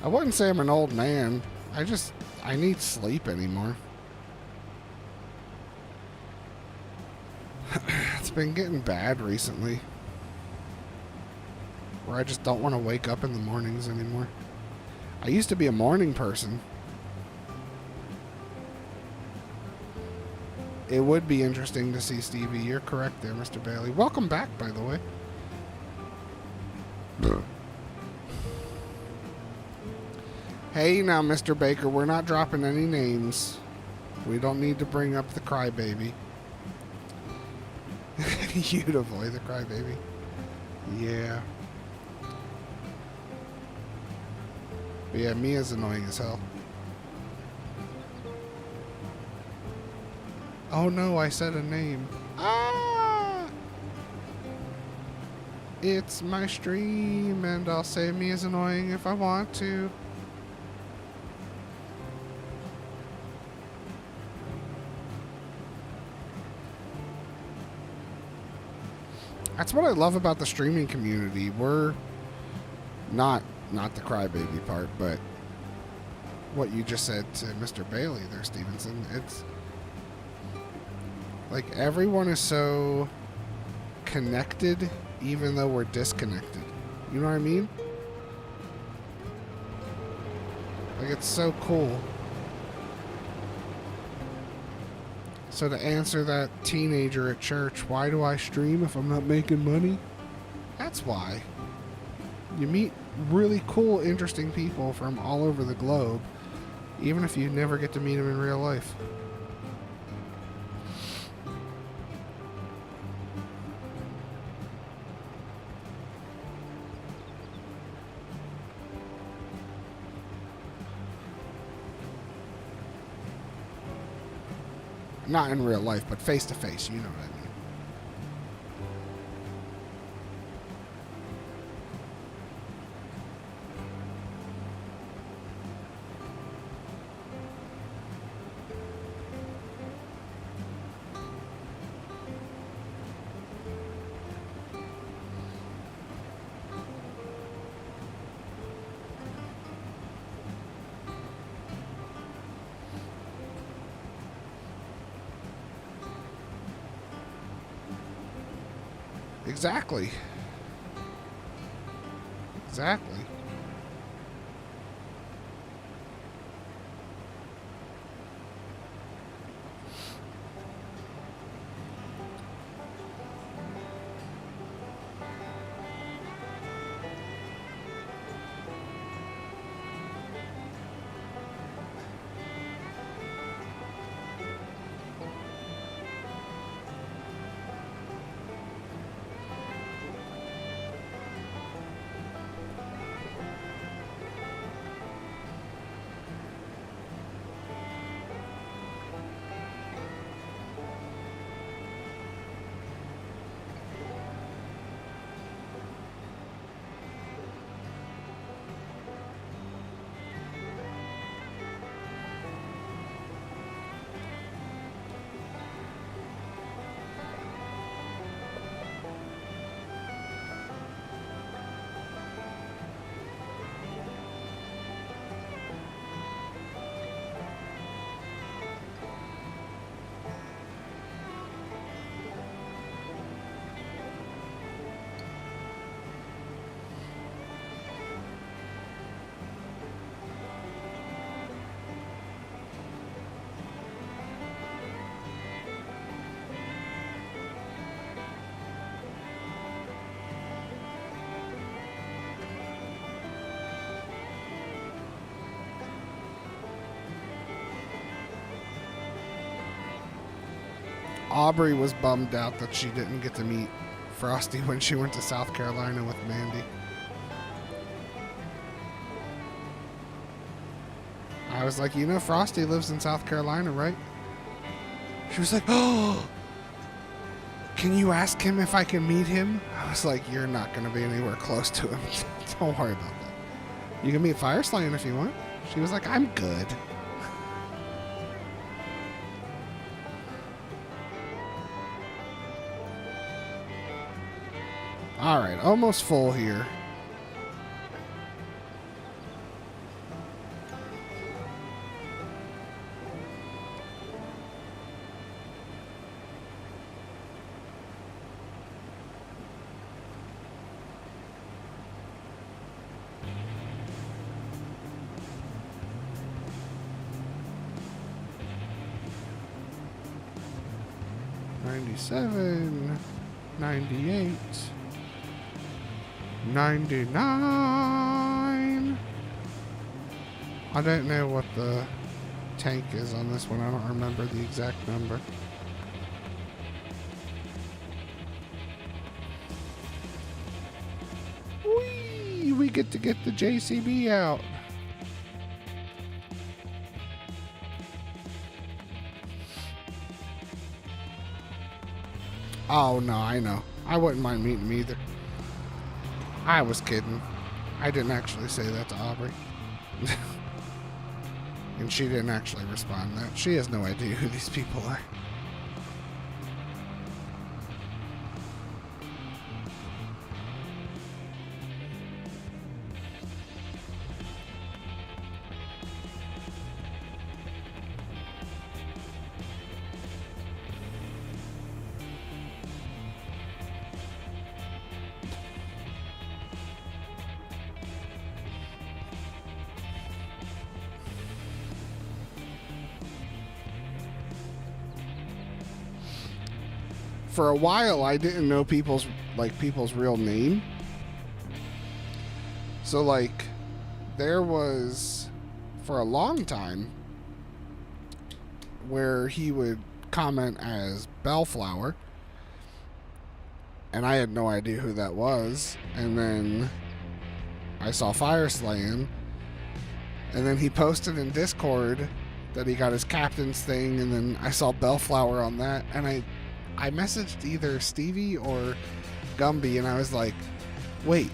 I wouldn't say I'm an old man. I need sleep anymore. It's been getting bad recently, where I just don't want to wake up in the mornings anymore. I used to be a morning person. It would be interesting to see Stevie. You're correct there, Mr. Bailey. Welcome back, by the way. Hey now, Mr. Baker, we're not dropping any names. We don't need to bring up the crybaby. You'd avoid the crybaby. Yeah. But yeah, Mia's annoying as hell. Oh no, I said a name. Ah! It's my stream, and I'll say Mia's annoying if I want to. That's what I love about the streaming community. We're not the crybaby part, but what you just said to Mr. Bailey there, Stevenson. It's like everyone is so connected, even though we're disconnected. You know what I mean? Like, it's so cool. So to answer that teenager at church, why do I stream if I'm not making money? That's why. You meet really cool, interesting people from all over the globe, even if you never get to meet them in real life. Not in real life, but face to face, you know what I mean. Exactly. Exactly. Aubrey was bummed out that she didn't get to meet Frosty when she went to South Carolina with Mandy. I was like, you know, Frosty lives in South Carolina, right? She was like, oh, can you ask him if I can meet him? I was like, you're not going to be anywhere close to him. Don't worry about that. You can meet Fire Slaying if you want. She was like, I'm good. All right, almost full here. $97, $98, $99. I don't know what the tank is on this one. I don't remember the exact number. Whee! We get to get the JCB out. Oh, no, I know. I wouldn't mind meeting him either. I was kidding. I didn't actually say that to Aubrey. And she didn't actually respond to that. She has no idea who these people are. For a while, I didn't know people's real name. So, like, there was, for a long time, where he would comment as Bellflower, and I had no idea who that was. And then I saw Fire Slaying, and then he posted in Discord that he got his captain's thing, and then I saw Bellflower on that, and I messaged either Stevie or Gumby, and I was like, wait,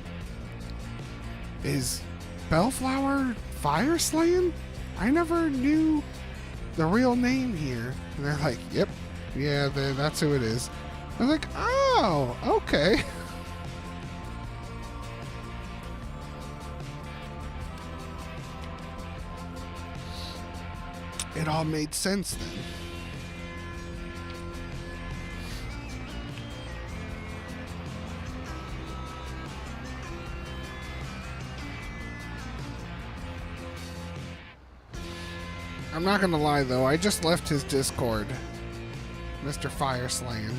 is Bellflower Fire Slaying? I never knew the real name here. And they're like, yep, yeah, that's who it is. I was like, oh, okay. It all made sense then. I'm not gonna lie though, I just left his Discord, Mr. Fireslain.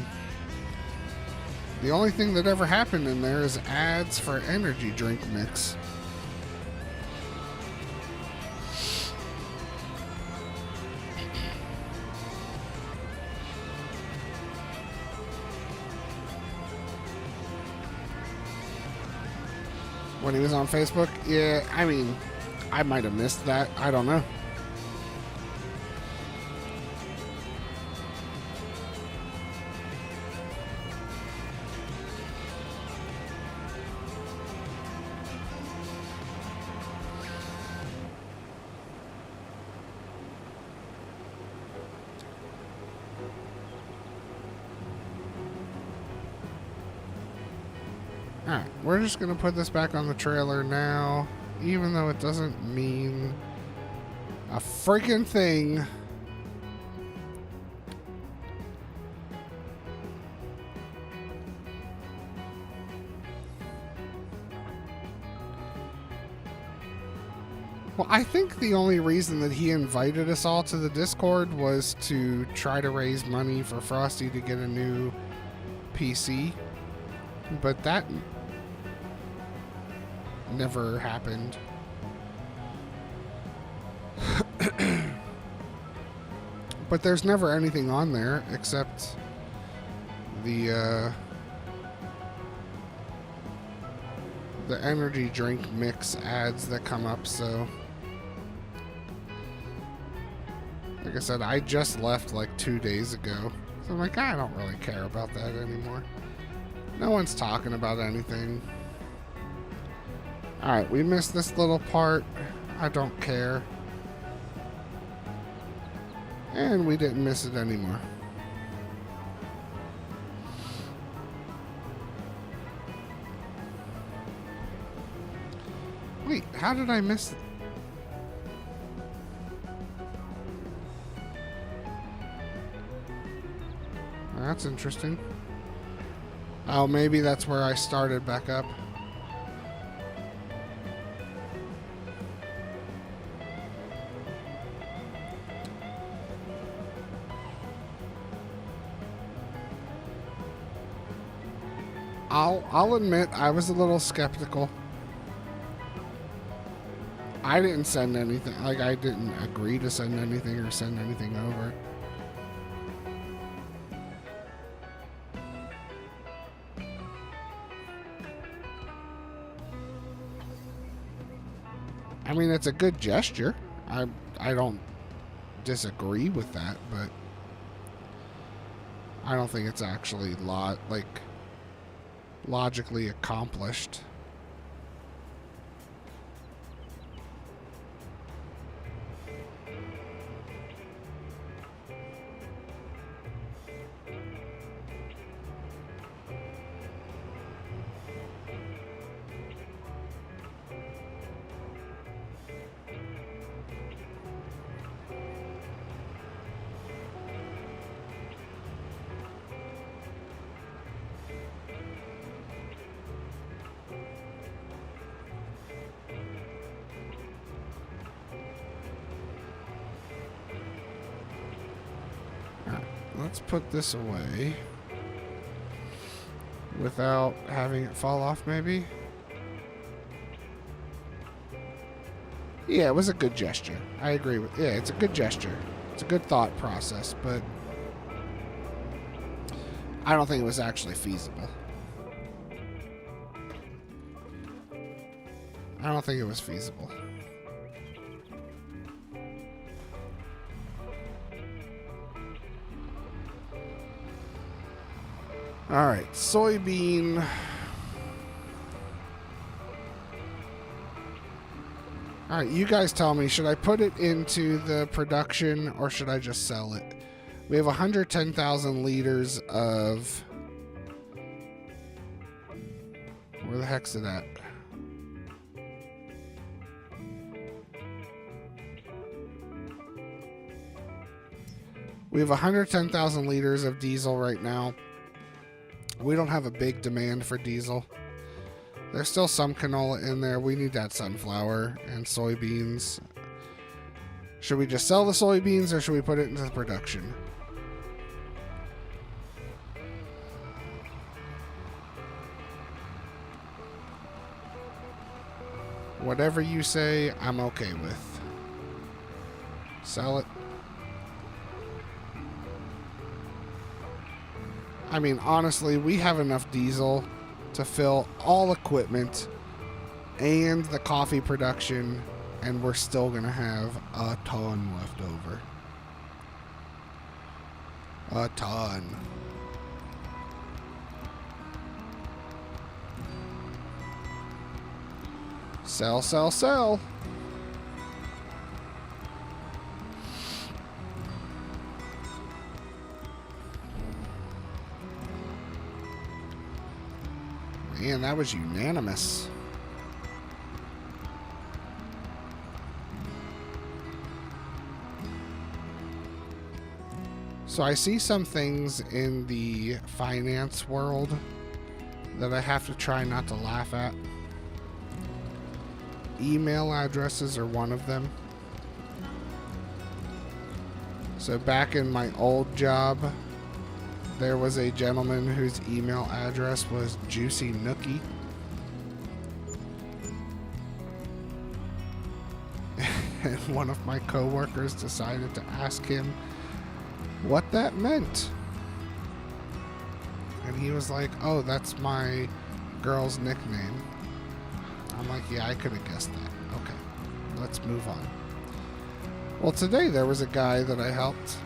The only thing that ever happened in there is ads for energy drink mix. When he was on Facebook? Yeah, I mean, I might have missed that. I don't know. Alright, we're just going to put this back on the trailer now, even though it doesn't mean a freaking thing. Well, I think the only reason that he invited us all to the Discord was to try to raise money for Frosty to get a new PC. But that never happened. But there's never anything on there except the energy drink mix ads that come up, so like I said, I just left like 2 days ago. So I'm like, I don't really care about that anymore. No one's talking about anything. Alright, we missed this little part. I don't care. And we didn't miss it anymore. Wait, how did I miss it? That's interesting. Oh, maybe that's where I started back up. I'll admit I was a little skeptical. I didn't send anything, like I didn't agree to send anything or send anything over. I mean, it's a good gesture. I don't disagree with that, but I don't think it's actually logically accomplished. Let's put this away without having it fall off, maybe. Yeah, it was a good gesture. I agree with. Yeah, it's a good gesture. It's a good thought process, but I don't think it was actually feasible. I don't think it was feasible. All right, soybean. All right, you guys tell me, should I put it into the production or should I just sell it? We have 110,000 liters of... Where the heck's it at? We have 110,000 liters of diesel right now. We don't have a big demand for diesel. There's still some canola in there. We need that sunflower and soybeans. Should we just sell the soybeans or should we put it into the production? Whatever you say, I'm okay with. Sell it. I mean, honestly, we have enough diesel to fill all equipment and the coffee production, and we're still going to have a ton left over. A ton. Sell, sell, sell. Man, that was unanimous. So I see some things in the finance world that I have to try not to laugh at. Email addresses are one of them. So back in my old job, there was a gentleman whose email address was Juicy Nookie. And one of my coworkers decided to ask him what that meant. And he was like, oh, that's my girl's nickname. I'm like, yeah, I could have guessed that. Okay, let's move on. Well, today there was a guy that I helped.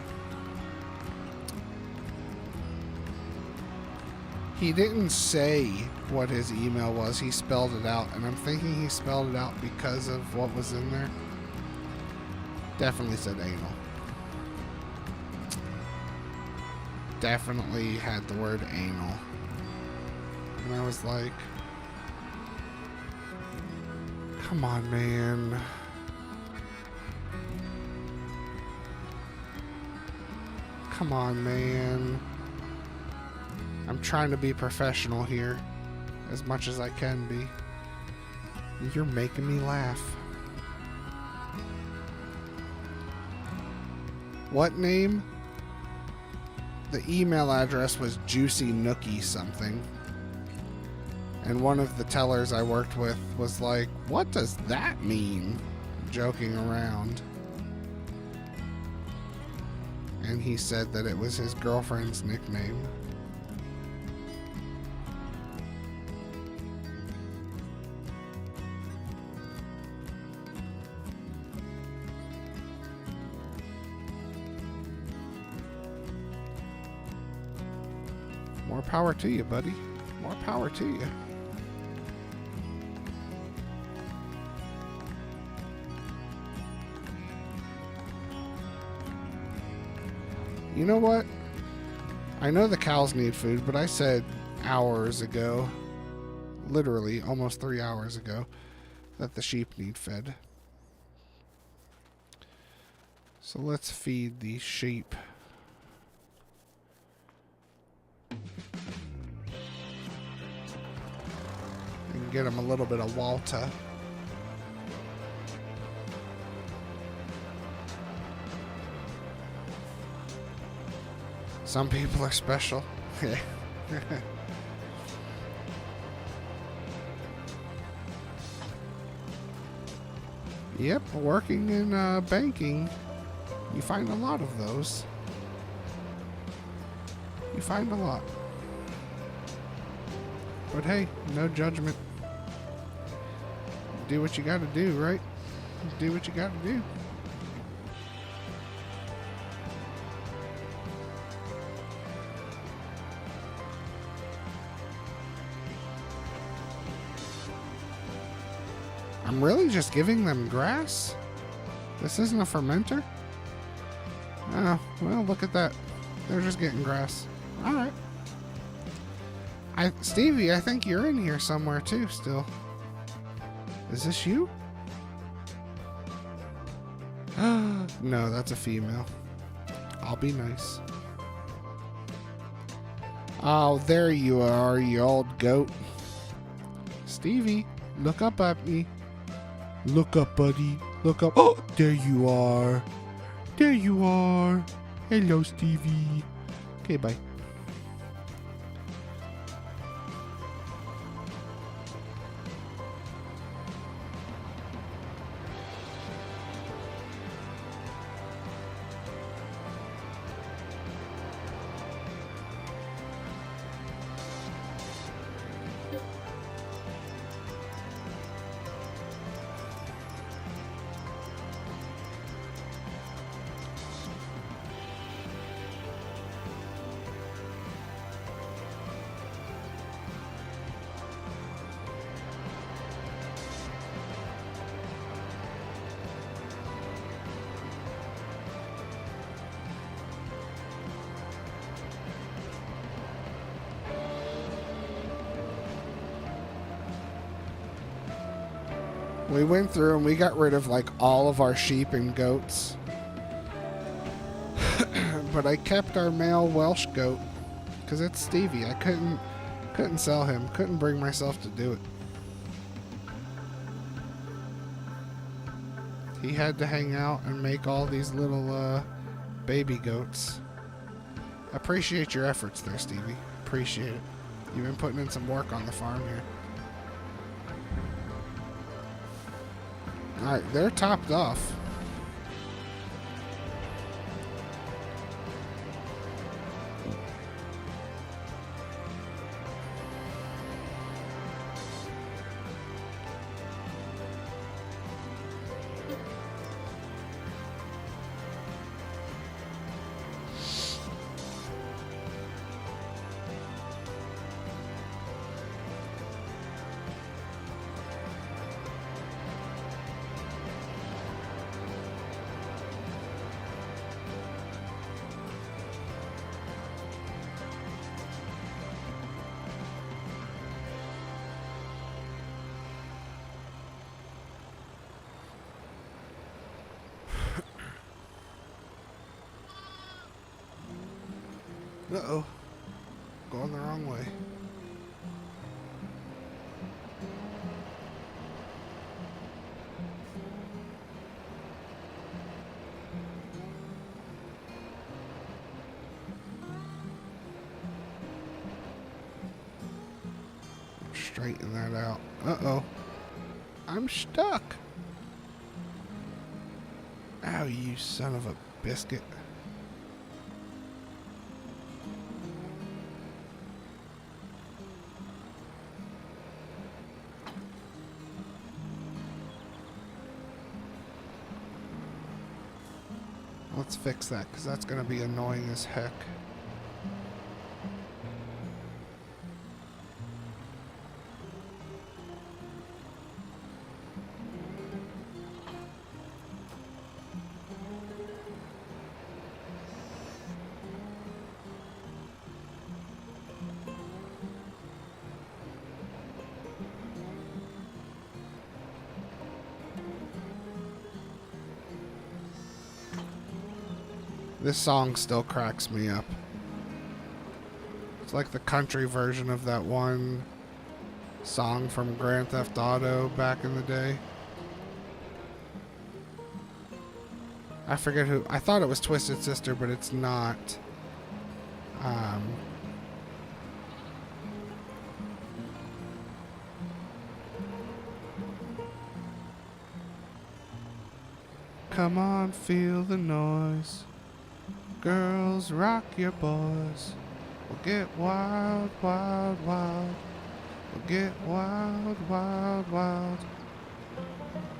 He didn't say what his email was. He spelled it out, and I'm thinking he spelled it out because of what was in there. Definitely said anal. Definitely had the word anal. And I was like, come on, man. Come on, man. I'm trying to be professional here as much as I can be. You're making me laugh. What name? The email address was Juicy Nookie something. And one of the tellers I worked with was like, what does that mean? Joking around. And he said that it was his girlfriend's nickname. More power to you, buddy. More power to you. You know what? I know the cows need food, but I said hours ago, literally almost 3 hours ago, that the sheep need fed. So let's feed these sheep. And get them a little bit of water. Some people are special. Yep, working in banking, you find a lot of those. You find a lot. But hey, no judgment. Do what you gotta do, right? Do what you gotta do. I'm really just giving them grass? This isn't a fermenter? Oh, well, look at that. They're just getting grass. Alright. Stevie, I think you're in here somewhere too still. Is this you? No, that's a female. I'll be nice. Oh, there you are, you old goat. Stevie, look up at me. Look up, buddy. Look up. Oh, there you are. There you are. Hello, Stevie. Okay, bye. We went through and we got rid of like all of our sheep and goats. But I kept our male Welsh goat because it's Stevie. I couldn't sell him. Couldn't bring myself to do it. He had to hang out and make all these little baby goats. Appreciate your efforts there, Stevie. Appreciate it. You've been putting in some work on the farm here. Alright, they're topped off. Uh-oh. Going the wrong way. Straighten that out. Uh-oh. I'm stuck. Ow, you son of a biscuit. Let's fix that, because that's going to be annoying as heck. This song still cracks me up. It's like the country version of that one song from Grand Theft Auto back in the day. I forget who. I thought it was Twisted Sister, but it's not. Come on, feel the noise. Girls, rock your boys. We'll get wild, wild, wild. We'll get wild, wild, wild.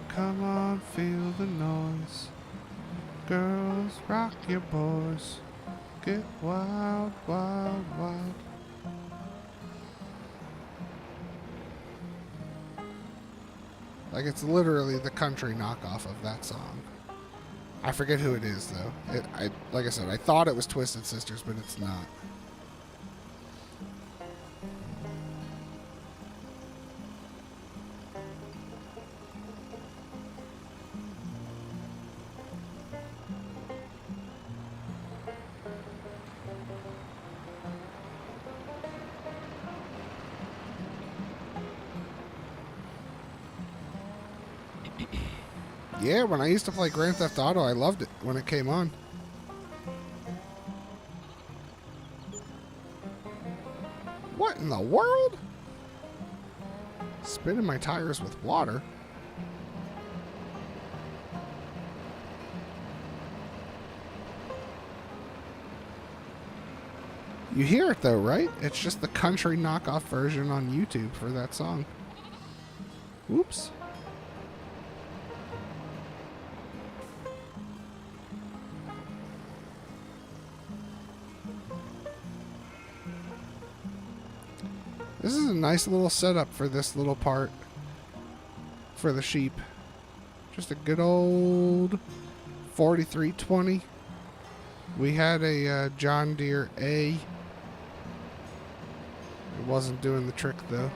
Come on, feel the noise. Girls, rock your boys. Get wild, wild, wild. Like, it's literally the country knockoff of that song. I forget who it is, though. Like I said, I thought it was Twisted Sisters, but it's not. Yeah, when I used to play Grand Theft Auto, I loved it when it came on. What in the world? Spinning my tires with water? You hear it though, right? It's just the country knockoff version on YouTube for that song. Whoops. This is a nice little setup for this little part for the sheep. Just a good old 4320. We had a John Deere A. It wasn't doing the trick though.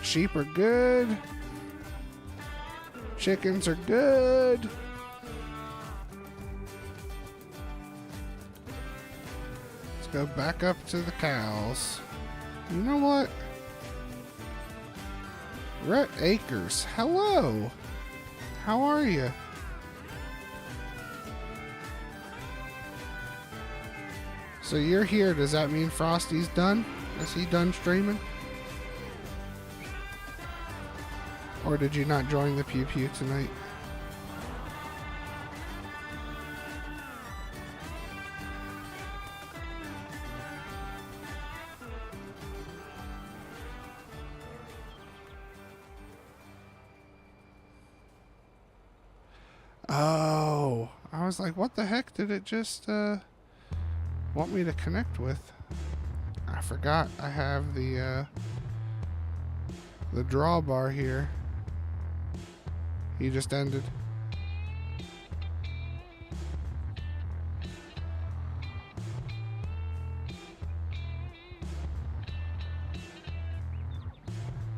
Sheep are good. Chickens are good. Let's go back up to the cows. You know what? Rhett Acres, hello. How are you? So you're here. Does that mean Frosty's done? Is he done streaming? Or did you not join the Pew Pew tonight? Oh, I was like, what the heck did it just want me to connect with? I forgot I have the drawbar here. He just ended.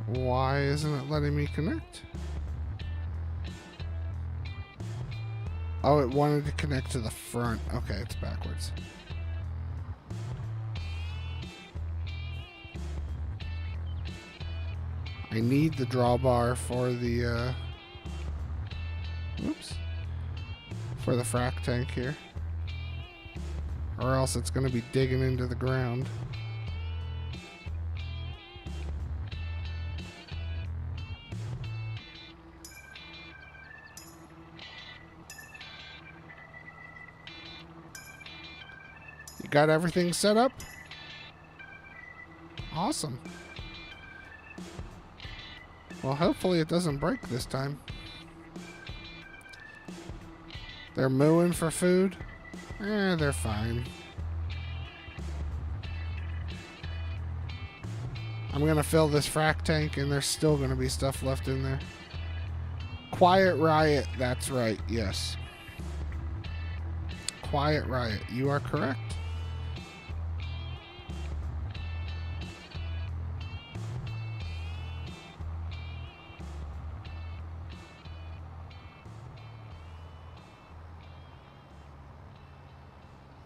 Why isn't it letting me connect? Oh, it wanted to connect to the front. Okay, it's backwards. I need the drawbar for the oops, for the frac tank here, or else it's going to be digging into the ground. You got everything set up? Awesome. Well, hopefully it doesn't break this time. They're mooing for food? They're fine. I'm gonna fill this frac tank and there's still gonna be stuff left in there. Quiet Riot, that's right, yes. Quiet Riot, you are correct.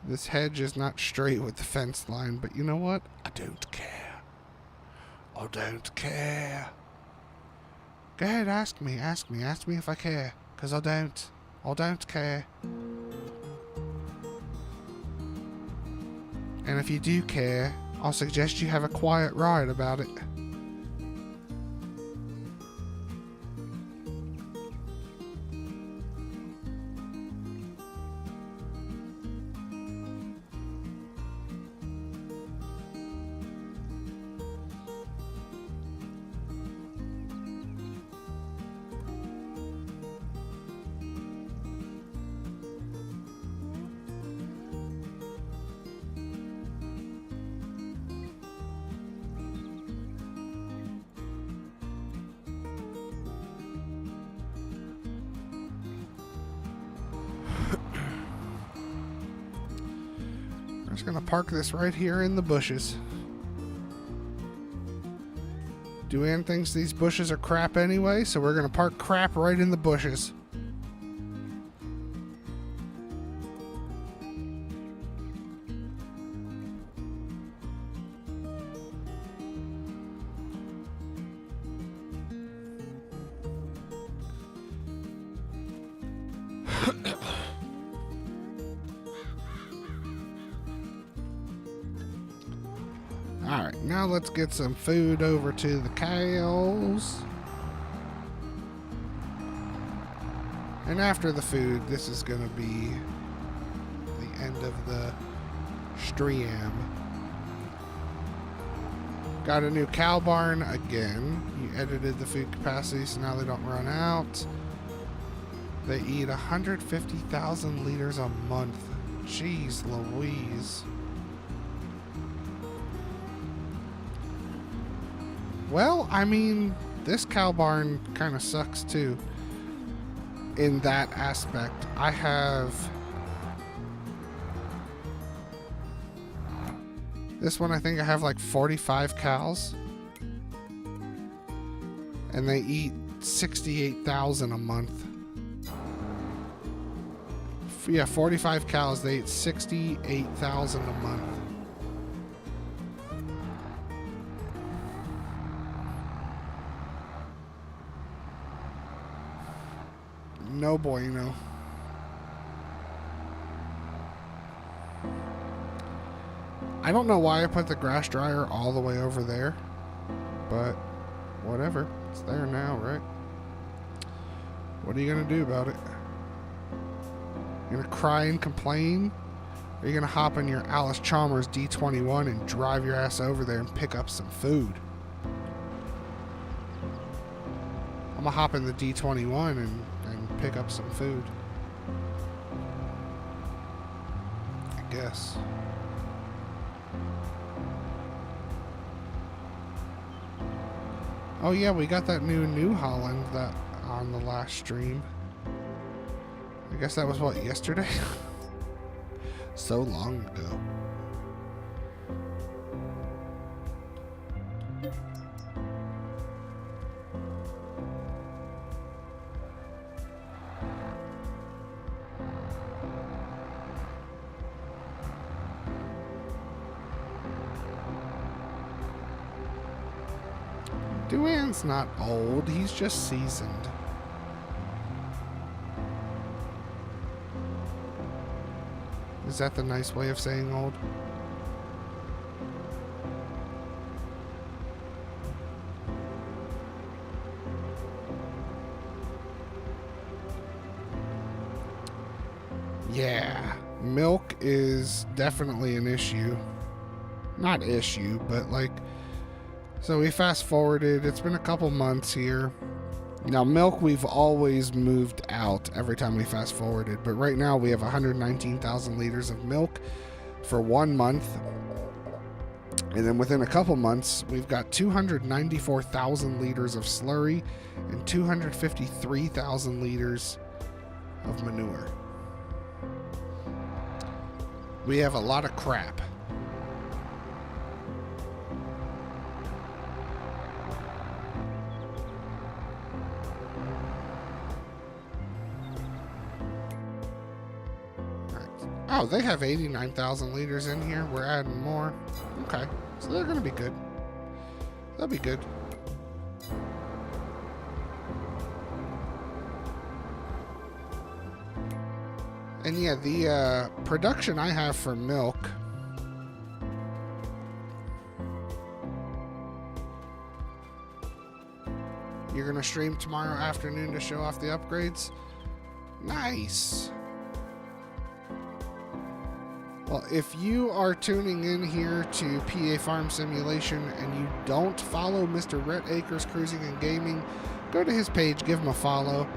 This hedge is not straight with the fence line, but you know what? I don't care. I don't care. Go ahead, ask me if I care. Because I don't care. And if you do care, I'll suggest you have a quiet ride about it. just going to park this right here in the bushes. Duane thinks these bushes are crap anyway, so we're going to park crap right in the bushes. Alright, now let's get some food over to the cows. And after the food, this is going to be the end of the stream. Got a new cow barn again. You edited the food capacity so now they don't run out. They eat 150,000 liters a month. Jeez Louise. Well, I mean, this cow barn kind of sucks too. In that aspect, I have this one. I think I have like 45 cows, and they eat 68,000 a month. Yeah, 45 cows. They eat 68,000 a month. No bueno. I don't know why I put the grass dryer all the way over there, but whatever. It's there now, right? What are you going to do about it? You going to cry and complain? Or are you going to hop in your Alice Chalmers D21 and drive your ass over there and pick up some food? I'm going to hop in the D21 and pick up some food. I guess. Oh yeah, we got that New Holland that on the last stream. I guess that was what, yesterday? So long ago. Duane's not old, he's just seasoned. Is that the nice way of saying old? Yeah, milk is definitely an issue. Not issue, but like, so we fast forwarded. It's been a couple months here. Now, milk we've always moved out every time we fast forwarded, but right now we have 119,000 liters of milk for 1 month. And then within a couple months, we've got 294,000 liters of slurry and 253,000 liters of manure. We have a lot of crap. Oh, they have 89,000 liters in here. We're adding more. Okay. So they're going to be good. They'll be good. And yeah, the production I have for milk. You're going to stream tomorrow afternoon to show off the upgrades? Nice. Well, if you are tuning in here to PA Farm Simulation and you don't follow Mr. Rhett Akers Cruising and Gaming, go to his page, give him a follow.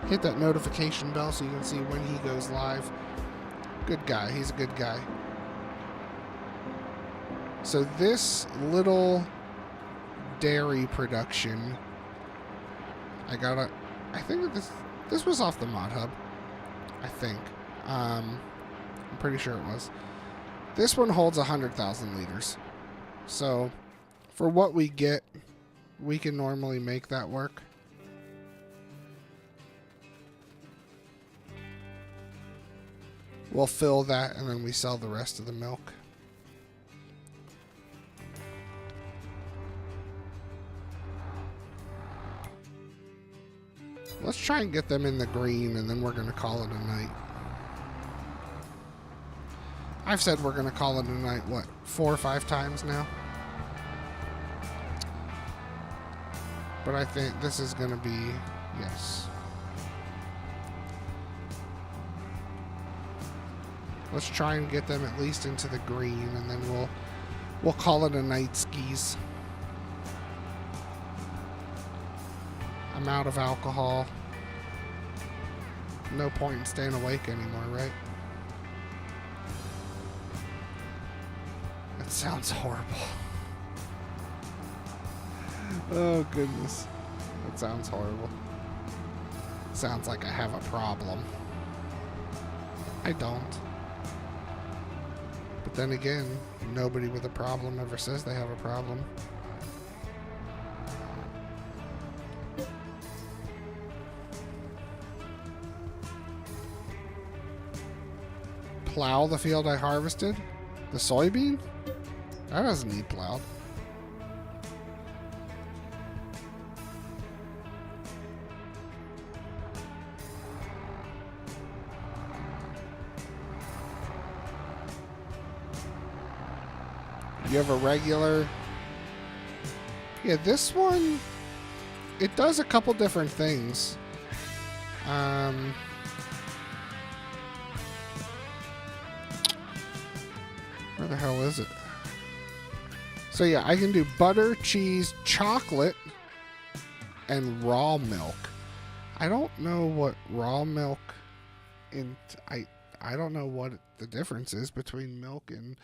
Hit that notification bell so you can see when he goes live. Good guy. He's a good guy. So this little dairy production, I think that this was off the Mod Hub. I think. pretty sure it was. This one holds 100,000 liters. So, for what we get, we can normally make that work. We'll fill that and then we sell the rest of the milk. Let's try and get them in the green and then we're going to call it a night. I've said we're going to call it a night, what, 4 or 5 times now? But I think this is going to be, yes. Let's try and get them at least into the green, and then we'll call it a night, skis. I'm out of alcohol. No point in staying awake anymore, right? That sounds horrible. Oh, goodness. That sounds horrible. Sounds like I have a problem. I don't. But then again, nobody with a problem ever says they have a problem. Plow the field I harvested? The soybean? That doesn't need plowed. You have a regular... Yeah, this one, it does a couple different things. Where the hell is it? So yeah, I can do butter, cheese, chocolate, and raw milk. I don't know what raw milk in... I don't know what the difference is between milk and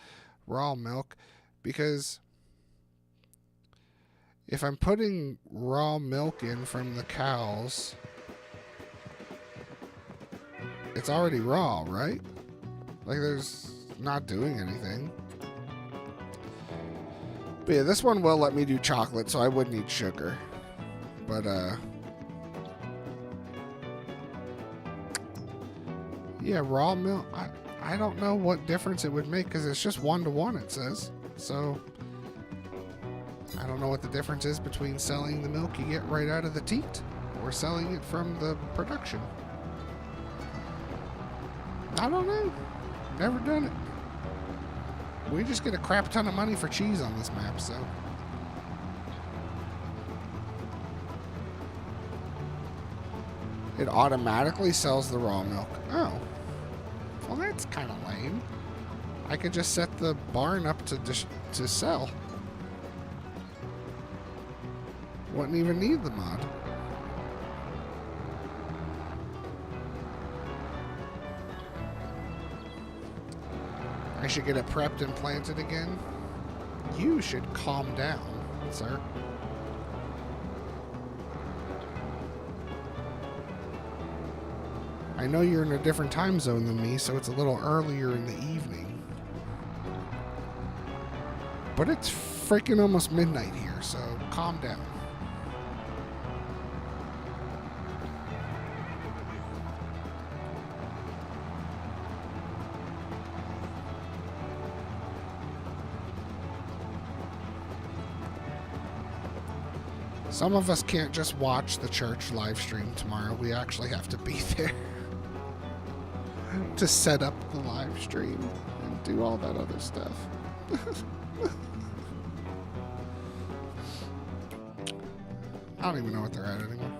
raw milk. Because if I'm putting raw milk in from the cows, it's already raw, right? Like there's not doing anything. But yeah, this one will let me do chocolate, so I would need sugar. But yeah, raw milk, I don't know what difference it would make because it's just 1-to-1, it says. So, I don't know what the difference is between selling the milk you get right out of the teat or selling it from the production. I don't know. Never done it. We just get a crap ton of money for cheese on this map, so. It automatically sells the raw milk. Oh. Well, that's kind of lame. I could just set the barn up to sell. Wouldn't even need the mod. I should get it prepped and planted again. You should calm down, sir. I know you're in a different time zone than me, so it's a little earlier in the evening. But it's freaking almost midnight here, so calm down. Some of us can't just watch the church live stream tomorrow. We actually have to be there to set up the live stream and do all that other stuff. I don't even know what they're at anymore.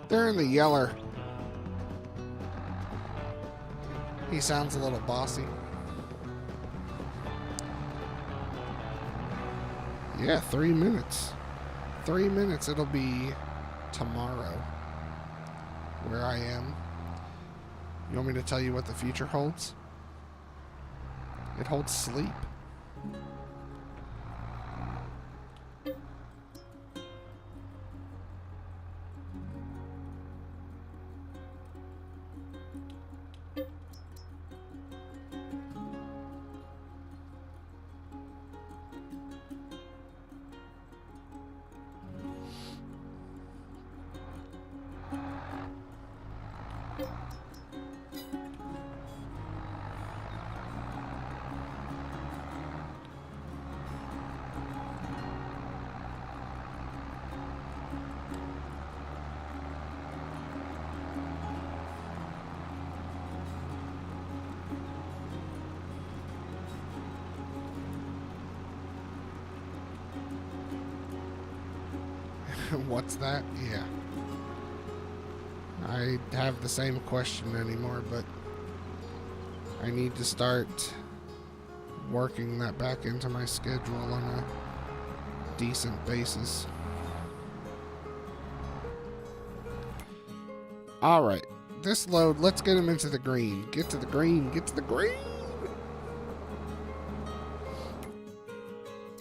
They're in the yeller. He sounds a little bossy. Yeah, 3 minutes. 3 minutes, it'll be tomorrow where I am. You want me to tell you what the future holds? It holds sleep. What's that? Yeah. I have the same question anymore, but I need to start working that back into my schedule on a decent basis. Alright, this load, let's get him into the green. Get to the green, get to the green!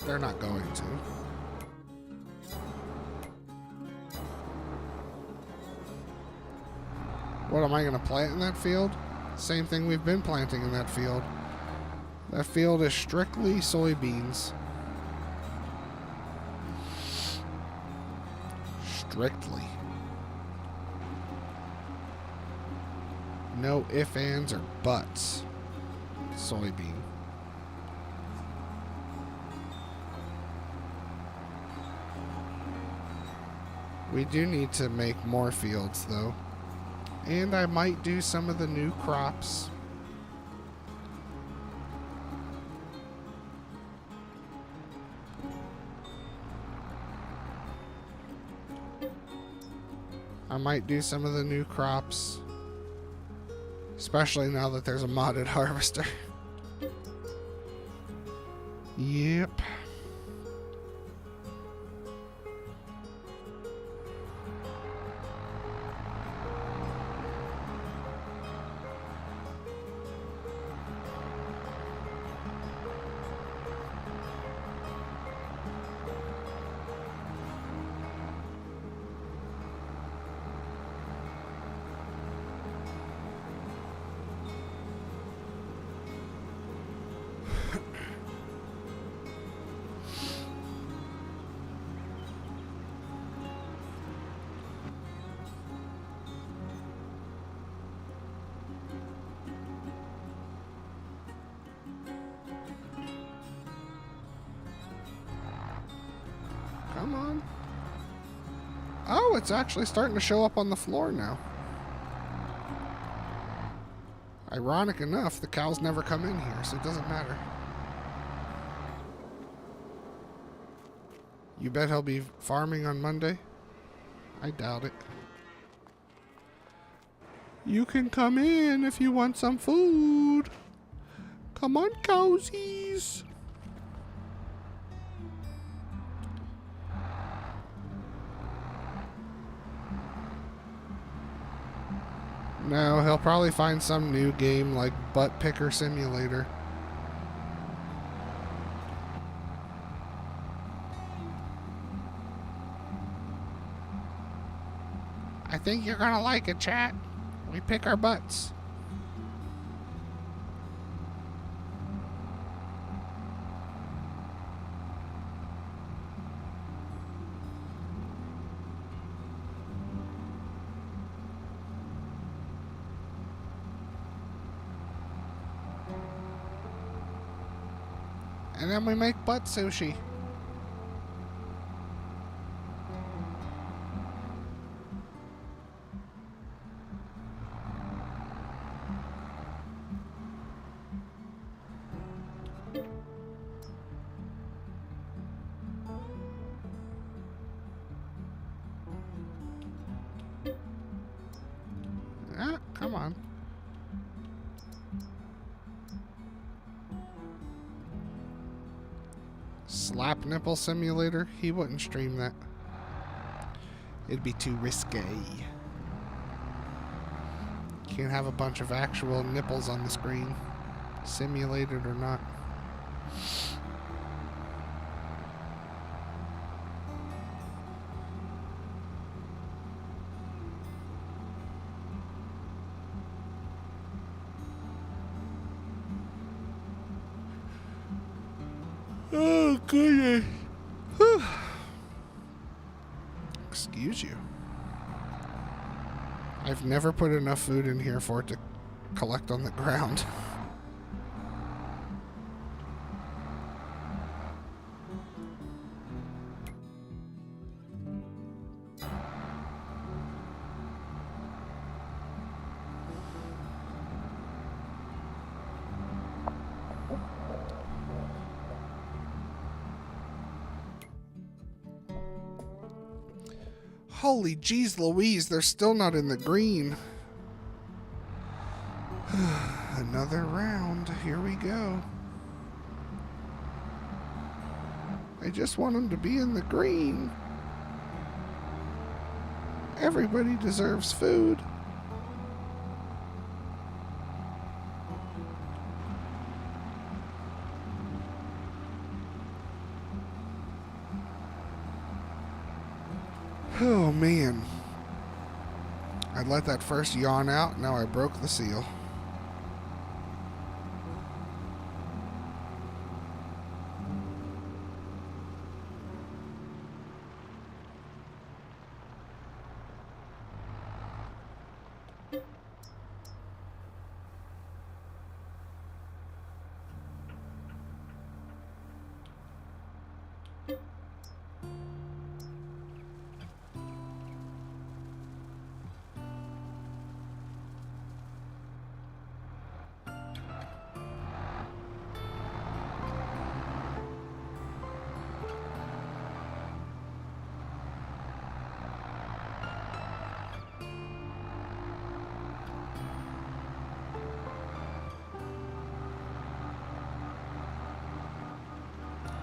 They're not going to. What, am I going to plant in that field? Same thing we've been planting in that field. That field is strictly soybeans. Strictly. No ifs, ands, or buts. Soybean. We do need to make more fields, though. And I might do some of the new crops. Especially now that there's a modded harvester. Yep. Come on. Oh, it's actually starting to show up on the floor now. Ironic enough, the cows never come in here, so it doesn't matter. You bet he'll be farming on Monday? I doubt it. You can come in if you want some food. Come on, cowsies. No, he'll probably find some new game like Butt Picker Simulator. I think you're gonna like it, chat. We pick our butts. And then we make butt sushi. Ah, come on. Slap nipple simulator? He wouldn't stream that. It'd be too risque. Can't have a bunch of actual nipples on the screen, simulated or not. Oh, goodness. Whew. Excuse you. I've never put enough food in here for it to collect on the ground. Holy jeez Louise, they're still not in the green. Another round. Here we go. I just want them to be in the green. Everybody deserves food. Oh man. I let that first yawn out, now I broke the seal.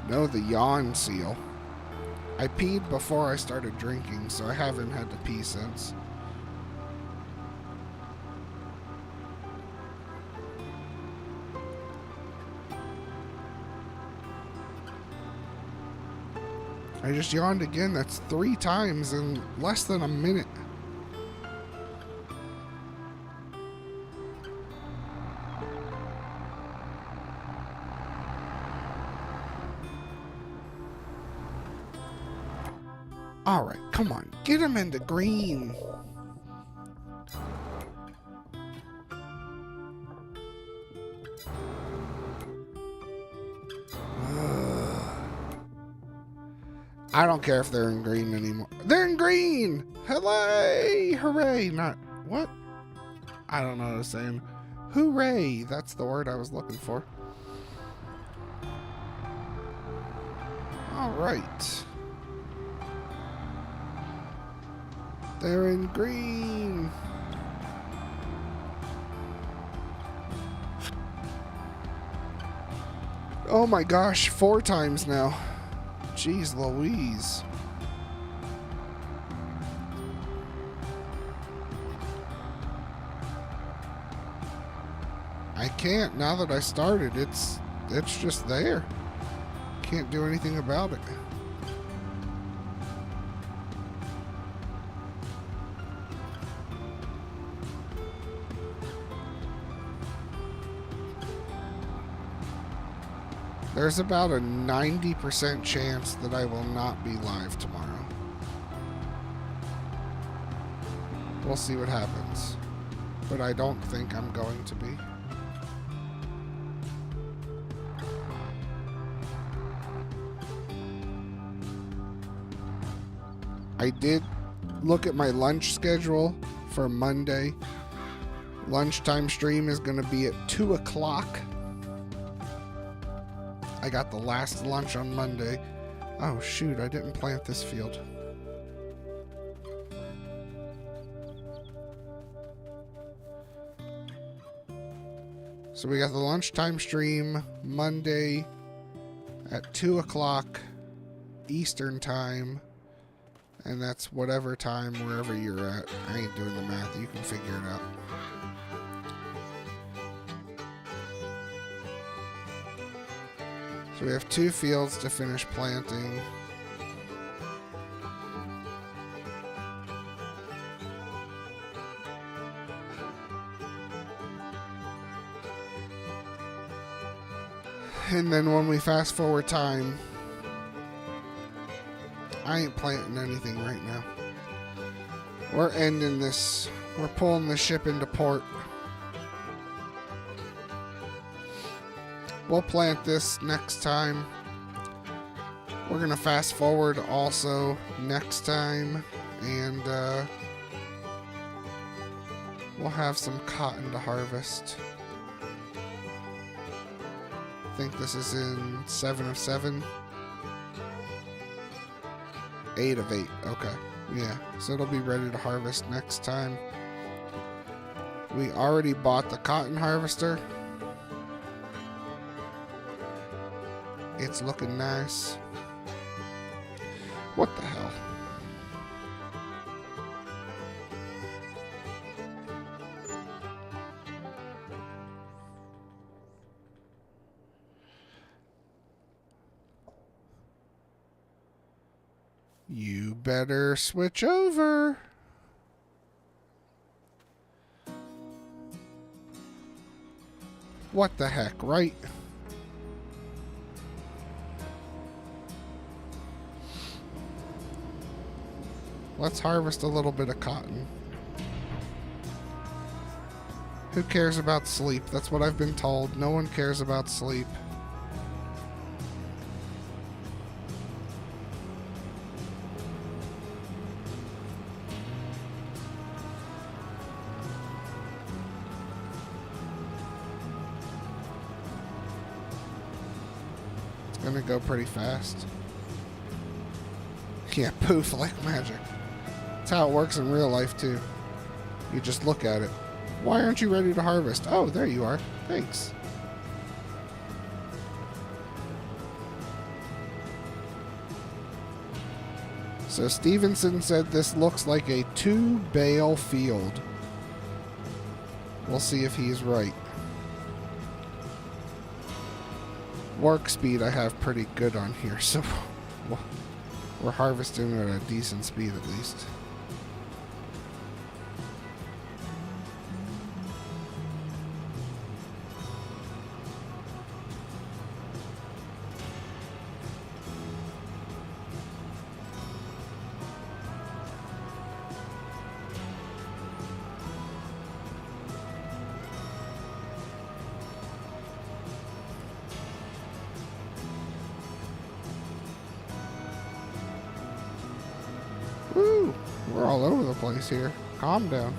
No, the yawn seal. I peed before I started drinking, so I haven't had to pee since. I just yawned again. That's 3 times in less than a minute. All right, come on. Get him into green. I don't care if they're in green anymore. They're in green! Hooray! Hooray! Not... What? I don't know what I was saying. Hooray! That's the word I was looking for. All right. They're in green. Oh my gosh, 4 times now. Jeez Louise. I can't, now that I started, it's just there. Can't do anything about it. There's about a 90% chance that I will not be live tomorrow. We'll see what happens. But I don't think I'm going to be. I did look at my lunch schedule for Monday. Lunchtime stream is going to be at 2 o'clock. I got the last lunch on Monday. Oh shoot, I didn't plant this field. So we got the lunchtime stream Monday at 2 o'clock Eastern time. And that's whatever time, wherever you're at. I ain't doing the math, you can figure it out. So we have 2 fields to finish planting. And then when we fast forward time, I ain't planting anything right now. We're ending this. We're pulling the ship into port. We'll plant this next time. We're gonna fast forward also next time, and we'll have some cotton to harvest. I think this is in 7 of 7. 8 of 8, okay. Yeah, so it'll be ready to harvest next time. We already bought the cotton harvester. It's looking nice. What the hell? You better switch over. What the heck, right? Let's harvest a little bit of cotton. Who cares about sleep? That's what I've been told. No one cares about sleep. It's gonna go pretty fast. Yeah, poof, like magic. That's how it works in real life, too. You just look at it. Why aren't you ready to harvest? Oh, there you are. Thanks. So Stevenson said this looks like a 2-bale field. We'll see if he's right. Work speed I have pretty good on here, so we're harvesting at a decent speed at least. Woo! We're all over the place here. Calm down.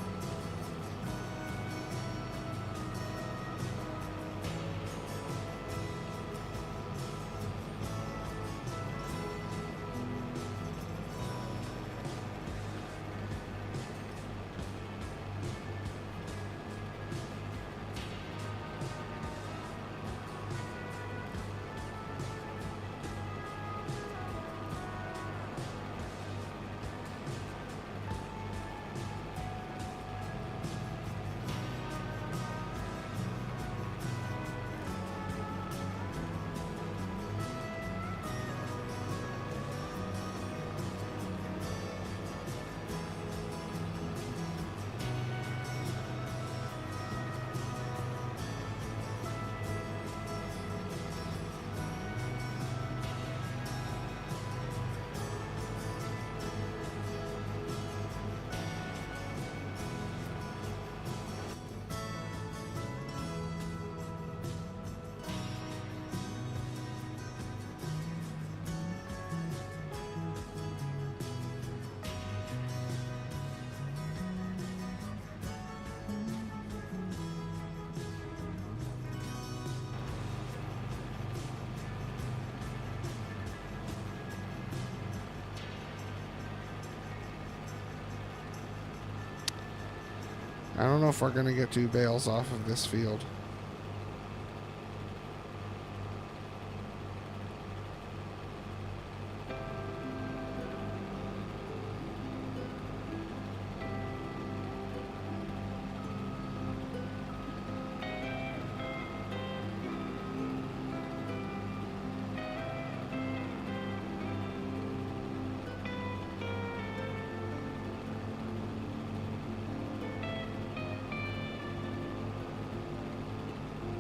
I don't know if we're going to get 2 bales off of this field.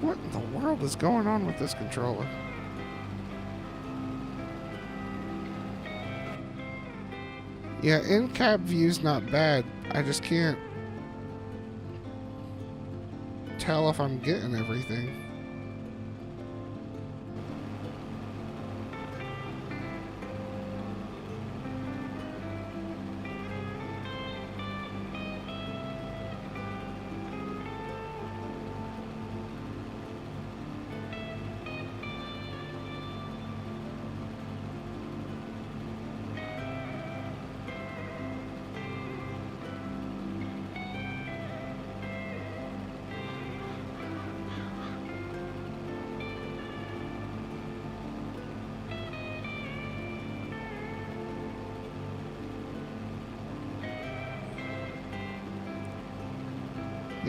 What in the world is going on with this controller? Yeah, in-cab view's not bad. I just can't tell if I'm getting everything.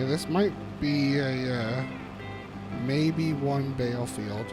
Yeah, this might be a maybe one bale field.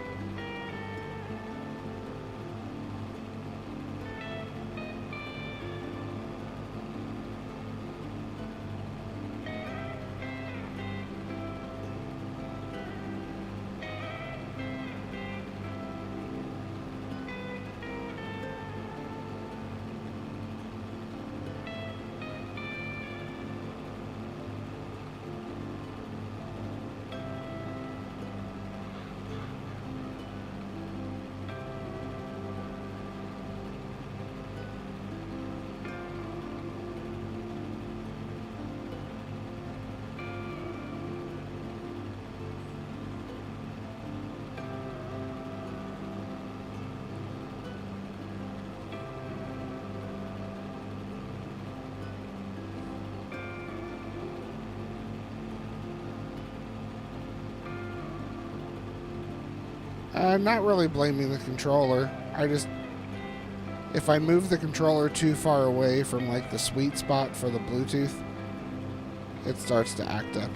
I'm not really blaming the controller. If I move the controller too far away from like the sweet spot for the Bluetooth, it starts to act up.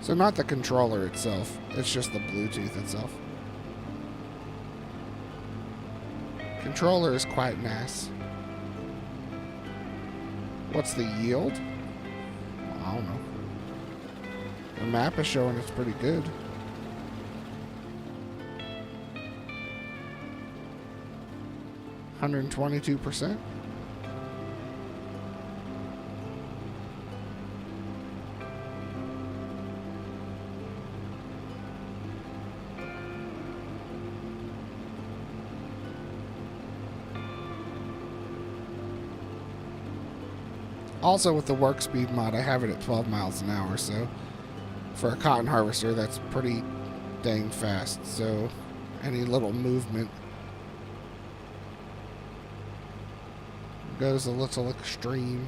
So not the controller itself, it's just the Bluetooth itself. Controller is quite nice. What's the yield? I don't know. The map is showing it's pretty good. %122%. Also, with the work speed mod, I have it at 12 miles an hour, so for a cotton harvester, that's pretty dang fast. So any little movement goes a little extreme.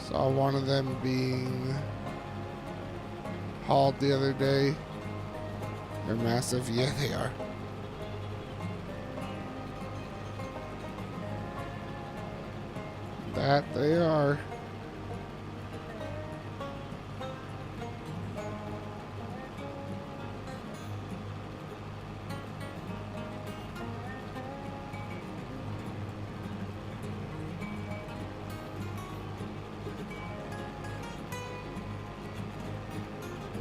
Saw one of them being hauled the other day. They're massive. Yeah, they are. That they are.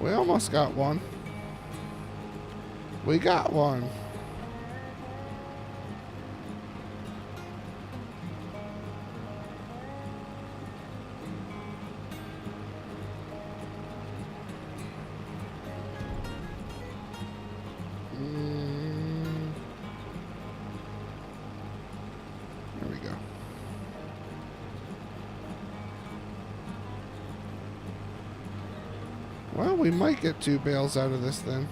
We almost got one. We got one. There we go. Well, we might get 2 bales out of this then.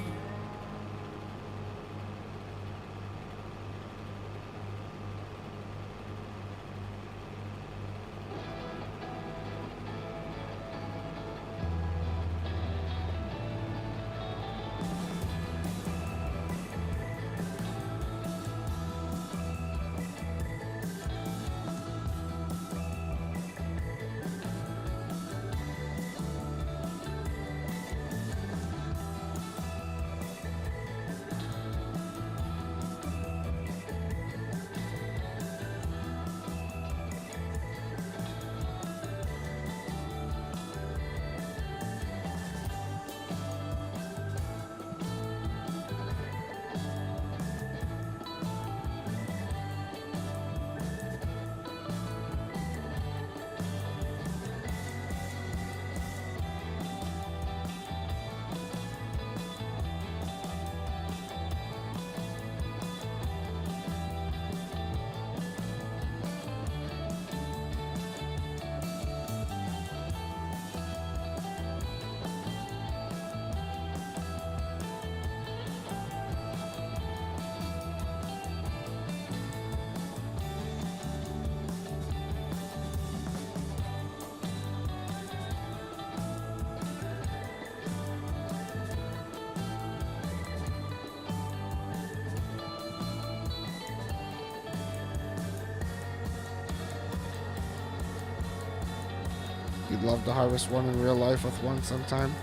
You'd love to harvest one in real life with one sometime.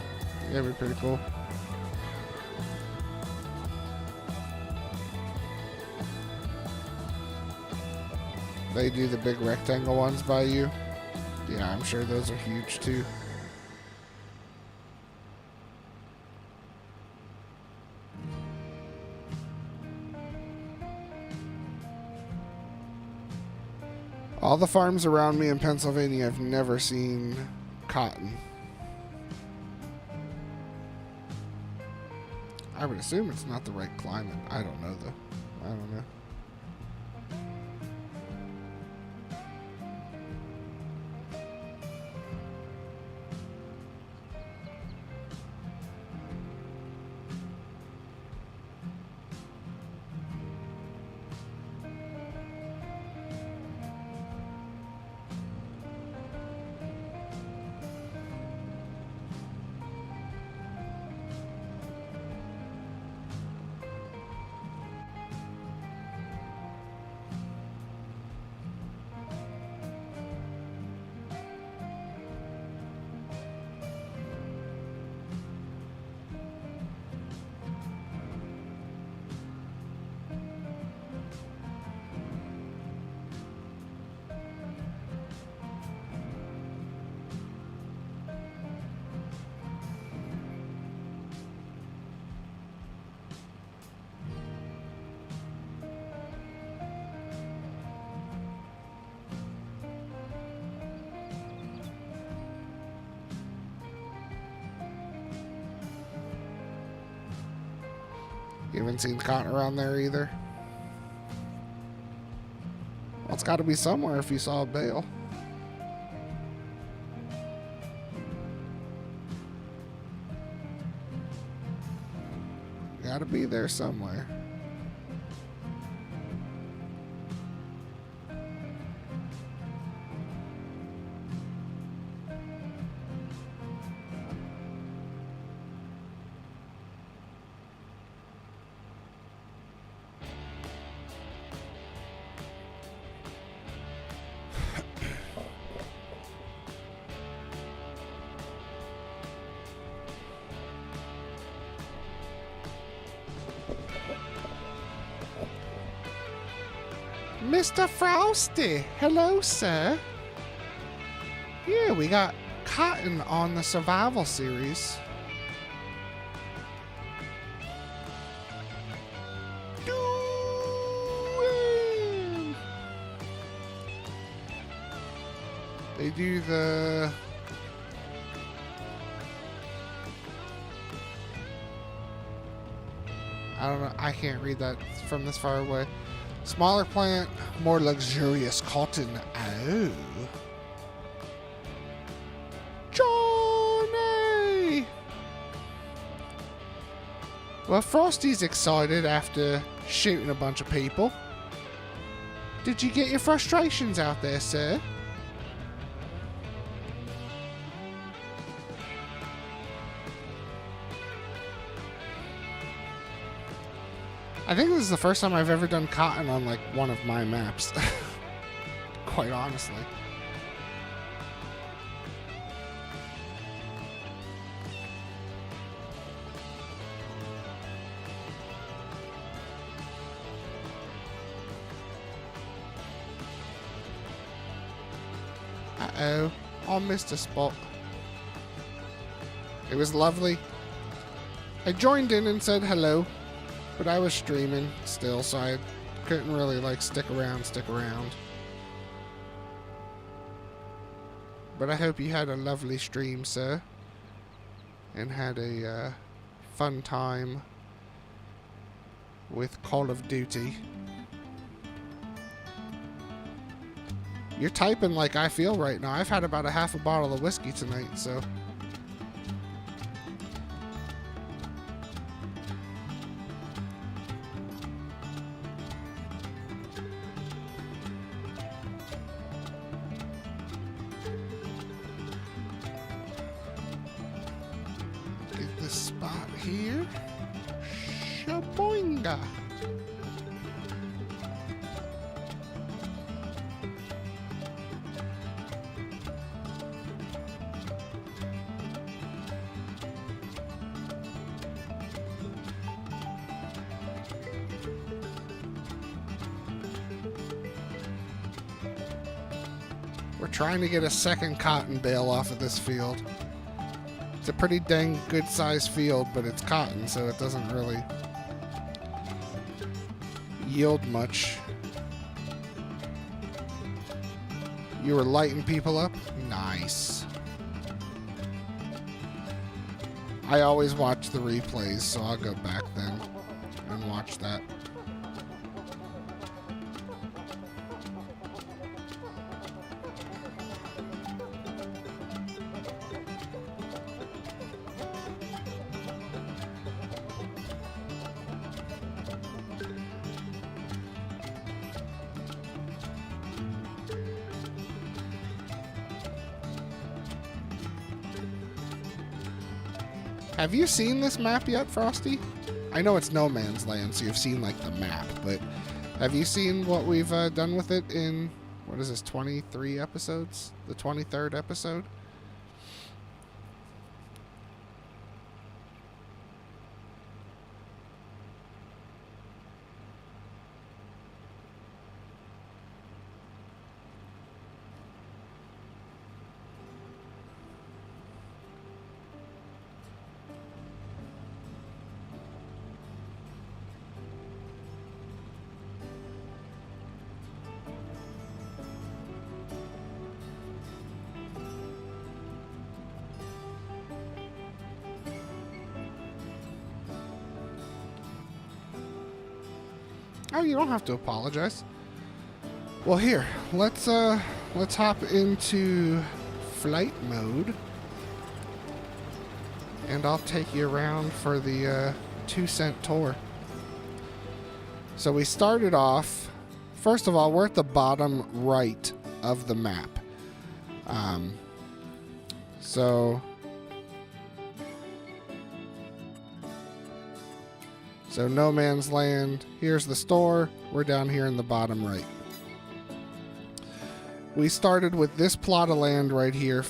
Yeah, it'd be pretty cool. They do the big rectangle ones by you. Yeah, I'm sure those are huge too. All the farms around me in Pennsylvania have never seen cotton. I would assume it's not the right climate. I don't know though. I don't know. You haven't seen cotton around there either? Well, it's got to be somewhere if you saw a bale. Got to be there somewhere. Mr. Frosty, hello, sir. Yeah, we got cotton on the survival series. They do the... I don't know, I can't read that from this far away. Smaller plant, more luxurious cotton. Oh. Johnny! Well, Frosty's excited after shooting a bunch of people. Did you get your frustrations out there, sir? I think this is the first time I've ever done cotton on, like, one of my maps. Quite honestly. Uh-oh. I missed a spot. It was lovely. I joined in and said hello. But I was streaming still, so I couldn't really, like, stick around. But I hope you had a lovely stream, sir. And had a fun time with Call of Duty. You're typing like I feel right now. I've had about a half a bottle of whiskey tonight, so... Spot here. Shaboinga. We're trying to get a second cotton bale off of this field. It's a pretty dang good sized field, but it's cotton, so it doesn't really yield much. You were lighting people up? Nice. I always watch the replays, so I'll go back then and watch that. Have you seen this map yet, Frosty? I know it's No Man's Land, so you've seen, like, the map, but have you seen what we've done with it in, what is this, 23 episodes? The 23rd episode? Oh, you don't have to apologize. Well, here, let's hop into flight mode, and I'll take you around for the 2-cent tour. So we started off. First of all, we're at the bottom right of the map. So No Man's Land, here's the store, we're down here in the bottom right. We started with this plot of land right here,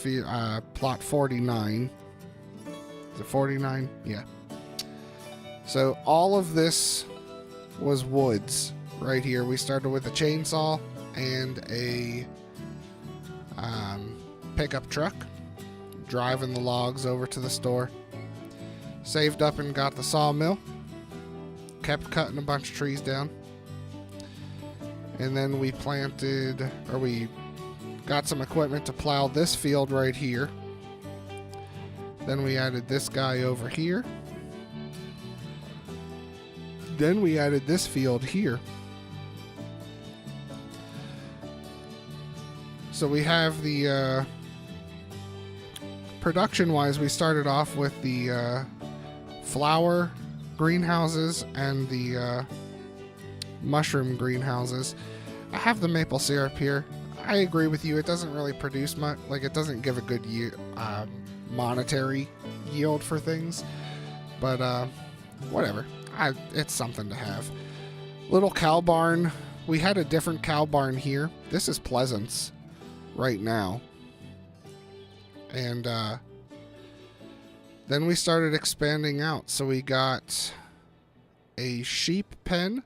plot 49. Is it 49? Yeah. So all of this was woods right here. We started with a chainsaw and a pickup truck, driving the logs over to the store. Saved up and got the sawmill. Kept cutting a bunch of trees down, and then we got some equipment to plow this field right here. Then we added this guy over here. Then we added this field here. So we have the production wise, we started off with the flower greenhouses and the mushroom greenhouses. I have the maple syrup here. I agree with you. It doesn't really produce much. Like, it doesn't give a good monetary yield for things. But whatever. It's something to have. Little cow barn. We had a different cow barn here. This is Pleasance right now. And then we started expanding out. So we got a sheep pen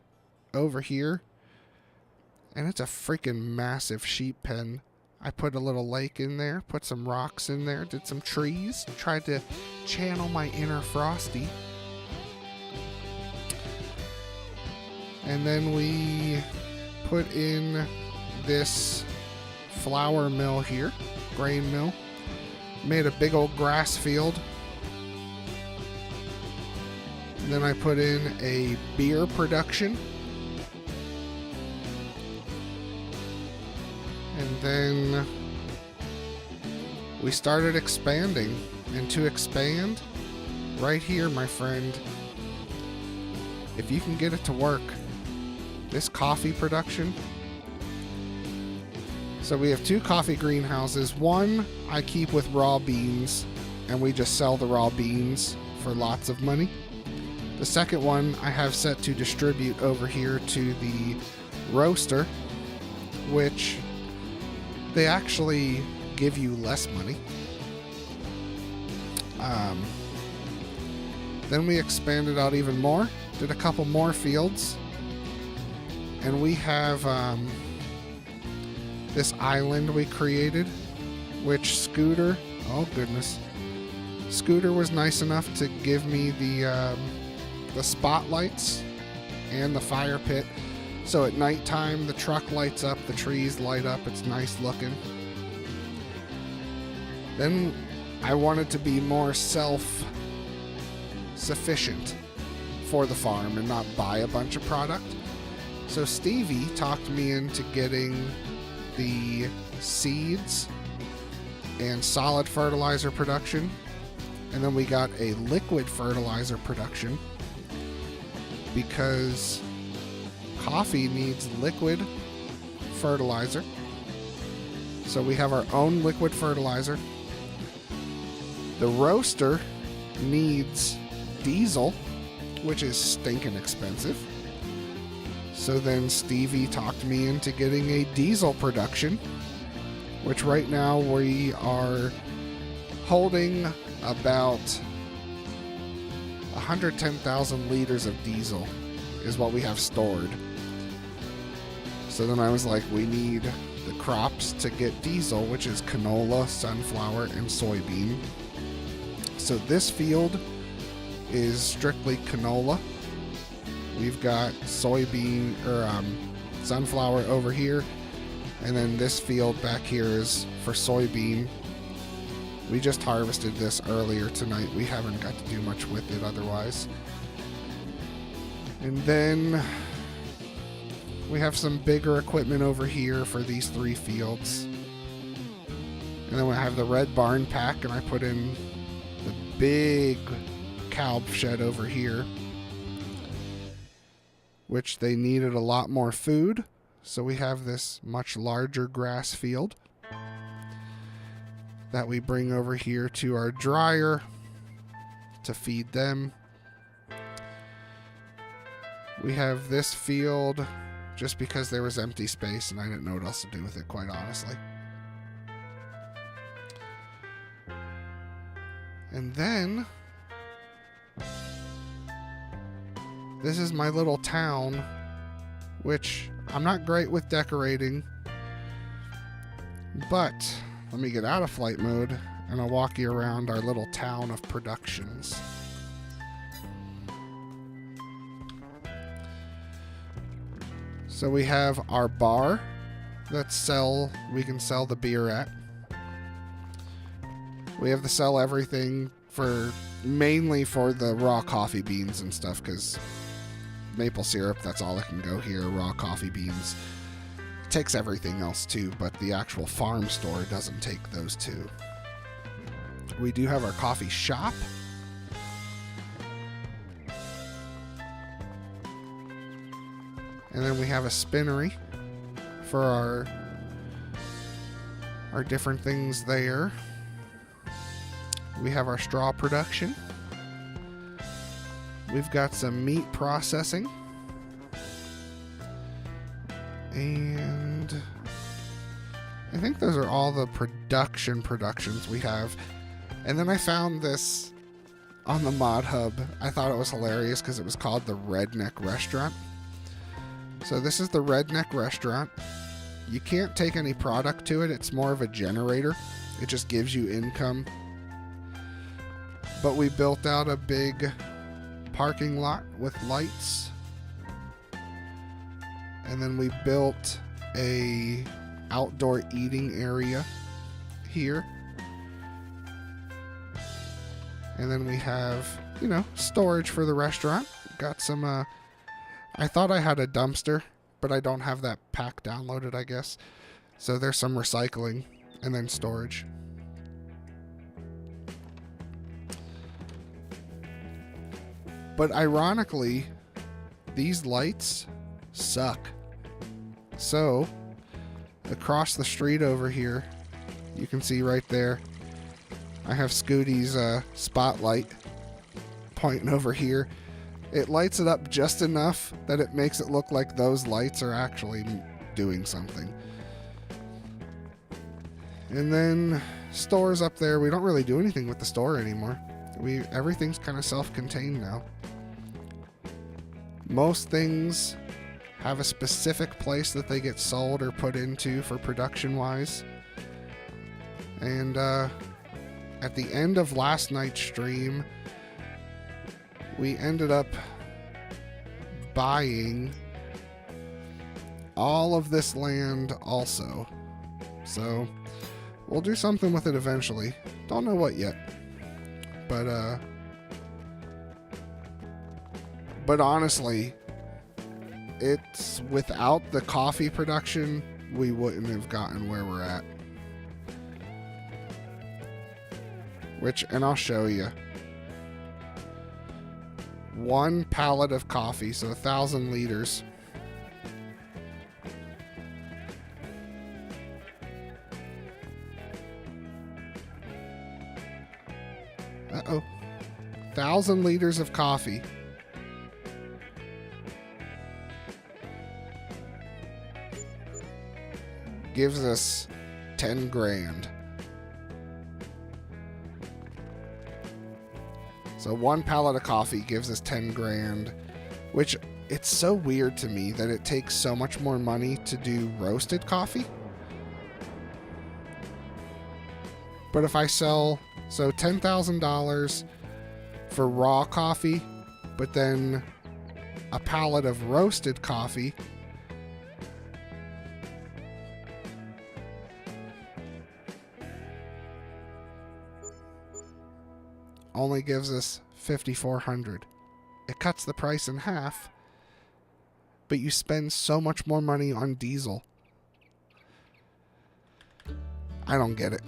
over here. And it's a freaking massive sheep pen. I put a little lake in there, put some rocks in there, did some trees, tried to channel my inner Frosty. And then we put in this flour mill here, grain mill. Made a big old grass field. And then I put in a beer production. And then we started expanding. And to expand, right here, my friend, if you can get it to work, this coffee production. So we have 2 coffee greenhouses. One I keep with raw beans, and we just sell the raw beans for lots of money. The second one I have set to distribute over here to the roaster, which they actually give you less money. Then we expanded out even more, did a couple more fields, and we have this island we created, which Scooter, oh goodness, Scooter was nice enough to give me the spotlights and the fire pit. So at nighttime, the truck lights up, the trees light up, it's nice looking. Then I wanted to be more self-sufficient for the farm and not buy a bunch of product. So Stevie talked me into getting the seeds and solid fertilizer production. And then we got a liquid fertilizer production because coffee needs liquid fertilizer. So we have our own liquid fertilizer. The roaster needs diesel, which is stinking expensive. So then Stevie talked me into getting a diesel production, which right now we are holding about 110,000 liters of diesel is what we have stored. So then I was like, we need the crops to get diesel, which is canola, sunflower, and soybean. So this field is strictly canola. We've got soybean or sunflower over here, and then this field back here is for soybean. We just harvested this earlier tonight. We haven't got to do much with it otherwise. And then we have some bigger equipment over here for these 3 fields. And then we have the red barn pack, and I put in the big cow shed over here, which they needed a lot more food. So we have this much larger grass field that we bring over here to our dryer to feed them. We have this field just because there was empty space and I didn't know what else to do with it, quite honestly. And then this is my little town, which I'm not great with decorating, but let me get out of flight mode and I'll walk you around our little town of productions. So we have our bar that we can sell the beer at. We have to sell everything mainly for the raw coffee beans and stuff, because maple syrup, that's all that can go here. Raw coffee beans. It takes everything else too, but the actual farm store doesn't take those two. We do have our coffee shop. And then we have a spinnery for our different things there. We have our straw production. We've got some meat processing. And I think those are all the productions we have. And then I found this on the Mod Hub. I thought it was hilarious because it was called the Redneck Restaurant. So this is the Redneck Restaurant. You can't take any product to it. It's more of a generator. It just gives you income. But we built out a big parking lot with lights. And then we built a outdoor eating area here. And then we have, storage for the restaurant. Got some, I thought I had a dumpster, but I don't have that pack downloaded, I guess. So there's some recycling and then storage. But ironically, these lights suck. So, across the street over here, you can see right there, I have Scooty's spotlight pointing over here. It lights it up just enough that it makes it look like those lights are actually doing something. And then stores up there. We don't really do anything with the store anymore. Everything's kind of self-contained now. Most things have a specific place that they get sold or put into for production wise. And at the end of last night's stream, we ended up buying all of this land also. So we'll do something with it eventually. Don't know what yet. But honestly, it's without the coffee production, we wouldn't have gotten where we're at. And I'll show you. 1 pallet of coffee, so 1,000 liters. Uh-oh. 1,000 liters of coffee. Gives us 10 grand. So 1 pallet of coffee gives us 10 grand, which it's so weird to me that it takes so much more money to do roasted coffee. But if I sell, so $10,000 for raw coffee, but then a pallet of roasted coffee, only gives us $5,400. It cuts the price in half, but you spend so much more money on diesel. I don't get it.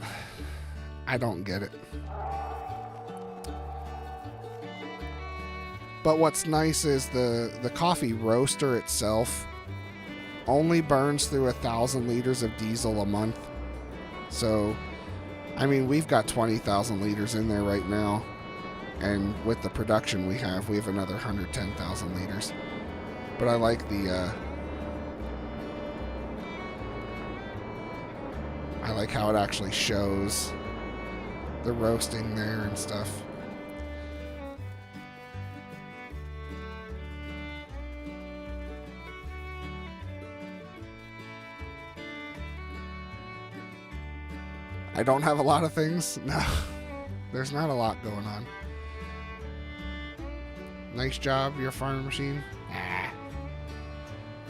I don't get it. But what's nice is the coffee roaster itself only burns through 1,000 liters of diesel a month. So, I mean, we've got 20,000 liters in there right now. And with the production we have another 110,000 liters. But I like I like how it actually shows the roasting there and stuff. I don't have a lot of things. No, there's not a lot going on. Nice job, your farm machine. Ah,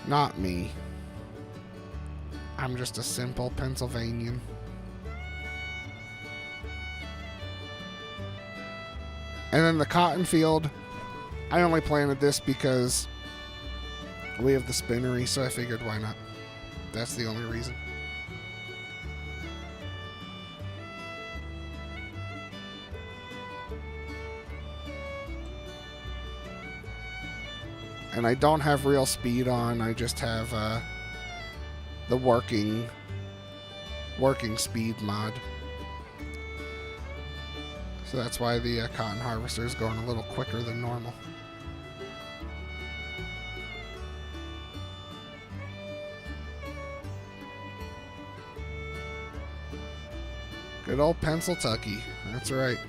not me. I'm just a simple Pennsylvanian. And then the cotton field, I only planted this because we have the spinnery, so I figured why not. That's the only reason. And I don't have real speed on. I just have the working speed mod. So that's why the cotton harvester is going a little quicker than normal. Good old Pennsyltucky. That's right.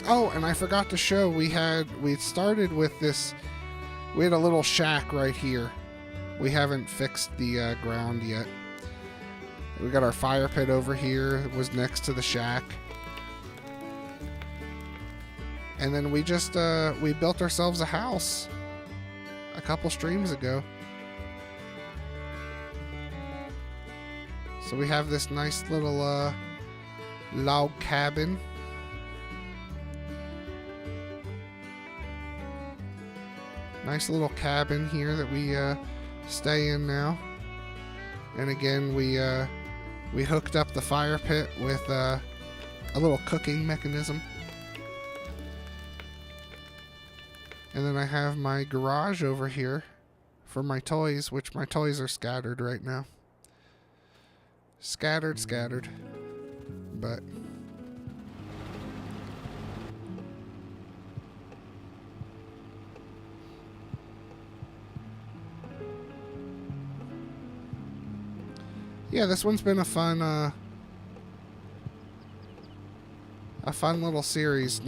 Oh, and I forgot to show, we started with this, we had a little shack right here. We haven't fixed the ground yet. We got our fire pit over here. It was next to the shack. And then we just, we built ourselves a house a couple streams ago. So we have this nice little log cabin. Nice little cabin here that we stay in now. And again, we hooked up the fire pit with a little cooking mechanism. And then I have my garage over here for my toys, which my toys are scattered right now. Scattered. But yeah, this one's been a fun little series.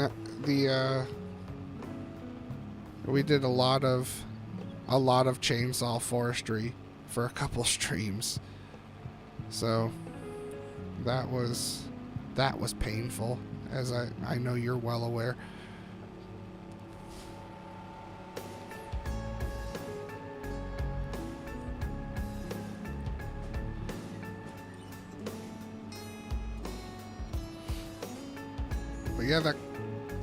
We did a lot of chainsaw forestry for a couple streams, so that was painful, as I know you're well aware. But yeah, that,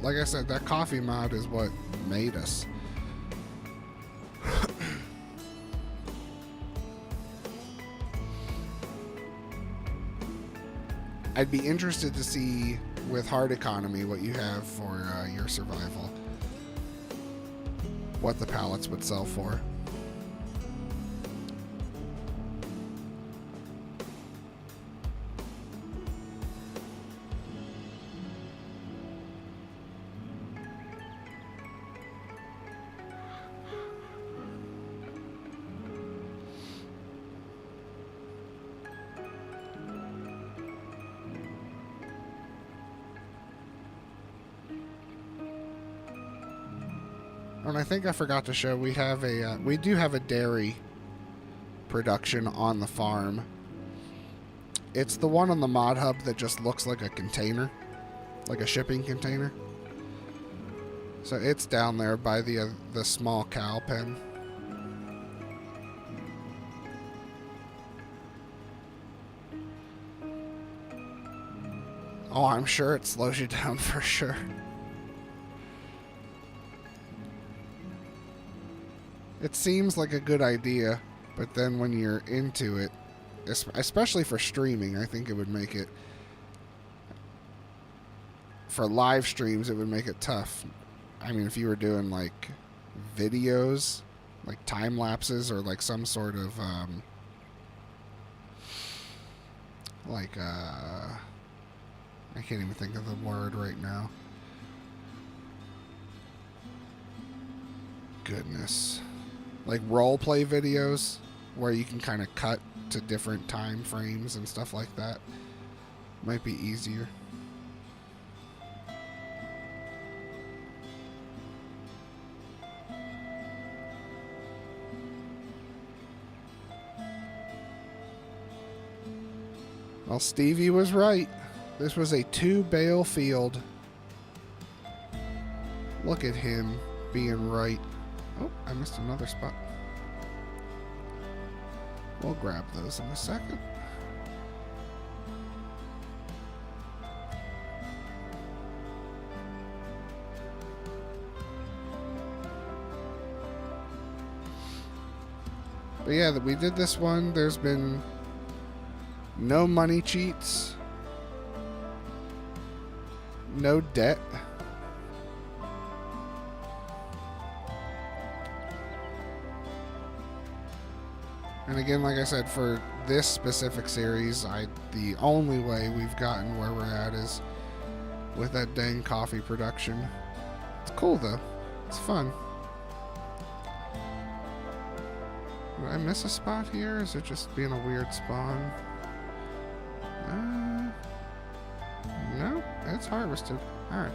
like I said, that coffee mod is what made us. I'd be interested to see with hard economy what you have for your survival. What the pallets would sell for. And I think I forgot to show, we do have a dairy production on the farm. It's the one on the mod hub that just looks like a container, like a shipping container. So it's down there by the small cow pen. Oh, I'm sure it slows you down for sure. It seems like a good idea, but then when you're into it, especially for streaming, I think it would make it, for live streams, it would make it tough. I mean, if you were doing like videos, like time lapses, or like some sort of I can't even think of the word right now. Goodness. Like role play videos where you can kind of cut to different time frames and stuff like that. Might be easier. Well, Stevie was right. This was a 2-bale field. Look at him being right. Oh, I missed another spot. We'll grab those in a second. But yeah, we did this one. There's been no money cheats, no debt. And again, like I said, for this specific series, the only way we've gotten where we're at is with that dang coffee production. It's cool though. It's fun. Did I miss a spot here? Is it just being a weird spawn? No, it's harvested. Alright.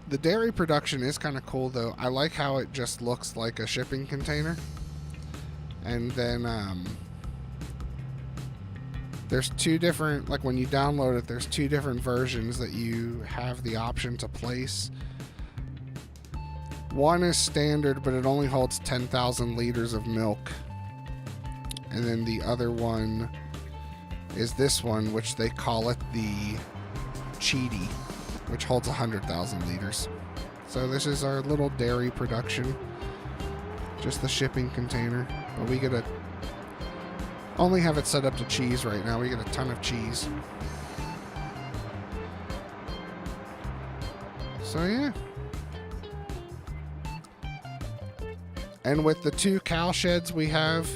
The dairy production is kind of cool though. I like how it just looks like a shipping container. And then there's two different, like when you download it, there's two different versions that you have the option to place. One is standard, but it only holds 10,000 liters of milk. And then the other one is this one, which they call it the Cheaty, which holds 100,000 liters. So this is our little dairy production. Just the shipping container. But we get only have it set up to cheese right now. We get a ton of cheese. So yeah. And with the 2 cow sheds we have,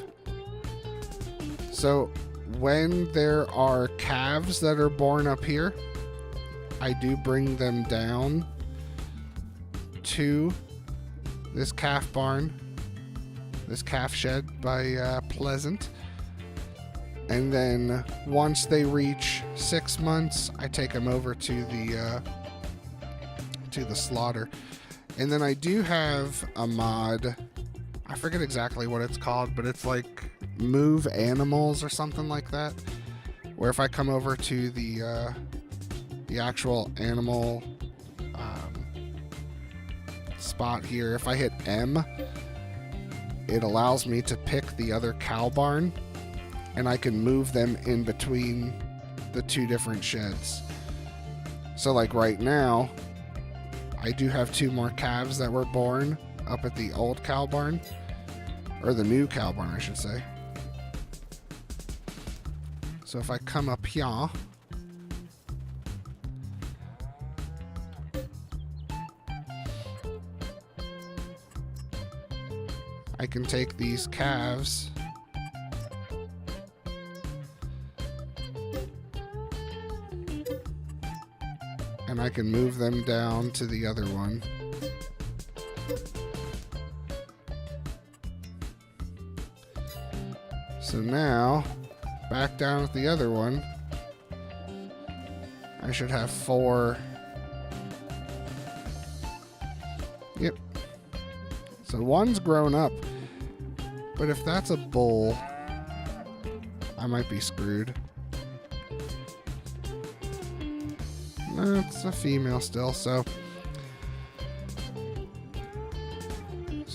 so when there are calves that are born up here, I do bring them down to this calf barn, this calf shed by Pleasant. And then once they reach 6 months, I take them over to the slaughter. And then I do have a mod. I forget exactly what it's called, but it's like Move Animals or something like that. Where if I come over to the actual animal spot here, if I hit M, it allows me to pick the other cow barn, and I can move them in between the two different sheds. So like right now, I do have 2 more calves that were born up at the old cow barn, or the new cow barn, I should say. So if I come up here, I can take these calves and I can move them down to the other one. So now, back down at the other one, I should have 4. Yep. So one's grown up, but if that's a bull, I might be screwed. No, it's a female still, so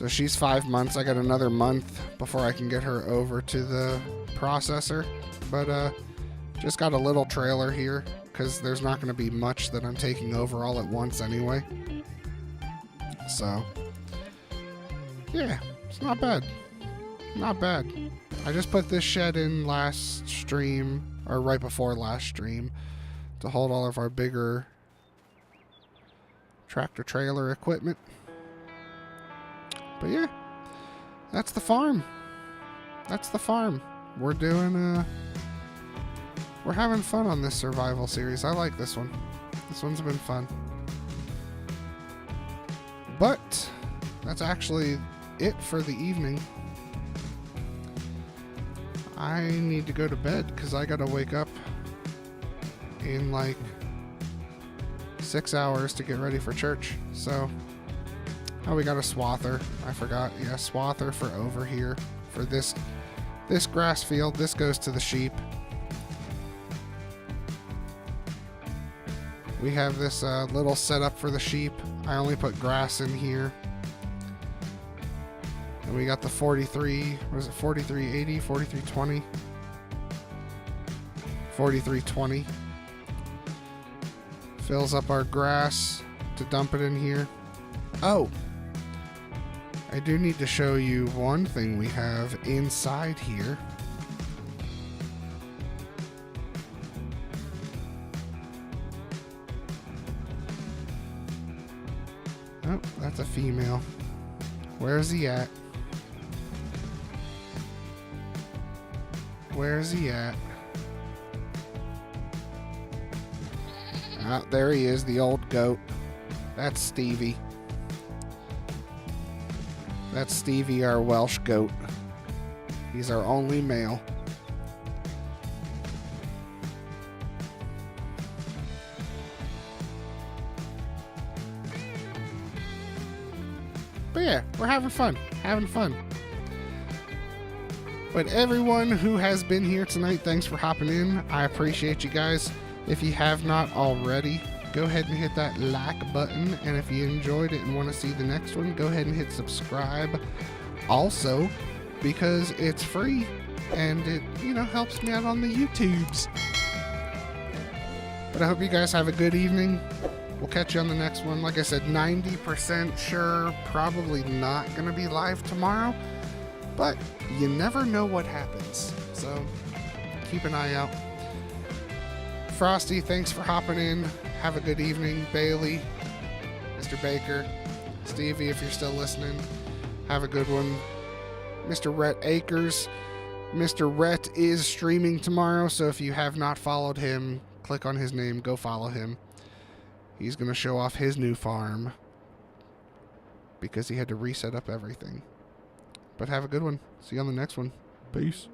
she's 5 months. I got another month before I can get her over to the processor, but just got a little trailer here because there's not going to be much that I'm taking over all at once anyway. So yeah, it's not bad. Not bad. I just put this shed in last stream, or right before last stream, to hold all of our bigger tractor trailer equipment. But yeah, that's the farm. That's the farm. We're doing we're having fun on this survival series. I like this one. This one's been fun. But that's actually it for the evening. I need to go to bed because I gotta wake up in like 6 hours to get ready for church. So, oh, we got a swather. I forgot. Yeah, swather for over here for this grass field. This goes to the sheep. We have this little setup for the sheep. I only put grass in here. And we got the 43, what is it, 4380, 4320? 4320. Fills up our grass to dump it in here. Oh, I do need to show you one thing we have inside here. Oh, that's a female. Where's he at? Where's he at? Ah, there he is, the old goat. That's Stevie. That's Stevie, our Welsh goat. He's our only male. But yeah, we're having fun. Having fun. But everyone who has been here tonight, thanks for hopping in. I appreciate you guys. If you have not already, go ahead and hit that like button. And if you enjoyed it and want to see the next one, go ahead and hit subscribe. Also, because it's free and it, helps me out on the YouTubes. But I hope you guys have a good evening. We'll catch you on the next one. Like I said, 90% sure probably not going to be live tomorrow. But you never know what happens. So keep an eye out. Frosty, thanks for hopping in. Have a good evening. Bailey, Mr. Baker, Stevie, if you're still listening, have a good one. Mr. Rhett Akers, Mr. Rhett is streaming tomorrow, so if you have not followed him, click on his name, go follow him. He's going to show off his new farm because he had to reset up everything. But have a good one. See you on the next one. Peace.